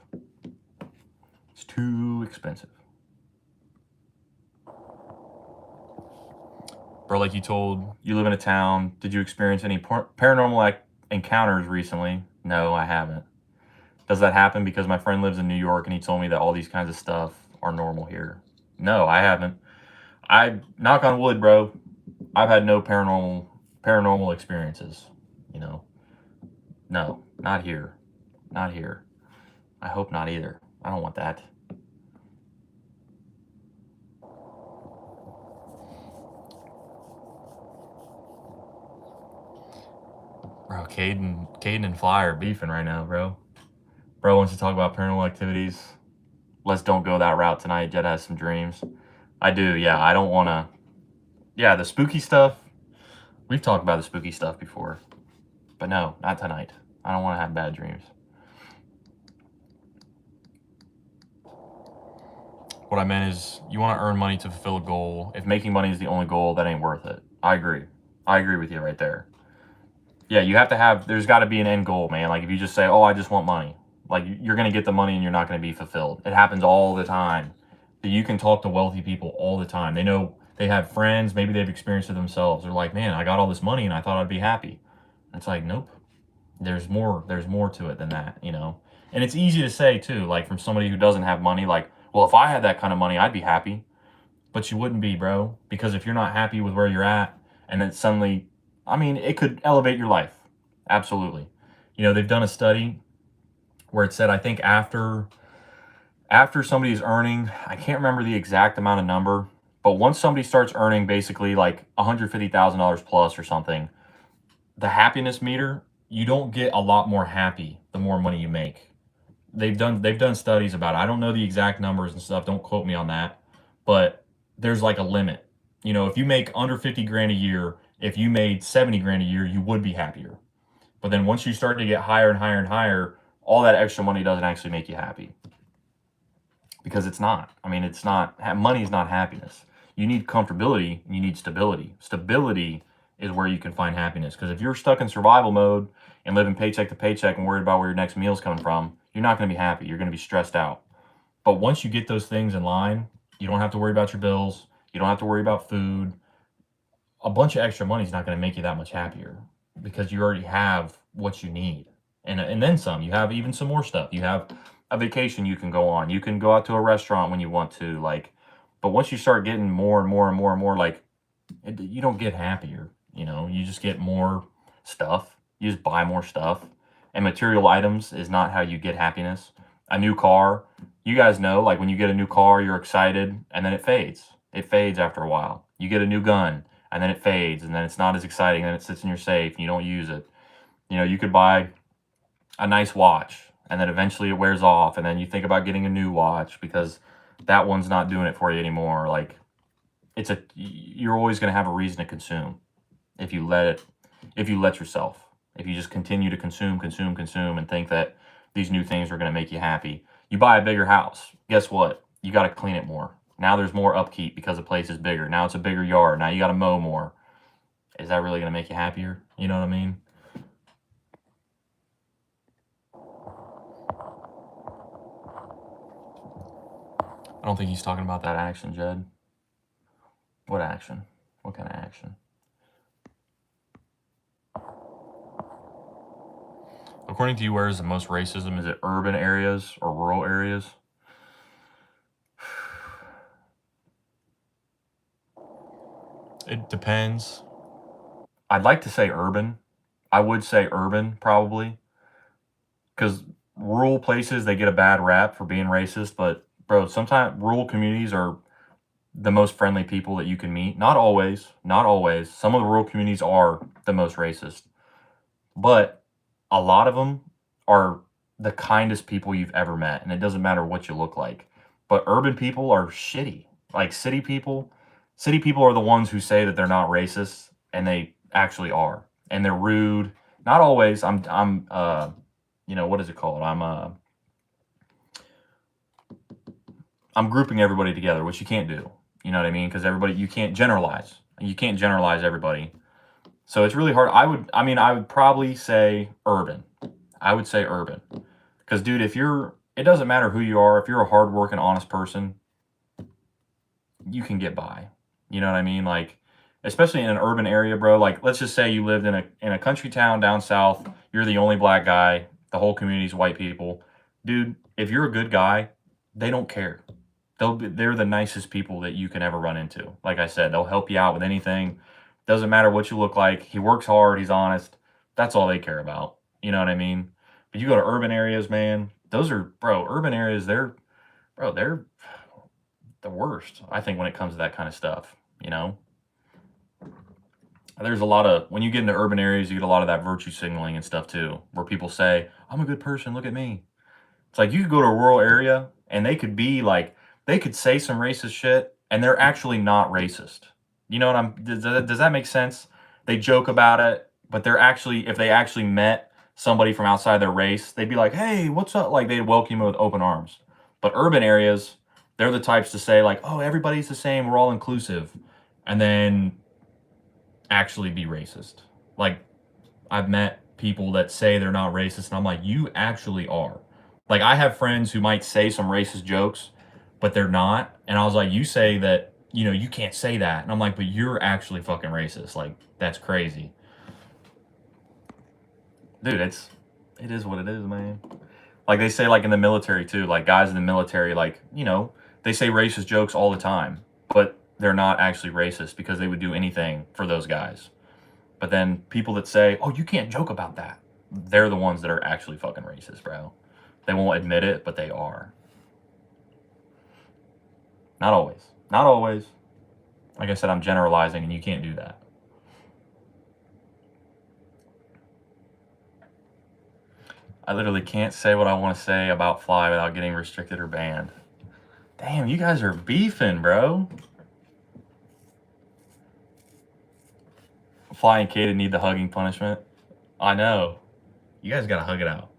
It's too expensive. Bro, like you live in a town. Did you experience any paranormal encounters recently? No, I haven't. Does that happen because my friend lives in New York and he told me that all these kinds of stuff are normal here? No, I haven't. I knock on wood, bro. I've had no paranormal experiences. You know, no, not here, not here. I hope not either. I don't want that. Bro, Caden and Fly are beefing right now, bro. Bro wants to talk about paranormal activities. Let's don't go that route tonight. Jed has some dreams. I do, yeah. I don't want to. Yeah, the spooky stuff. We've talked about the spooky stuff before. But no, not tonight. I don't want to have bad dreams. What I meant is you want to earn money to fulfill a goal. If making money is the only goal, that ain't worth it. I agree. I agree with you right there. Yeah, you have to have, there's got to be an end goal, man. Like if you just say, oh, I just want money, like you're going to get the money and you're not going to be fulfilled. It happens all the time. You can talk to wealthy people all the time. They know, they have friends, maybe they've experienced it themselves. They're like, man, I got all this money and I thought I'd be happy. And it's like, nope. There's more to it than that, you know? And it's easy to say too, like from somebody who doesn't have money, like, well, if I had that kind of money, I'd be happy. But you wouldn't be, bro, because if you're not happy with where you're at and then suddenly, I mean, it could elevate your life. Absolutely. You know, they've done a study where it said, I think after somebody's earning, I can't remember the exact amount of number, but once somebody starts earning basically like $150,000 plus or something, the happiness meter, you don't get a lot more happy the more money you make. They've done studies about it. I don't know the exact numbers and stuff. Don't quote me on that. But there's like a limit. You know, if you make under 50 grand a year, if you made 70 grand a year, you would be happier. But then once you start to get higher and higher and higher, all that extra money doesn't actually make you happy. Because it's not. I mean, it's not, money is not happiness. You need comfortability and you need stability. Stability is where you can find happiness. Because if you're stuck in survival mode and living paycheck to paycheck and worried about where your next meal is coming from, you're not going to be happy. You're going to be stressed out. But once you get those things in line, you don't have to worry about your bills. You don't have to worry about food. A bunch of extra money is not going to make you that much happier because you already have what you need. And then some. You have even some more stuff. You have a vacation you can go on. You can go out to a restaurant when you want to. Like, but once you start getting more and more and more and more, like, you don't get happier. You know, you just get more stuff. You just buy more stuff. And material items is not how you get happiness. A new car, you guys know, like when you get a new car, you're excited and then it fades. It fades after a while. You get a new gun and then it fades and then it's not as exciting and then it sits in your safe and you don't use it. You know, you could buy a nice watch and then eventually it wears off and then you think about getting a new watch because that one's not doing it for you anymore. Like, you're always going to have a reason to consume if you let yourself. If you just continue to consume and think that these new things are going to make you happy. You buy a bigger house, guess what? You got to clean it more. Now there's more upkeep because the place is bigger. Now it's a bigger yard. Now you got to mow more. Is that really going to make you happier? You know what I mean? I don't think he's talking about that action, Jed. What action? What kind of action? According to you, where is the most racism? Is it urban areas or rural areas? It depends. I'd like to say urban. I would say urban, probably. Because rural places, they get a bad rap for being racist. But, bro, sometimes rural communities are the most friendly people that you can meet. Not always. Not always. Some of the rural communities are the most racist. But a lot of them are the kindest people you've ever met. And it doesn't matter what you look like. But urban people are shitty. Like city people are the ones who say that they're not racist and they actually are. And they're rude. Not always. You know, what is it called? I'm grouping everybody together, which you can't do. You know what I mean? Because you can't generalize. You can't generalize everybody. So it's really hard. I would probably say urban. I would say urban. Because, dude, it doesn't matter who you are. If you're a hardworking, honest person, you can get by. You know what I mean? Like, especially in an urban area, bro. Like, let's just say you lived in a country town down south. You're the only black guy. The whole community's white people. Dude, if you're a good guy, they don't care. They're the nicest people that you can ever run into. Like I said, they'll help you out with anything. Doesn't matter what you look like. He works hard. He's honest. That's all they care about. You know what I mean? But you go to urban areas, man. Urban areas, they're the worst, I think, when it comes to that kind of stuff, you know? There's a lot of, when you get into urban areas, you get a lot of that virtue signaling and stuff too, where people say, I'm a good person, look at me. It's like you could go to a rural area and they could be like, they could say some racist shit and they're actually not racist. You know what does that make sense? They joke about it, but if they actually met somebody from outside their race, they'd be like, hey, what's up? Like, they'd welcome you with open arms. But urban areas, they're the types to say like, oh, everybody's the same, we're all inclusive. And then actually be racist. Like, I've met people that say they're not racist, and I'm like, you actually are. Like, I have friends who might say some racist jokes, but they're not. And I was like, you say that, you know, you can't say that. And I'm like, but you're actually fucking racist. Like, that's crazy. Dude, it is what it is, man. Like they say, like in the military too, like guys in the military, like, you know, they say racist jokes all the time, but they're not actually racist because they would do anything for those guys. But then people that say, oh, you can't joke about that, they're the ones that are actually fucking racist, bro. They won't admit it, but they are. Not always. Not always. Like I said, I'm generalizing and you can't do that. I literally can't say what I want to say about Fly without getting restricted or banned. Damn, you guys are beefing, bro. Fly and Kaden need the hugging punishment. I know. You guys gotta hug it out.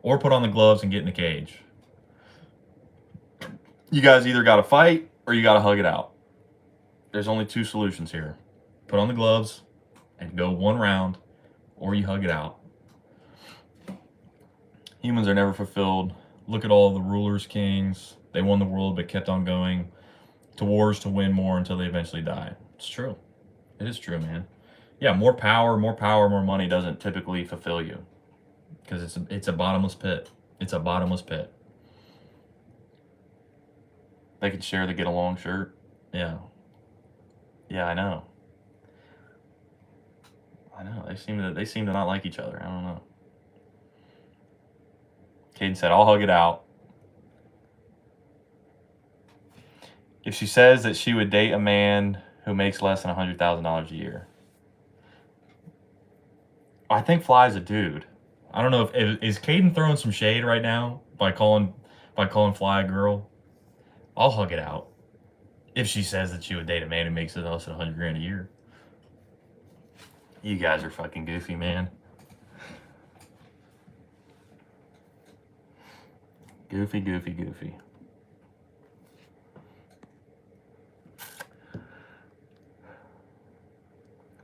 Or put on the gloves and get in the cage. You guys either gotta fight or you gotta hug it out. There's only two solutions here. Put on the gloves and go one round, or you hug it out. Humans are never fulfilled. Look at all the rulers, kings. They won the world but kept on going to wars to win more until they eventually die. It's true. It is true, man. Yeah, more power, more money doesn't typically fulfill you. Because it's a bottomless pit. It's a bottomless pit. They could share the get along shirt. Yeah. Yeah, I know. I know. They seem to not like each other. I don't know. Caden said, I'll hug it out. If she says that she would date a man who makes less than $100,000 a year. I think Fly's a dude. I don't know if is Caden throwing some shade right now by calling Fly a girl. I'll hug it out if she says that she would date a man who makes less than $100,000 a year. You guys are fucking goofy, man. Goofy, goofy, goofy.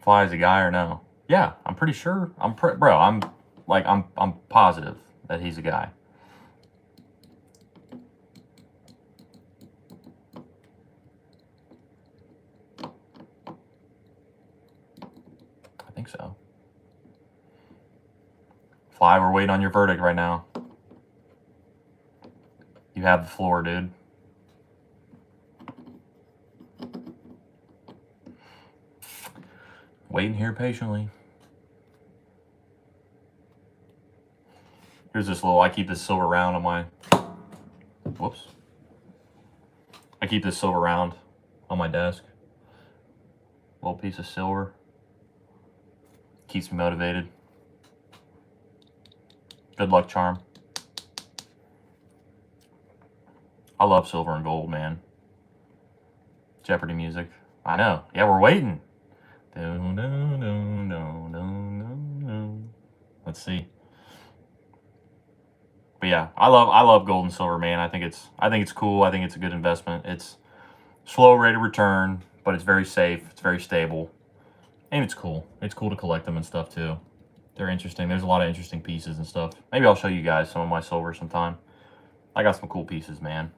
Fly is a guy or no? Yeah, I'm pretty sure. I'm positive that he's a guy. I think so. Fly, we're waiting on your verdict right now. You have the floor, dude. Waiting here patiently. Here's this I keep this silver round on my, whoops. I keep this silver round on my desk. Little piece of silver. Keeps me motivated. Good luck charm. I love silver and gold, man. Jeopardy music. I know. Yeah, we're waiting. Let's see. But yeah, I love gold and silver, man. I think it's cool. I think it's a good investment. It's slow rate of return, but it's very safe. It's very stable, and it's cool. It's cool to collect them and stuff too. They're interesting. There's a lot of interesting pieces and stuff. Maybe I'll show you guys some of my silver sometime. I got some cool pieces, man.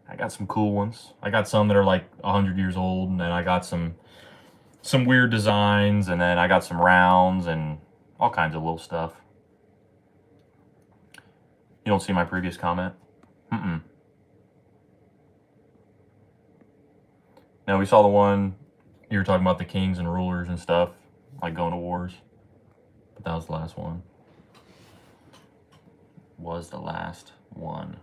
I got some cool ones. I got some that are like 100 years old, and then I got some weird designs, and then I got some rounds and all kinds of little stuff. You don't see my previous comment? No, we saw the one you were talking about, the kings and rulers and stuff, like going to wars. But that was the last one. Was the last one.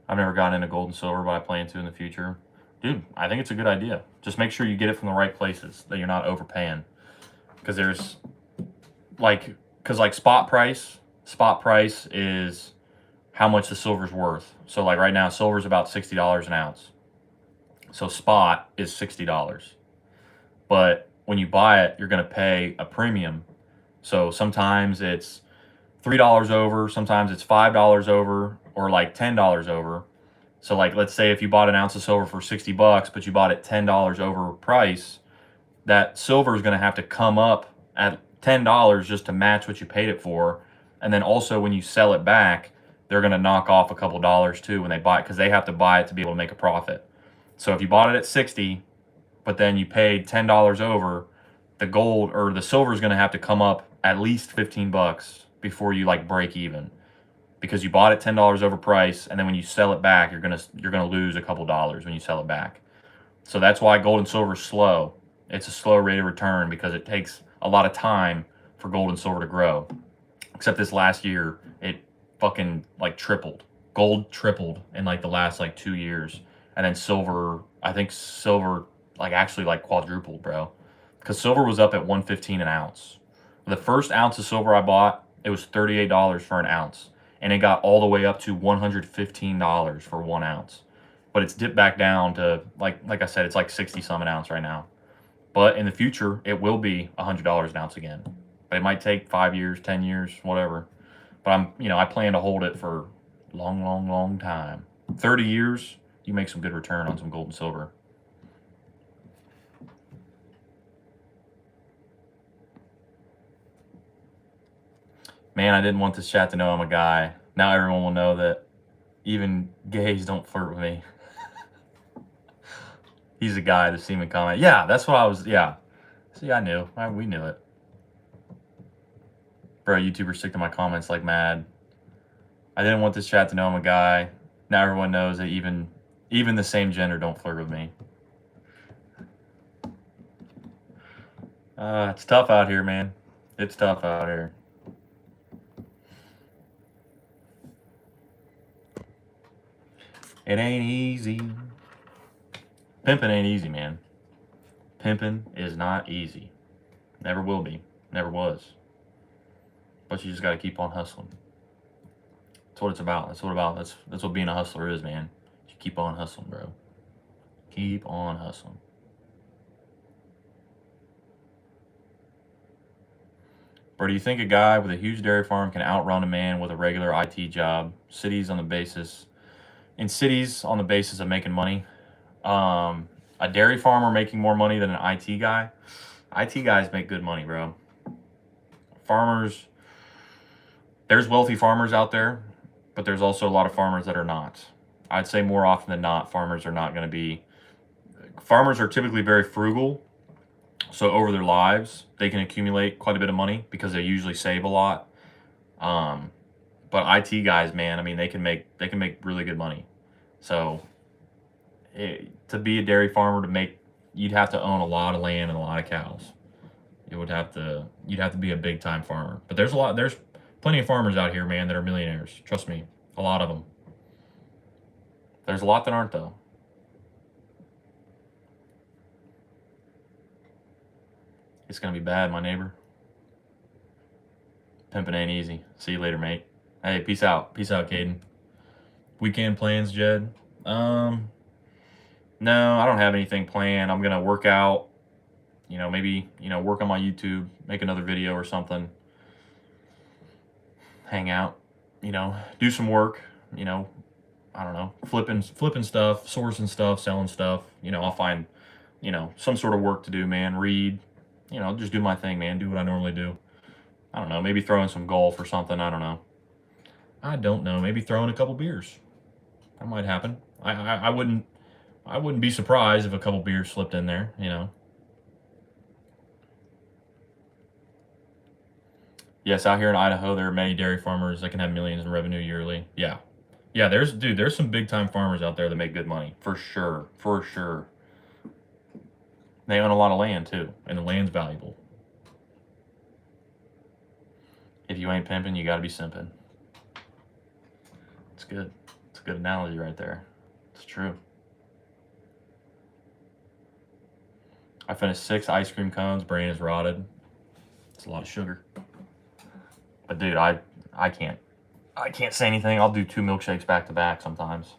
I've never gotten into gold and silver, but I plan to in the future. Dude, I think it's a good idea. Just make sure you get it from the right places, that you're not overpaying. Because there's, like spot price is how much the silver's worth. So like right now, silver's about $60 an ounce. So spot is $60. But when you buy it, you're going to pay a premium. So sometimes it's $3 over, sometimes it's $5 over, or like $10 over. So like, let's say if you bought an ounce of silver for $60, but you bought it $10 over price, that silver is going to have to come up at $10 just to match what you paid it for. And then also when you sell it back, they're going to knock off a couple dollars too when they buy it, because they have to buy it to be able to make a profit. So if you bought it at 60, but then you paid $10 over, the gold or the silver is going to have to come up at least $15 before you like break even, because you bought it $10 over price, and then when you sell it back, you're gonna lose a couple dollars when you sell it back. So that's why gold and silver is slow. It's a slow rate of return because it takes a lot of time for gold and silver to grow. Except this last year, it fucking like tripled. Gold tripled in like the last like 2 years, and then silver, I think silver like actually like quadrupled, bro. because silver was up at $1.15 an ounce. The first ounce of silver I bought, it was $38 for an ounce, and it got all the way up to $115 for 1 ounce. But it's dipped back down to like I said, it's like 60 some an ounce right now. But in the future, it will be $100 an ounce again. But it might take 5 years, 10 years, whatever. But I plan to hold it for long time. 30 years, you make some good return on some gold and silver. Man, I didn't want this chat to know I'm a guy. Now everyone will know that even gays don't flirt with me. He's a guy, the semen comment. Yeah, that's what I was, yeah. See, I knew. We knew it. Bro, YouTubers stick to my comments like mad. I didn't want this chat to know I'm a guy. Now everyone knows that even the same gender don't flirt with me. It's tough out here, man. It's tough out here. It ain't easy. Pimping ain't easy, man. Pimping is not easy. Never will be. Never was. But you just got to keep on hustling. That's what it's about. That's what being a hustler is, man. You keep on hustling, bro. Keep on hustling. Bro, do you think a guy with a huge dairy farm can outrun a man with a regular IT job? In cities on the basis of making money. A dairy farmer making more money than an IT guy. IT guys make good money, bro. Farmers, there's wealthy farmers out there, but there's also a lot of farmers that are not. I'd say more often than not, farmers are typically very frugal. So over their lives, they can accumulate quite a bit of money because they usually save a lot. But IT guys, man, I mean, they can make really good money. So to be a dairy farmer, you'd have to own a lot of land and a lot of cows. You'd have to be a big time farmer. But there's plenty of farmers out here, man, that are millionaires. Trust me, a lot of them. There's a lot that aren't, though. It's gonna be bad, my neighbor. Pimping ain't easy. See you later, mate. Hey, peace out. Peace out, Caden. Weekend plans, Jed? No, I don't have anything planned. I'm gonna work out. Maybe work on my YouTube, make another video or something. Hang out. Do some work. I don't know, flipping stuff, sourcing stuff, selling stuff. I'll find some sort of work to do, man. Read. Just do my thing, man. Do what I normally do. I don't know. Maybe throwing some golf or something. I don't know. Maybe throwing a couple beers. That might happen. I wouldn't be surprised if a couple beers slipped in there. Yes, out here in Idaho, there are many dairy farmers that can have millions in revenue yearly. Yeah. There's some big time farmers out there that make good money for sure. They own a lot of land too, and the land's valuable. If you ain't pimping, you got to be simping. It's good. It's a good analogy right there. It's true. I finished 6 ice cream cones. Brain is rotted. It's a lot of sugar. But dude, I can't say anything. I'll do 2 milkshakes back to back sometimes.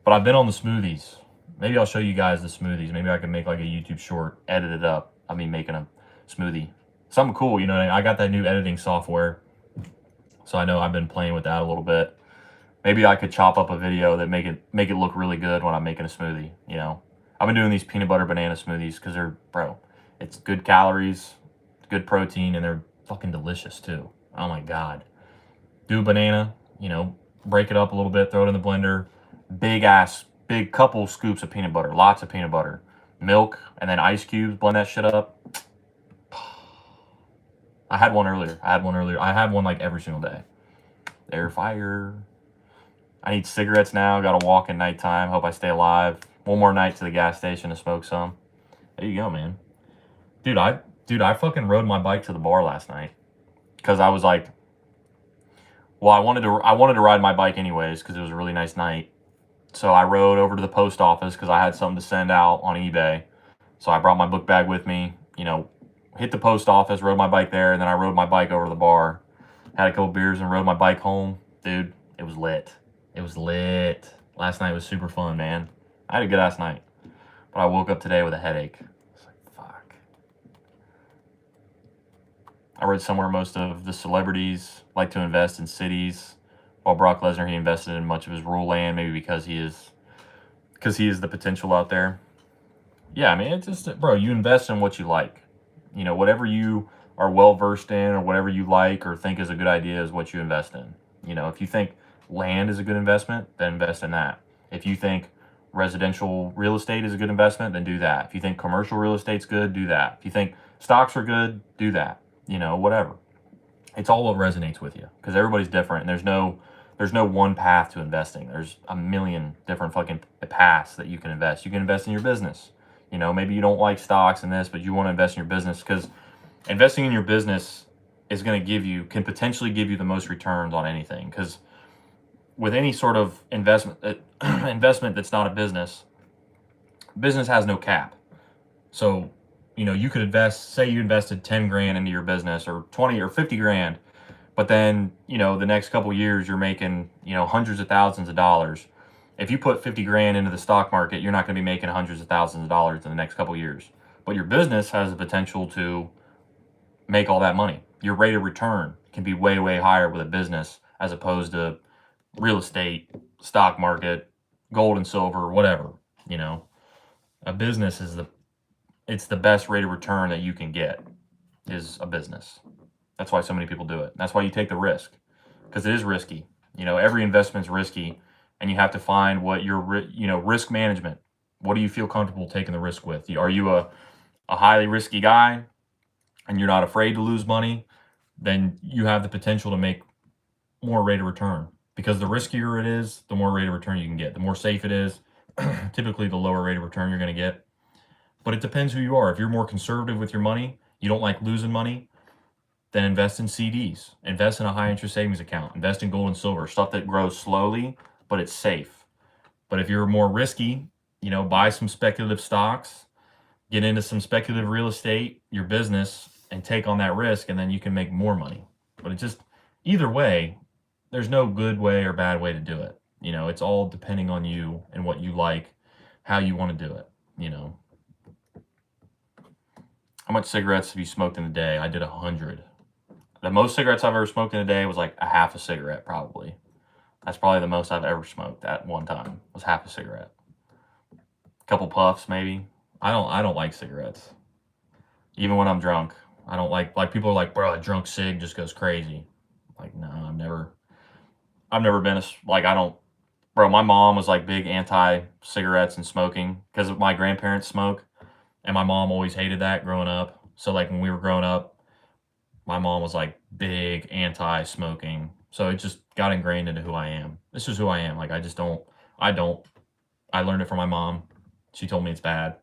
But I've been on the smoothies. Maybe I'll show you guys the smoothies. Maybe I can make like a YouTube short, edit it up. I mean, making a smoothie. Something cool, I got that new editing software. So I know I've been playing with that a little bit. Maybe I could chop up a video that make it look really good when I'm making a smoothie, I've been doing these peanut butter banana smoothies because it's good calories, good protein, and they're fucking delicious too. Oh my God. Do a banana, break it up a little bit, throw it in the blender. Big couple scoops of peanut butter, lots of peanut butter, milk, and then ice cubes, blend that shit up. I had one earlier. I have one like every single day. They're fire. I need cigarettes now. Got to walk at nighttime. Hope I stay alive. One more night to the gas station to smoke some. There you go, man. Dude, I fucking rode my bike to the bar last night because I was like, well, I wanted to ride my bike anyways because it was a really nice night. So I rode over to the post office because I had something to send out on eBay. So I brought my book bag with me. you know, hit the post office, rode my bike there, and then I rode my bike over to the bar, had a couple beers, and rode my bike home. Dude, it was lit. It was lit. Last night was super fun, man. I had a good ass night. But I woke up today with a headache. It's like, fuck. I read somewhere most of the celebrities like to invest in cities, while Brock Lesnar, he invested in much of his rural land, maybe because he is the potential out there. Yeah, I mean, it's just, bro, you invest in what you like. You know, whatever you are well versed in or whatever you like or think is a good idea is what you invest in. You know, if you think land is a good investment, then invest in that. If you think residential real estate is a good investment, then do that. If you think commercial real estate's good, do that. If you think stocks are good, do that. You know, whatever. It's all what resonates with you because everybody's different and there's no one path to investing. There's a million different fucking paths that you can invest. You can invest in your business. You know, maybe you don't like stocks and this, but you want to invest in your business because investing in your business is going to can potentially give you the most returns on anything. Because with any sort of investment that's not a business has no cap. So, you know, you could say you invested 10 grand into your business or 20 or 50 grand, but then, you know, the next couple years you're making, you know, hundreds of thousands of dollars. If you put 50 grand into the stock market, you're not going to be making hundreds of thousands of dollars in the next couple years. But your business has the potential to make all that money. Your rate of return can be way, way higher with a business as opposed to real estate, stock market, gold and silver, whatever. You know, a business is it's the best rate of return that you can get is a business. That's why so many people do it. That's why you take the risk because it is risky. You know, every investment's risky and you have to find what your, risk management. What do you feel comfortable taking the risk with? Are you a highly risky guy and you're not afraid to lose money? Then you have the potential to make more rate of return because the riskier it is, the more rate of return you can get. The more safe it is, typically the lower rate of return you're going to get. But it depends who you are. If you're more conservative with your money, you don't like losing money, then invest in CDs. Invest in a high interest savings account. Invest in gold and silver, stuff that grows slowly, but it's safe. But if you're more risky, you know, buy some speculative stocks, get into some speculative real estate, your business, and take on that risk, and then you can make more money. But it just, either way, there's no good way or bad way to do it. You know, it's all depending on you and what you like, how you want to do it, you know. How much cigarettes have you smoked in a day? I did 100. The most cigarettes I've ever smoked in a day was like a half a cigarette, probably. That's probably the most I've ever smoked at one time, was half a cigarette. A couple puffs, maybe. I don't like cigarettes. Even when I'm drunk. I don't like people are like, bro, a drunk cig just goes crazy. Like, no, I've never been bro, my mom was like big anti-cigarettes and smoking because my grandparents smoke. And my mom always hated that growing up. So like when we were growing up, my mom was like big anti-smoking. So it just got ingrained into who I am. This is who I am. Like I learned it from my mom. She told me it's bad.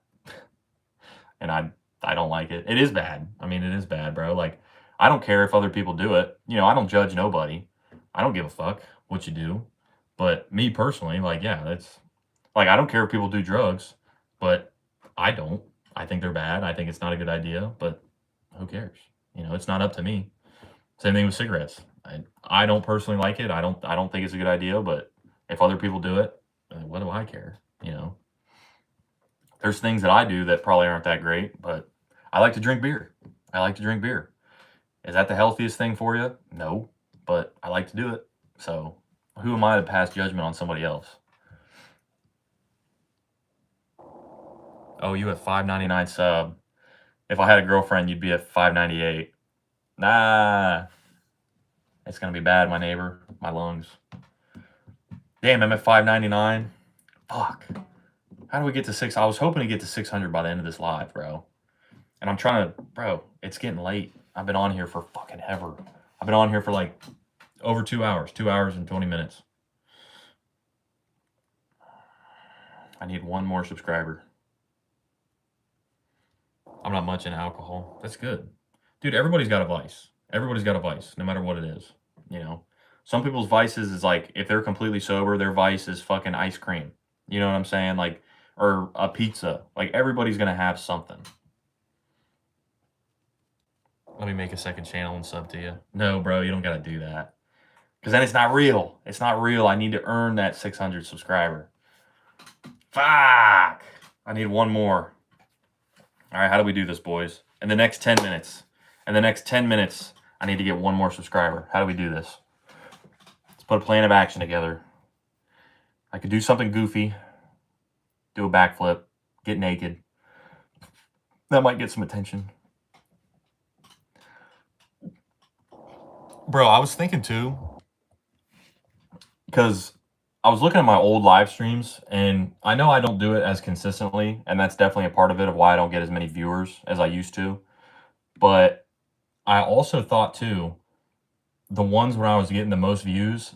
And I don't like it. It is bad. I mean, it is bad, bro. Like I don't care if other people do it. You know, I don't judge nobody. I don't give a fuck what you do. But me personally, like, yeah, that's like I don't care if people do drugs, but I don't. I think they're bad. I think it's not a good idea, but who cares? You know, it's not up to me. Same thing with cigarettes. I don't personally like it. I don't think it's a good idea, but if other people do it, what do I care? You know, there's things that I do that probably aren't that great, but I like to drink beer. Is that the healthiest thing for you? No, but I like to do it. So who am I to pass judgment on somebody else? Oh, you at $5.99 sub. If I had a girlfriend, you'd be at $5.98. Nah. It's going to be bad, my neighbor. My lungs. Damn, I'm at $5.99. Fuck. How do we get to 6? I was hoping to get to 600 by the end of this live, bro. And I'm trying to, bro, it's getting late. I've been on here for fucking ever. I've been on here for like over 2 hours. 2 hours and 20 minutes. I need one more subscriber. I'm not much into alcohol. That's good. Dude, everybody's got a vice. Everybody's got a vice, no matter what it is. You know, some people's vices is like, if they're completely sober, their vice is fucking ice cream. You know what I'm saying? Like, or a pizza. Like, everybody's going to have something. Let me make a second channel and sub to you. No, bro, you don't got to do that. Because then it's not real. It's not real. I need to earn that 600 subscriber. Fuck. I need one more. All right, how do we do this, boys? In the next 10 minutes. In the next 10 minutes, I need to get one more subscriber. How do we do this? Let's put a plan of action together. I could do something goofy. Do a backflip. Get naked. That might get some attention. Bro, I was thinking too, because I was looking at my old live streams, and I know I don't do it as consistently, and that's definitely a part of it of why I don't get as many viewers as I used to. But I also thought too, the ones when I was getting the most views,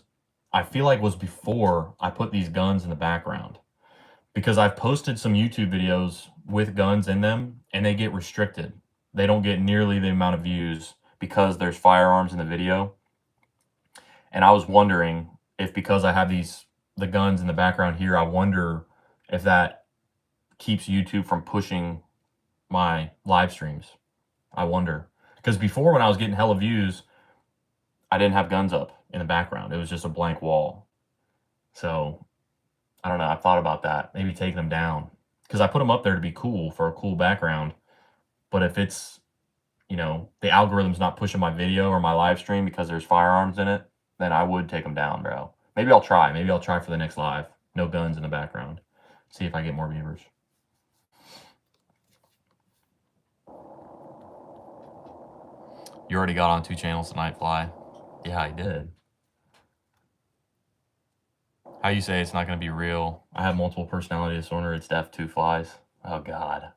I feel like was before I put these guns in the background. Because I've posted some YouTube videos with guns in them, and they get restricted. They don't get nearly the amount of views because there's firearms in the video. And I was wondering if, because I have the guns in the background here, I wonder if that keeps YouTube from pushing my live streams. I wonder. Because before, when I was getting hella views, I didn't have guns up in the background. It was just a blank wall. So, I don't know. I've thought about that. Maybe taking them down. Because I put them up there to be cool, for a cool background. But if it's, you know, the algorithm's not pushing my video or my live stream because there's firearms in it, then I would take them down, bro. Maybe I'll try. Maybe I'll try for the next live. No guns in the background. See if I get more viewers. You already got on 2 channels tonight, Fly. Yeah, I did. How you say it's not going to be real? I have multiple personality disorder. It's deaf 2 flies. Oh, God.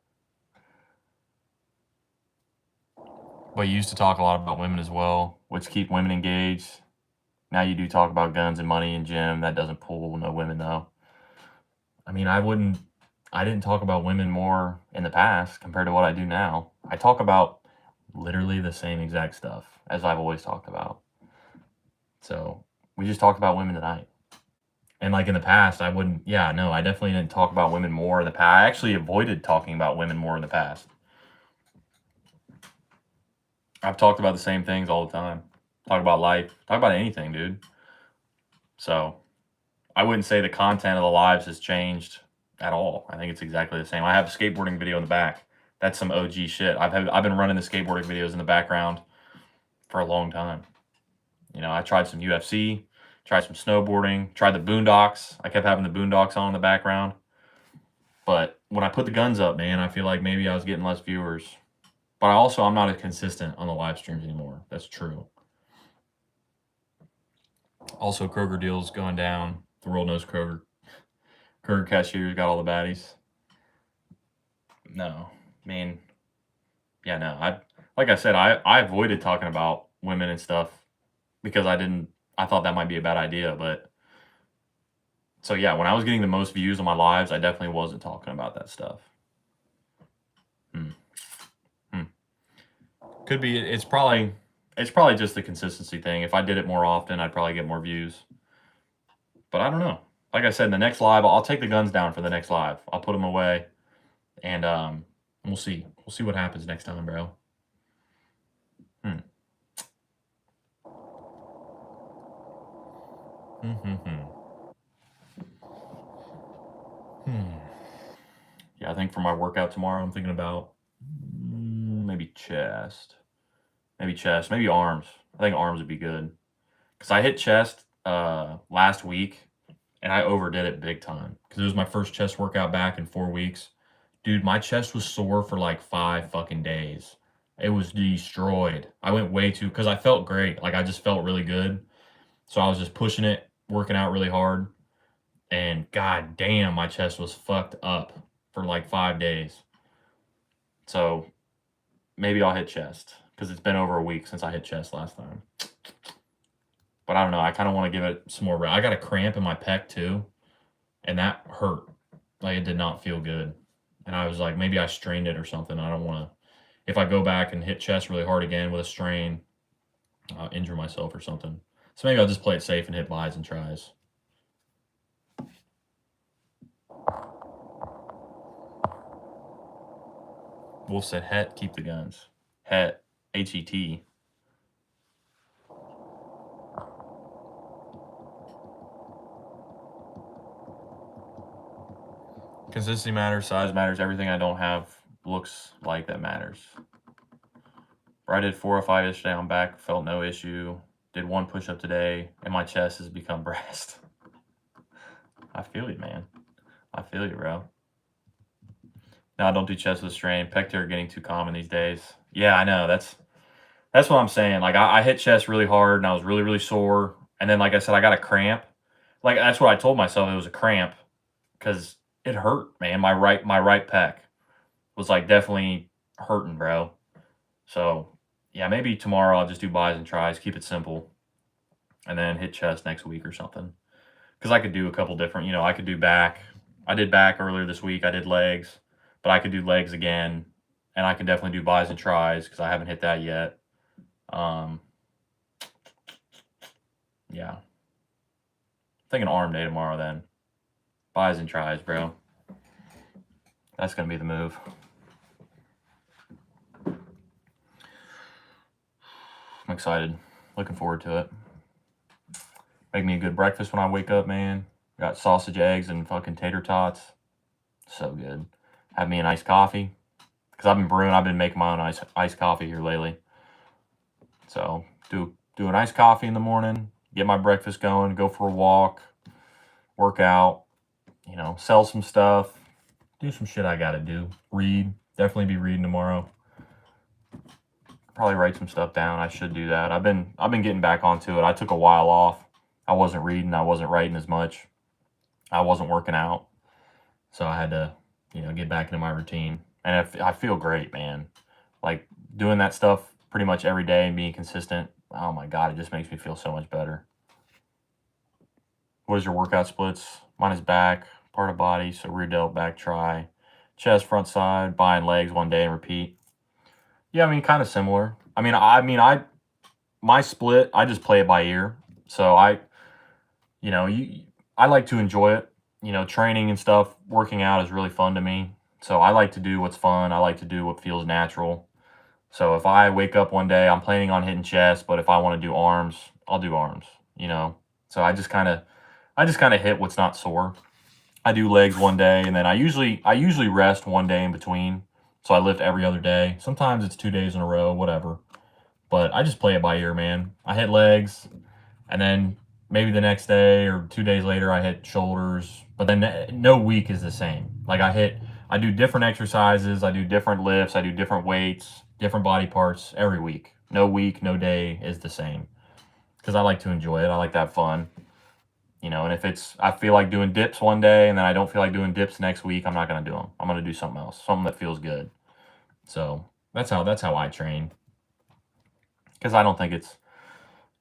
But you used to talk a lot about women as well, which keep women engaged. Now you do talk about guns and money and gym. That doesn't pull no women, though. I mean, I didn't talk about women more in the past compared to what I do now. I talk about literally the same exact stuff as I've always talked about. So we just talked about women tonight. And like in the past, I definitely didn't talk about women more in the past. I actually avoided talking about women more in the past. I've talked about the same things all the time. Talk about life. Talk about anything, dude. So I wouldn't say the content of the lives has changed at all. I think it's exactly the same. I have a skateboarding video in the back. That's some OG shit. I've been running the skateboarding videos in the background for a long time. You know, I tried some UFC, tried some snowboarding, tried the Boondocks. I kept having the Boondocks on in the background. But when I put the guns up, man, I feel like maybe I was getting less viewers. But I'm not as consistent on the live streams anymore. That's true. Also, Kroger deals going down. The world knows Kroger. Kroger cashiers got all the baddies. No, I mean, yeah, no. Like I said, I avoided talking about women and stuff because I thought that might be a bad idea. But so yeah, when I was getting the most views on my lives, I definitely wasn't talking about that stuff. Could be. It's probably just the consistency thing. If I did it more often, I'd probably get more views. But I don't know. Like I said, in the next live, I'll take the guns down for the next live. I'll put them away, and we'll see. We'll see what happens next time, bro. Yeah, I think for my workout tomorrow, I'm thinking about maybe chest, maybe arms. I think arms would be good because I hit chest last week and I overdid it big time because it was my first chest workout back in 4 weeks. Dude, my chest was sore for like 5 fucking days. It was destroyed. I went way too, because I felt great. Like I just felt really good. So I was just pushing it, working out really hard. And god damn, my chest was fucked up for like 5 days. So maybe I'll hit chest because it's been over a week since I hit chest last time. But I don't know. I kind of want to give it some more. I got a cramp in my pec too, and that hurt. Like it did not feel good. And I was like, maybe I strained it or something. I don't want to. If I go back and hit chest really hard again with a strain, injure myself or something. So maybe I'll just play it safe and hit buys and tries. Wolf said, Het, keep the guns. Het, HET. Consistency matters, size matters, everything I don't have looks like that matters. I did 4 or 5 yesterday on back, felt no issue. Did 1 push-up today, and my chest has become breast. I feel you, man. I feel you, bro. No, don't do chest with strain. Pec tear getting too common these days. Yeah, I know. That's what I'm saying. Like I hit chest really hard, and I was really, really sore. And then, like I said, I got a cramp. Like that's what I told myself. It was a cramp because it hurt, man. My right pec was like definitely hurting, bro. So yeah, maybe tomorrow I'll just do buys and tries, keep it simple, and then hit chest next week or something. Because I could do a couple different, I could do back. I did back earlier this week. I did legs, but I could do legs again, and I can definitely do buys and tries because I haven't hit that yet. Yeah. Thinking arm day tomorrow then. Buys and tries, bro. That's going to be the move. I'm excited. Looking forward to it. Make me a good breakfast when I wake up, man. Got sausage, eggs, and fucking tater tots. So good. Have me an iced coffee. Because I've been making my own iced coffee here lately. So, do an iced coffee in the morning. Get my breakfast going. Go for a walk. Work out. Sell some stuff. Do some shit I gotta do. Read. Definitely be reading tomorrow. Probably write some stuff down. I should do that. I've been getting back onto it. I took a while off. I wasn't reading. I wasn't writing as much. I wasn't working out. So I had to, get back into my routine. And I feel great, man. Like doing that stuff pretty much every day and being consistent. Oh my God, it just makes me feel so much better. What is your workout splits? Mine is back, part of body, so rear delt, back, try, chest, front, side, bi and legs one day and repeat. Yeah, I mean, kind of similar. My split, I just play it by ear. So I like to enjoy it. Training and stuff, working out is really fun to me. So I like to do what's fun. I like to do what feels natural. So if I wake up one day, I'm planning on hitting chest, but if I want to do arms, I'll do arms, So I just kind of hit what's not sore. I do legs one day, and then I usually rest one day in between. So I lift every other day. Sometimes it's 2 days in a row, whatever. But I just play it by ear, man. I hit legs, and then maybe the next day or 2 days later I hit shoulders. But then no week is the same. Like I do different exercises, I do different lifts, I do different weights, different body parts every week. No week, no day is the same. Because I like to enjoy it. I like that fun. And if I feel like doing dips one day and then I don't feel like doing dips next week, I'm not going to do them. I'm going to do something else, something that feels good. So that's how I train. Because I don't think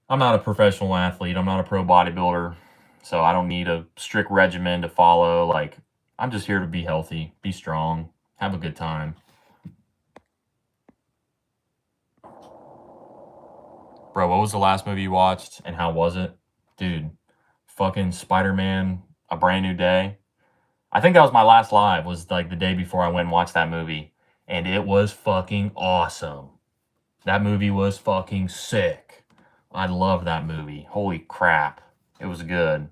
I'm not a professional athlete. I'm not a pro bodybuilder. So I don't need a strict regimen to follow. Like, I'm just here to be healthy, be strong, have a good time. Bro, what was the last movie you watched and how was it? Dude, fucking Spider-Man, A Brand New Day. I think that was my last live, was like the day before I went and watched that movie. And it was fucking awesome. That movie was fucking sick. I love that movie. Holy crap. It was good.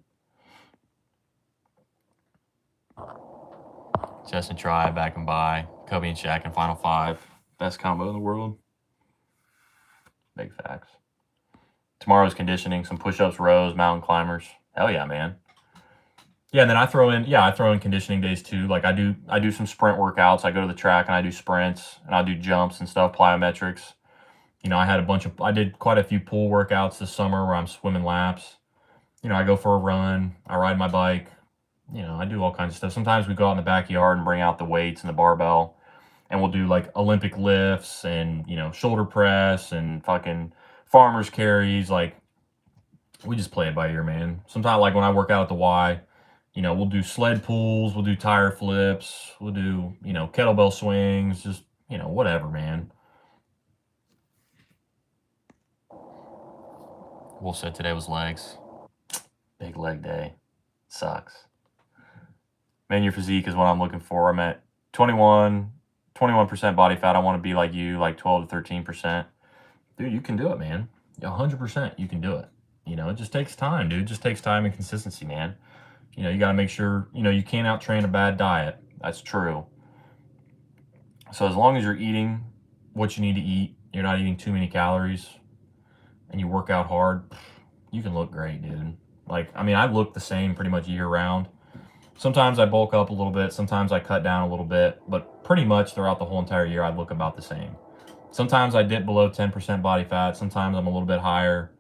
Chest and try, back and by. Kobe and Shaq in Final Five. Best combo in the world. Big facts. Tomorrow's conditioning, some push-ups, rows, mountain climbers. Hell yeah, man. Yeah, and then I throw in conditioning days too. Like I do some sprint workouts. I go to the track and I do sprints and I do jumps and stuff, plyometrics. I did quite a few pool workouts this summer where I'm swimming laps. I go for a run, I ride my bike, I do all kinds of stuff. Sometimes we go out in the backyard and bring out the weights and the barbell and we'll do like Olympic lifts and, shoulder press and fucking farmer's carries. Like we just play it by ear, man. Sometimes like when I work out at the Y, we'll do sled pulls, we'll do tire flips, we'll do, kettlebell swings, just, whatever, man. Wolf said today was legs. Big leg day. Sucks. Man, your physique is what I'm looking for. I'm at 21% body fat. I want to be like you, like 12 to 13%. dude, you can do it, man. 100% you can do it. You know, it just takes time, dude. It just takes time and consistency, man. You know, you got to make sure, you know, you can't out-train a bad diet. That's true. So as long as you're eating what you need to eat, you're not eating too many calories, and you work out hard, you can look great, dude. Like, I mean, I look the same pretty much year round. Sometimes I bulk up a little bit. Sometimes I cut down a little bit. But pretty much throughout the whole entire year, I look about the same. Sometimes I dip below 10% body fat. Sometimes I'm a little bit higher.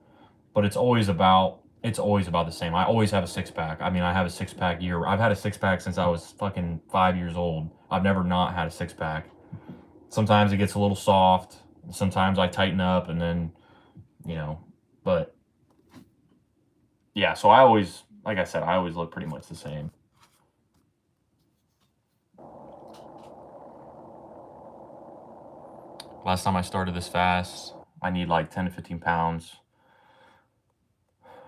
But it's always about the same. I always have a six-pack. I mean, I have a six-pack year. I've had a six-pack since I was fucking 5 years old. I've never not had a six-pack. Sometimes it gets a little soft. Sometimes I tighten up and then, you know, but yeah, so I always, like I said, I always look pretty much the same. Last time I started this fast, I need like 10 to 15 pounds.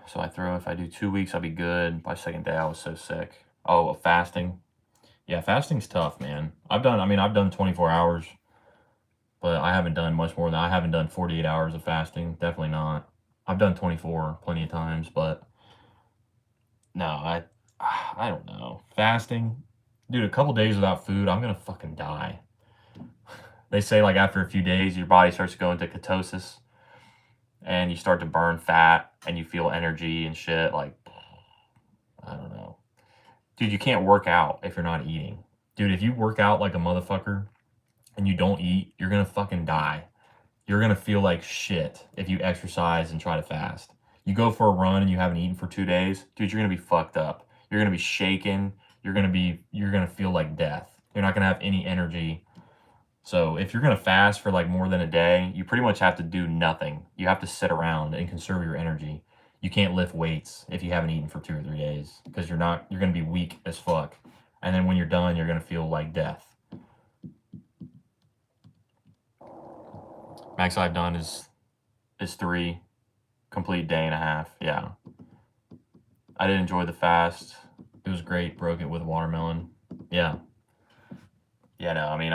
So if I do 2 weeks, I'll be good. By second day, I was so sick. Oh, fasting. Yeah, fasting's tough, man. I've done 24 hours, but I haven't done much more than I haven't done 48 hours of fasting. Definitely not. I've done 24 plenty of times, but no, I don't know. Fasting, dude, a couple days without food, I'm gonna fucking die. They say like after a few days, your body starts to go into ketosis, and you start to burn fat, and you feel energy and shit. Like, I don't know, dude. You can't work out if you're not eating, dude. If you work out like a motherfucker and you don't eat, you're gonna fucking die. You're gonna feel like shit if you exercise and try to fast. You go for a run and you haven't eaten for 2 days, dude, you're gonna be fucked up. You're gonna be shaking. You're gonna feel like death. You're not gonna have any energy. So if you're gonna fast for like more than a day, you pretty much have to do nothing. You have to sit around and conserve your energy. You can't lift weights if you haven't eaten for 2 or 3 days because you're gonna be weak as fuck. And then when you're done, you're gonna feel like death. Max I've done is 3 complete day and a half. Yeah. I did enjoy the fast. It was great. Broke it with watermelon. Yeah. Yeah, no, I mean,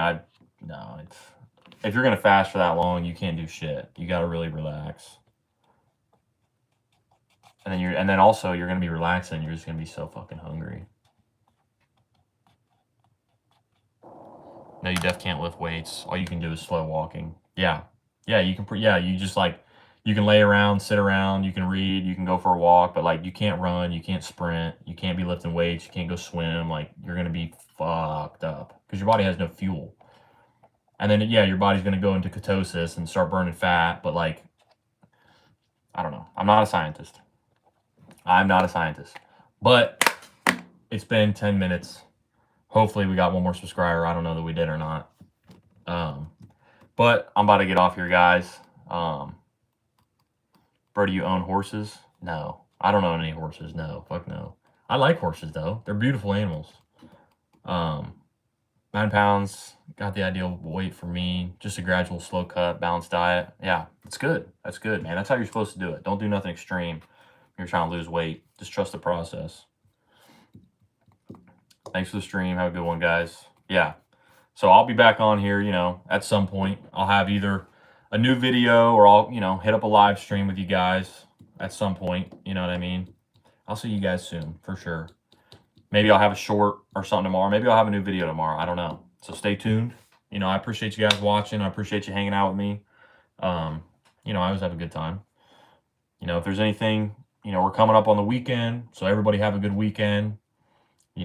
if you're gonna fast for that long, you can't do shit. You gotta really relax. And then also you're gonna be relaxing. You're just gonna be so fucking hungry. No, you def can't lift weights. All you can do is slow walking. Yeah, you can. You just like you can lay around, sit around. You can read. You can go for a walk. But like you can't run. You can't sprint. You can't be lifting weights. You can't go swim. Like you're gonna be fucked up because your body has no fuel. And then yeah, your body's gonna go into ketosis and start burning fat. But like, I don't know. I'm not a scientist. But it's been 10 minutes. Hopefully we got one more subscriber. I don't know that we did or not. But I'm about to get off here, guys. Bro, do you own horses? No. I don't own any horses. No. Fuck no. I like horses, though. They're beautiful animals. 9 pounds. Got the ideal weight for me. Just a gradual, slow cut, balanced diet. Yeah, it's good. That's good, man. That's how you're supposed to do it. Don't do nothing extreme. You're trying to lose weight. Just trust the process. Thanks for the stream. Have a good one, guys. Yeah. So I'll be back on here, at some point. I'll have either a new video or I'll, hit up a live stream with you guys at some point. You know what I mean? I'll see you guys soon, for sure. Maybe I'll have a short or something tomorrow. Maybe I'll have a new video tomorrow. I don't know. So stay tuned. I appreciate you guys watching. I appreciate you hanging out with me. I always have a good time. If there's anything, we're coming up on the weekend. So everybody have a good weekend.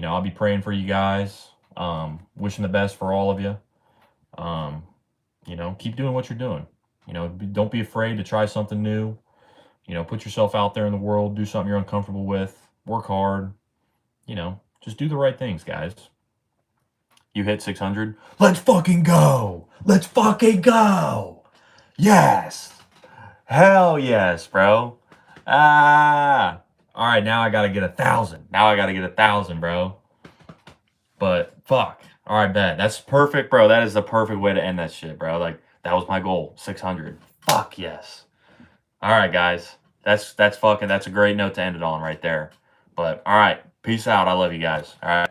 I'll be praying for you guys. Wishing the best for all of you. Keep doing what you're doing. Don't be afraid to try something new. Put yourself out there in the world. Do something you're uncomfortable with. Work hard. Just do the right things, guys. You hit 600. Let's fucking go. Let's fucking go. Yes. Hell yes, bro. All right, now I got to get 1,000. Now I got to get 1,000, bro. But fuck. All right, bet. That's perfect, bro. That is the perfect way to end that shit, bro. Like, that was my goal. 600. Fuck yes. All right, guys. That's a great note to end it on right there. But all right, peace out. I love you guys. All right.